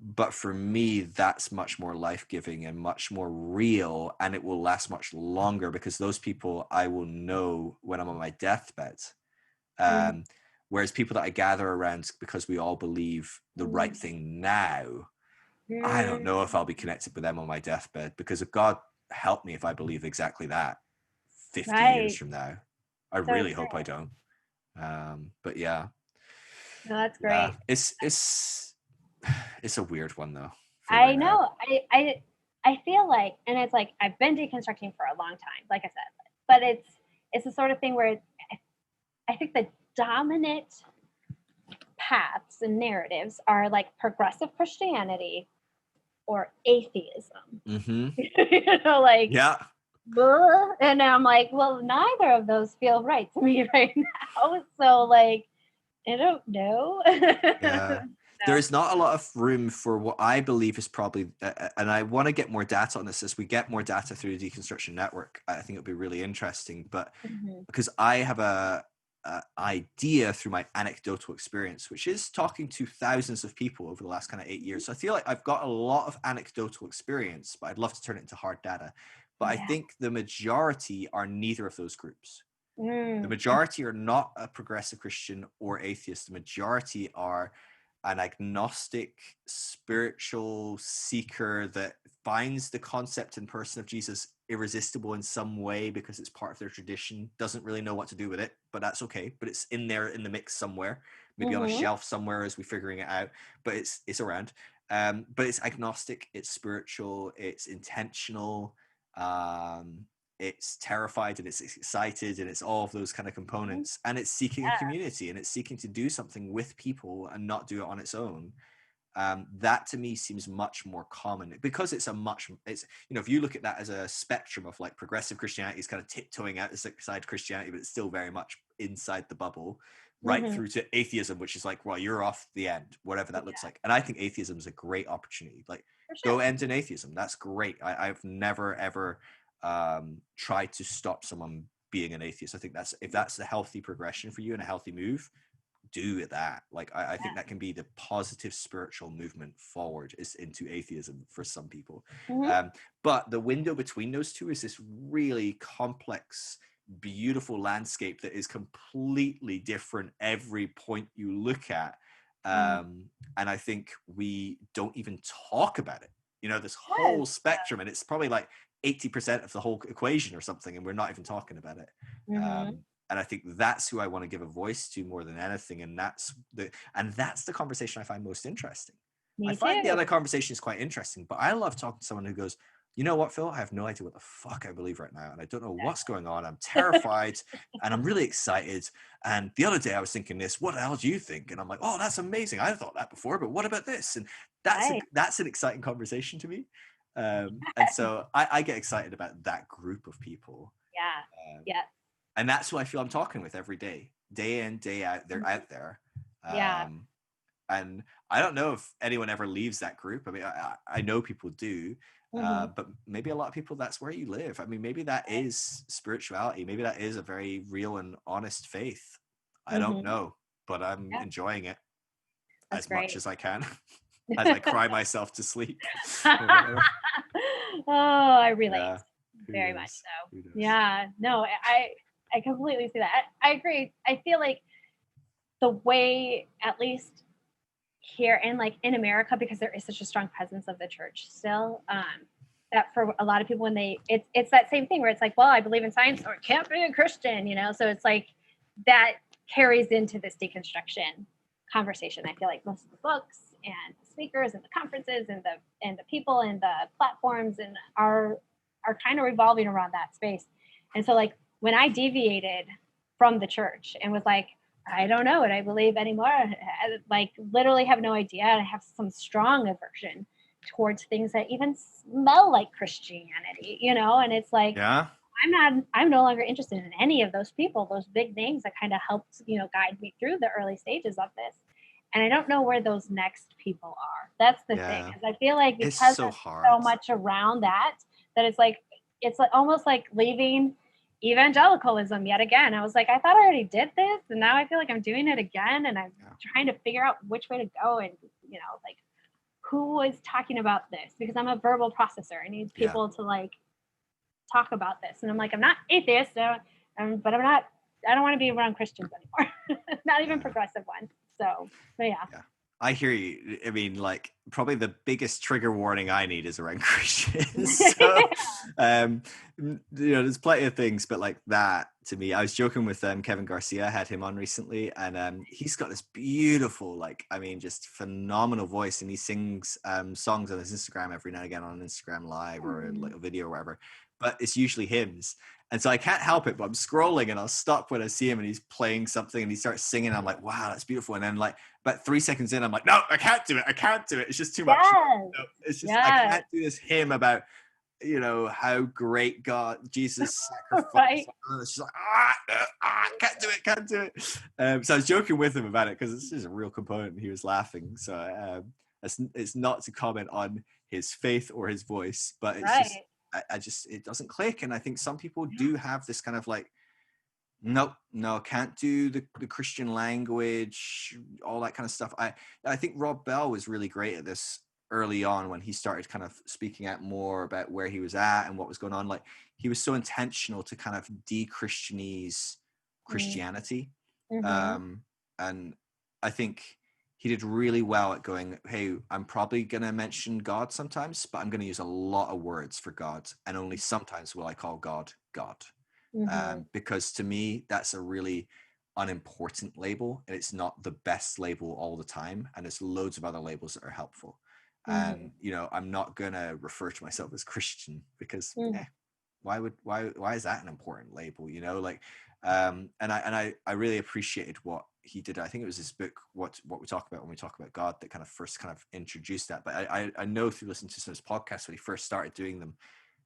But for me, that's much more life-giving and much more real, and it will last much longer, because those people I will know when I'm on my deathbed. Mhm. Um, Whereas people that I gather around because we all believe the right Mhm. thing now, I don't know if I'll be Mm. connected with them on my deathbed, because if God help me if I believe exactly that 50 years Right. from now. I So really hope I true. don't. But yeah, No, that's yeah, great. it's a weird one though, I figuring it out. know. I feel like, and it's like I've been deconstructing for a long time, like I said, but it's the sort of thing where I think the dominant paths and narratives are like progressive Christianity or atheism. Mm-hmm. You know, like, Yeah. "Bleh," and I'm like, well, neither of those feel right to me right now. So like, I don't know. Yeah. There So, is not a lot of room for what I believe is probably, and I want to get more data on this as we get more data through the Deconstruction Network. I think it'll be really interesting, but mhm. because I have a idea through my anecdotal experience, which is talking to thousands of people over the last kind of 8 years. So I feel like I've got a lot of anecdotal experience, but I'd love to turn it into hard data. But I Yeah. think the majority are neither of those groups. The Mm, majority are not a progressive Christian or atheist. The majority are an agnostic spiritual seeker that finds the concept and person of Jesus irresistible in some way because it's part of their tradition, doesn't really know what to do with it, but that's okay. But it's in there in the mix somewhere, maybe on a mhm, shelf somewhere as we're figuring it out, but it's around. But it's agnostic, it's spiritual, it's intentional. Um, it's terrified and it's excited and it's all of those kind of mhm. components, and it's seeking a Yeah. community and it's seeking to do something with people and not do it on its own. That to me seems much more common because it's if you look at that as a spectrum of like progressive Christianity is kind of tiptoeing outside Christianity, but it's still very much inside the bubble, right Mhm. through to atheism, which is like, well, you're off the end, whatever that looks Yeah, like. And I think atheism is a great opportunity. Like, for go sure. end in atheism. That's great. I've never ever tried to stop someone being an atheist. I think that's if that's the healthy progression for you and a healthy move, do that. Like I think Yeah. that can be the positive spiritual movement forward is into atheism for some people. Mhm, Um, but the window between those two is this really complex, beautiful landscape that is completely different every point you look at. mm. And I think we don't even talk about it. This Yes. whole spectrum, and it's probably like 80% of the whole equation or something, and we're not even talking about it. Mhm. And I think that's who I want to give a voice to more than anything, and that's the conversation I find most interesting. I Me find the too. other conversations quite interesting, but I love talking to someone who goes, you know what, Phil, I have no idea what the fuck I believe right now, and I don't know what's going on. I'm terrified and I'm really excited, and the other day I was thinking this, what the hell do you think? And I'm like, oh, that's amazing, I thought that before, but what about this? And Right. that's an exciting conversation to me. And so I get excited about that group of people. Yeah. um, Yeah. and that's who I feel I'm talking with every day in, day out. They're Mhm. out there, Yeah. um, and I don't know if anyone ever leaves that group. I mean, I know people do, Mhm. but maybe a lot of people that's where you live. I mean, maybe that is spirituality. Maybe that is a very real and honest faith. I don't Mhm. know, but I'm Yeah. enjoying it That's as much great. as I can, as I cry myself to sleep or whatever. Oh, I relate Yeah, who very much knows? so. Who knows? Yeah, no, I completely see that. I agree. I feel like the way, at least here and like in America, because there is such a strong presence of the church still, that for a lot of people when it's that same thing where it's like, well, I believe in science or it can't be a Christian, so it's like that carries into this deconstruction conversation. I feel like most of the books and the speakers and the conferences and the people and the platforms and are kind of revolving around that space. And so like when I deviated from the church and was like, I don't know what I believe anymore. I, like literally have no idea. I have some strong aversion towards things that even smell like Christianity. And it's like Yeah, I'm no longer interested in any of those people, those big names that kind of helped, guide me through the early stages of this. And I don't know where those next people are. That's the thing. yeah. Because I feel like It's because so there's so hard. much around that it's like almost like leaving evangelicalism yet again. I was like, I thought I already did this, and now I feel like I'm doing it again, and I'm Yeah, trying to figure out which way to go, and like who is talking about this because I'm a verbal processor. I need yeah. people to like talk about this, and I'm like, I'm not atheist, but I'm not. I don't want to be around Christians anymore, not even Yeah. progressive ones. So, but yeah. Yeah. I hear you. I mean, like, probably the biggest trigger warning I need is around Christians. So, um, there's plenty of things, but like that to me, I was joking with Kevin Garcia. I had him on recently, and he's got this beautiful, like, I mean, just phenomenal voice, and he sings songs on his Instagram every now and again on Instagram Live or like a video or whatever. but it's usually hymns. And so I can't help it, but I'm scrolling and I'll stop when I see him and he's playing something and he starts singing. I'm like, wow, that's beautiful. And then like about 3 seconds in, I'm like, no, I can't do it. I can't do it. It's just too much. Yes. No, it's just, I Yes. can't do this hymn about, how great God, Jesus sacrificed. Right. It's just like, can't do it, can't do it. So I was joking with him about it because this is a real component and he was laughing. So it's not to comment on his faith or his voice, but it's just, Right. I just, it doesn't click. And I think some people do have this kind of like, nope, no, can't do the Christian language, all that kind of stuff. I think Rob Bell was really great at this early on when he started kind of speaking out more about where he was at and what was going on. Like he was so intentional to kind of de-Christianize Christianity. Mm-hmm. And I think he did really well at going, hey, I'm probably going to mention God sometimes, but I'm going to use a lot of words for God. And only sometimes will I call God God. Mm-hmm. Because to me, that's a really unimportant label. And it's not the best label all the time. And there's loads of other labels that are helpful. Mm-hmm. And, I'm not going to refer to myself as Christian because Mm-hmm. why is that an important label? And I really appreciated what he did. I think it was his book, what we talk about when we talk about God, that kind of first kind of introduced that. But I know through listening to some of his podcasts when he first started doing them,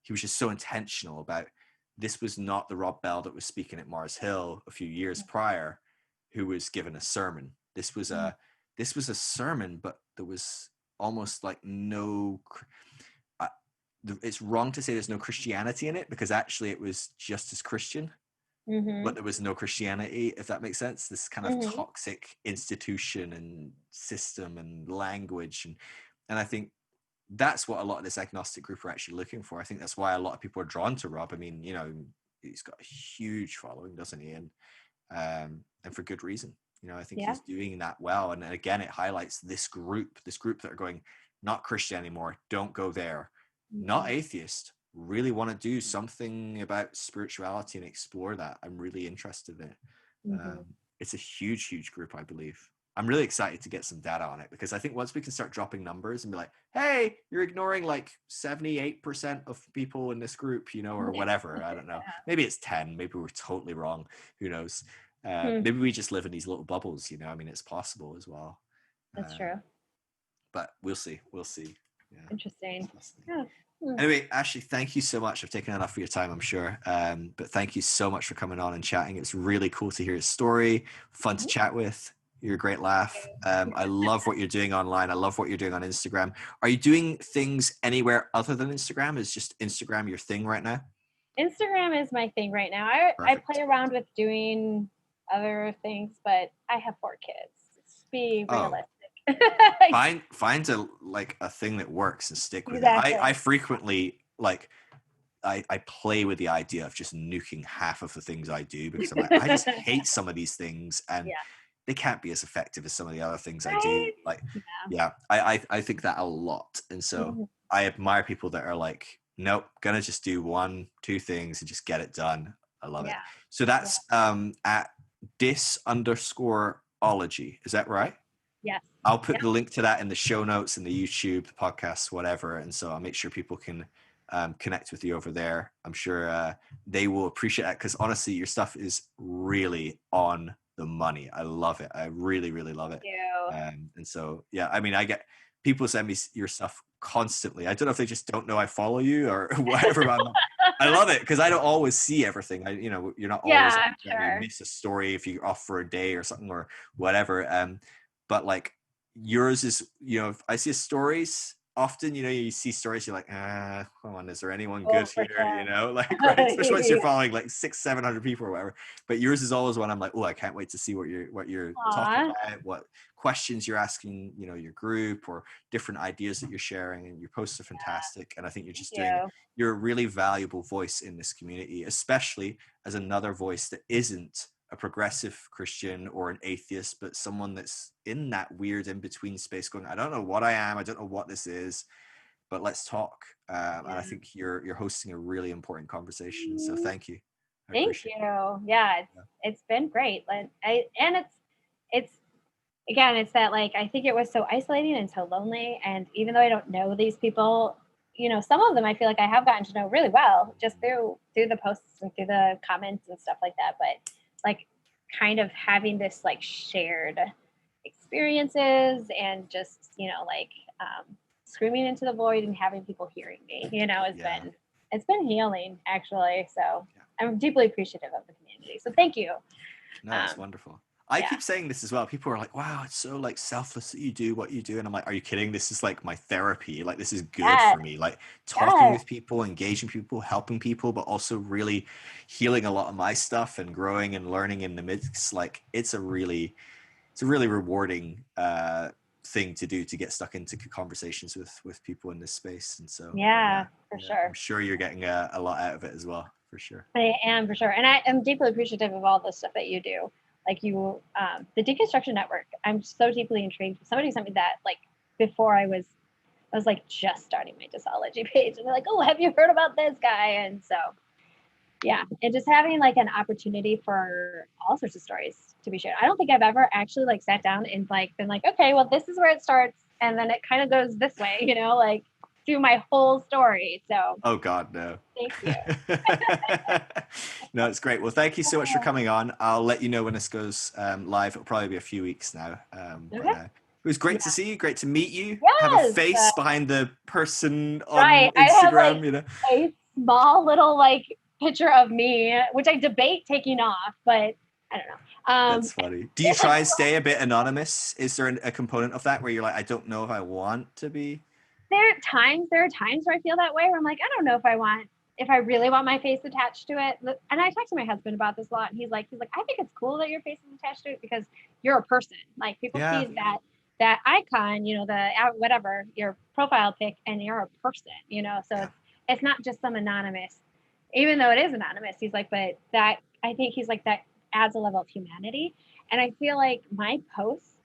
he was just so intentional about this was not the Rob Bell that was speaking at Mars Hill a few years prior, who was given a sermon. This was a sermon, but there was almost like no. It's wrong to say there's no Christianity in it because actually it was just as Christian, Mm-hmm. but there was no Christianity, if that makes sense. This kind of Mm-hmm. toxic institution and system and language, and I think that's what a lot of this agnostic group are actually looking for. I think that's why a lot of people are drawn to Rob. I mean, he's got a huge following, doesn't he? And for good reason. I think Yeah. he's doing that well. And again, it highlights this group that are going, not Christian anymore, don't go there. Not Mm-hmm. atheist, really want to do something about spirituality and explore that. I'm really interested in it. Mm-hmm. It's a huge, huge group, I believe. I'm really excited to get some data on it because I think once we can start dropping numbers and be like, hey, you're ignoring like 78% of people in this group, or whatever. I don't know. Maybe it's 10. Maybe we're totally wrong. Who knows? Maybe we just live in these little bubbles, I mean, it's possible as well. That's true. But we'll see. We'll see. Yeah. Interesting. Yeah. Anyway, Ashley, thank you so much. I've taken enough of your time, I'm sure. But thank you so much for coming on and chatting. It's really cool to hear your story. Fun to chat with. You're a great laugh. I love what you're doing online. I love what you're doing on Instagram. Are you doing things anywhere other than Instagram? Is just Instagram your thing right now? Instagram is my thing right now. I play around with doing other things, but I have 4 kids. Let's be realistic. Find a thing that works and stick with Exactly. it. I frequently I play with the idea of just nuking half of the things I do because I'm like, I just hate some of these things and they can't be as effective as some of the other things I do. Like, I think that a lot. And so I admire people that are like, nope, gonna just do 1-2 things and just get it done. I love it. So that's at dis_ology. Is that right? Yes. I'll put the link to that in the show notes in the YouTube, the podcast, whatever. And so I'll make sure people can connect with you over there. I'm sure they will appreciate that because honestly, your stuff is really on the money. I love it. I really, really love it. And so, I mean, I get people send me your stuff constantly. I don't know if they just don't know I follow you or whatever. I love it because I don't always see everything. You're not always you miss a story if you're off for a day or something or whatever. But like yours is, if I see stories often, you see stories, you're like, come on, is there anyone good here? Right? Especially once you're following like 600-700 people or whatever. But yours is always one I'm like, oh, I can't wait to see what you're talking about, what questions you're asking, your group or different ideas that you're sharing, and your posts are fantastic. And I think you're just you're a really valuable voice in this community, especially as another voice that isn't a progressive Christian or an atheist, but someone that's in that weird in-between space going, I don't know what I am, I don't know what this is, but let's talk. And I think you're hosting a really important conversation. So thank you. Thank you. Yeah, it's been great. And it's again, it's that like I think it was so isolating and so lonely. And even though I don't know these people you know, some of them I feel like I have gotten to know really well just through the posts and through the comments and stuff like that. But like kind of having this like shared experiences and just, you know, like screaming into the void and having people hearing me, you know, has Yeah. been it's been healing actually. So Yeah. I'm deeply appreciative of the community. So thank you. No, it's wonderful. I Yeah. keep saying this as well. People are like, wow, it's so like selfless that you do what you do. And I'm like, are you kidding? This is like my therapy. Like, this is good Yes. for me. Like talking Yes. with people, engaging people, helping people, but also really healing a lot of my stuff and growing and learning in the midst. Like it's a really rewarding thing to do, to get stuck into conversations with people in this space. And so, Yeah, for I'm sure. sure you're getting a lot out of it as well, for sure. I am for sure. And I am deeply appreciative of all the stuff that you do. Like you, the deconstruction network, I'm so deeply intrigued. Somebody sent me that like before I was like just starting my disology page and they're like, oh, have you heard about this guy? And so, yeah, and just having like an opportunity for all sorts of stories to be shared. I don't think I've ever actually like sat down and like been like, okay, well, this is where it starts. And then it kind of goes this way, you know, like through my whole story. So Oh God, no. thank you. No, it's great. Well, thank you so much for coming on. I'll let you know when this goes live. It'll probably be a few weeks now. But Okay. it was great to Yeah. see you. Great to meet you. Have a Yes. face behind the person Right. on I have like Instagram, you know. a small little like picture of me, which I debate taking off, but I don't know. That's funny. Do you try and stay a bit anonymous? Is there a component of that where you're like, I don't know if I want to be? There are times where I feel that way where I'm like, I don't know if I really want my face attached to it. And I talk to my husband about this a lot, and he's like, I think it's cool that your face is attached to it because you're a person. Like people Yeah. see that icon, you know, the whatever your profile pic, and you're a person, you know. So Yeah. it's not just some anonymous, even though it is anonymous. He's like, but that I think he's like that adds a level of humanity, and I feel like my posts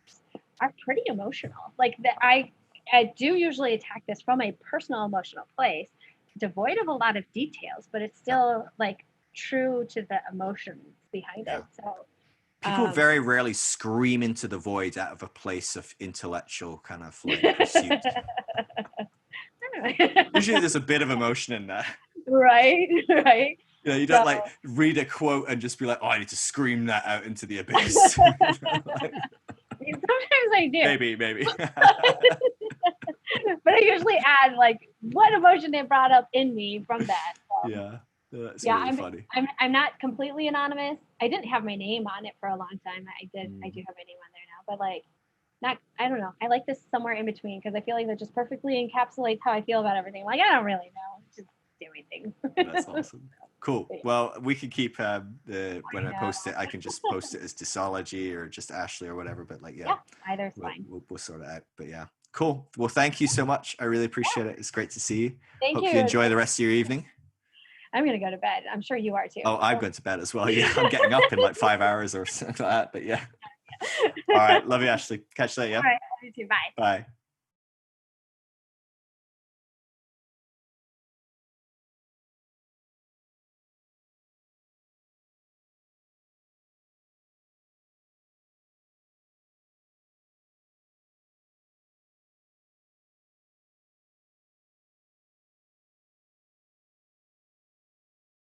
are pretty emotional. Like that I do usually attack this from a personal emotional place, devoid of a lot of details, but it's Yeah. still like true to the emotions behind Yeah. it. So People very rarely scream into the void out of a place of intellectual kind of like pursuit. Usually there's a bit of emotion in that. right, right. You know, you don't So like read a quote and just be like, oh, I need to scream that out into the abyss. Like, sometimes I do. maybe. But I usually add like what emotion it brought up in me from that. So. Yeah, that's Yeah, really funny. I'm not completely anonymous. I didn't have my name on it for a long time. I do have my name on there now, but like not I don't know. I like this somewhere in between because I feel like that just perfectly encapsulates how I feel about everything. Like I don't really know, just doing things. That's awesome. Cool. Well, we can keep when I post it, I can just post it as Disology or just Ashley or whatever. But like, yeah, either's fine. We'll sort it out. But yeah, cool. Well, thank you so much. I really appreciate it. It's great to see you. Thank Hope you. you enjoy the rest of your evening. I'm gonna go to bed. I'm sure you are too. Oh, I'm going to bed as well. Yeah, I'm getting up in like 5 hours or something like that. But yeah. All right. Love you, Ashley. Catch you later. Yeah. All right. You too. Bye. Bye.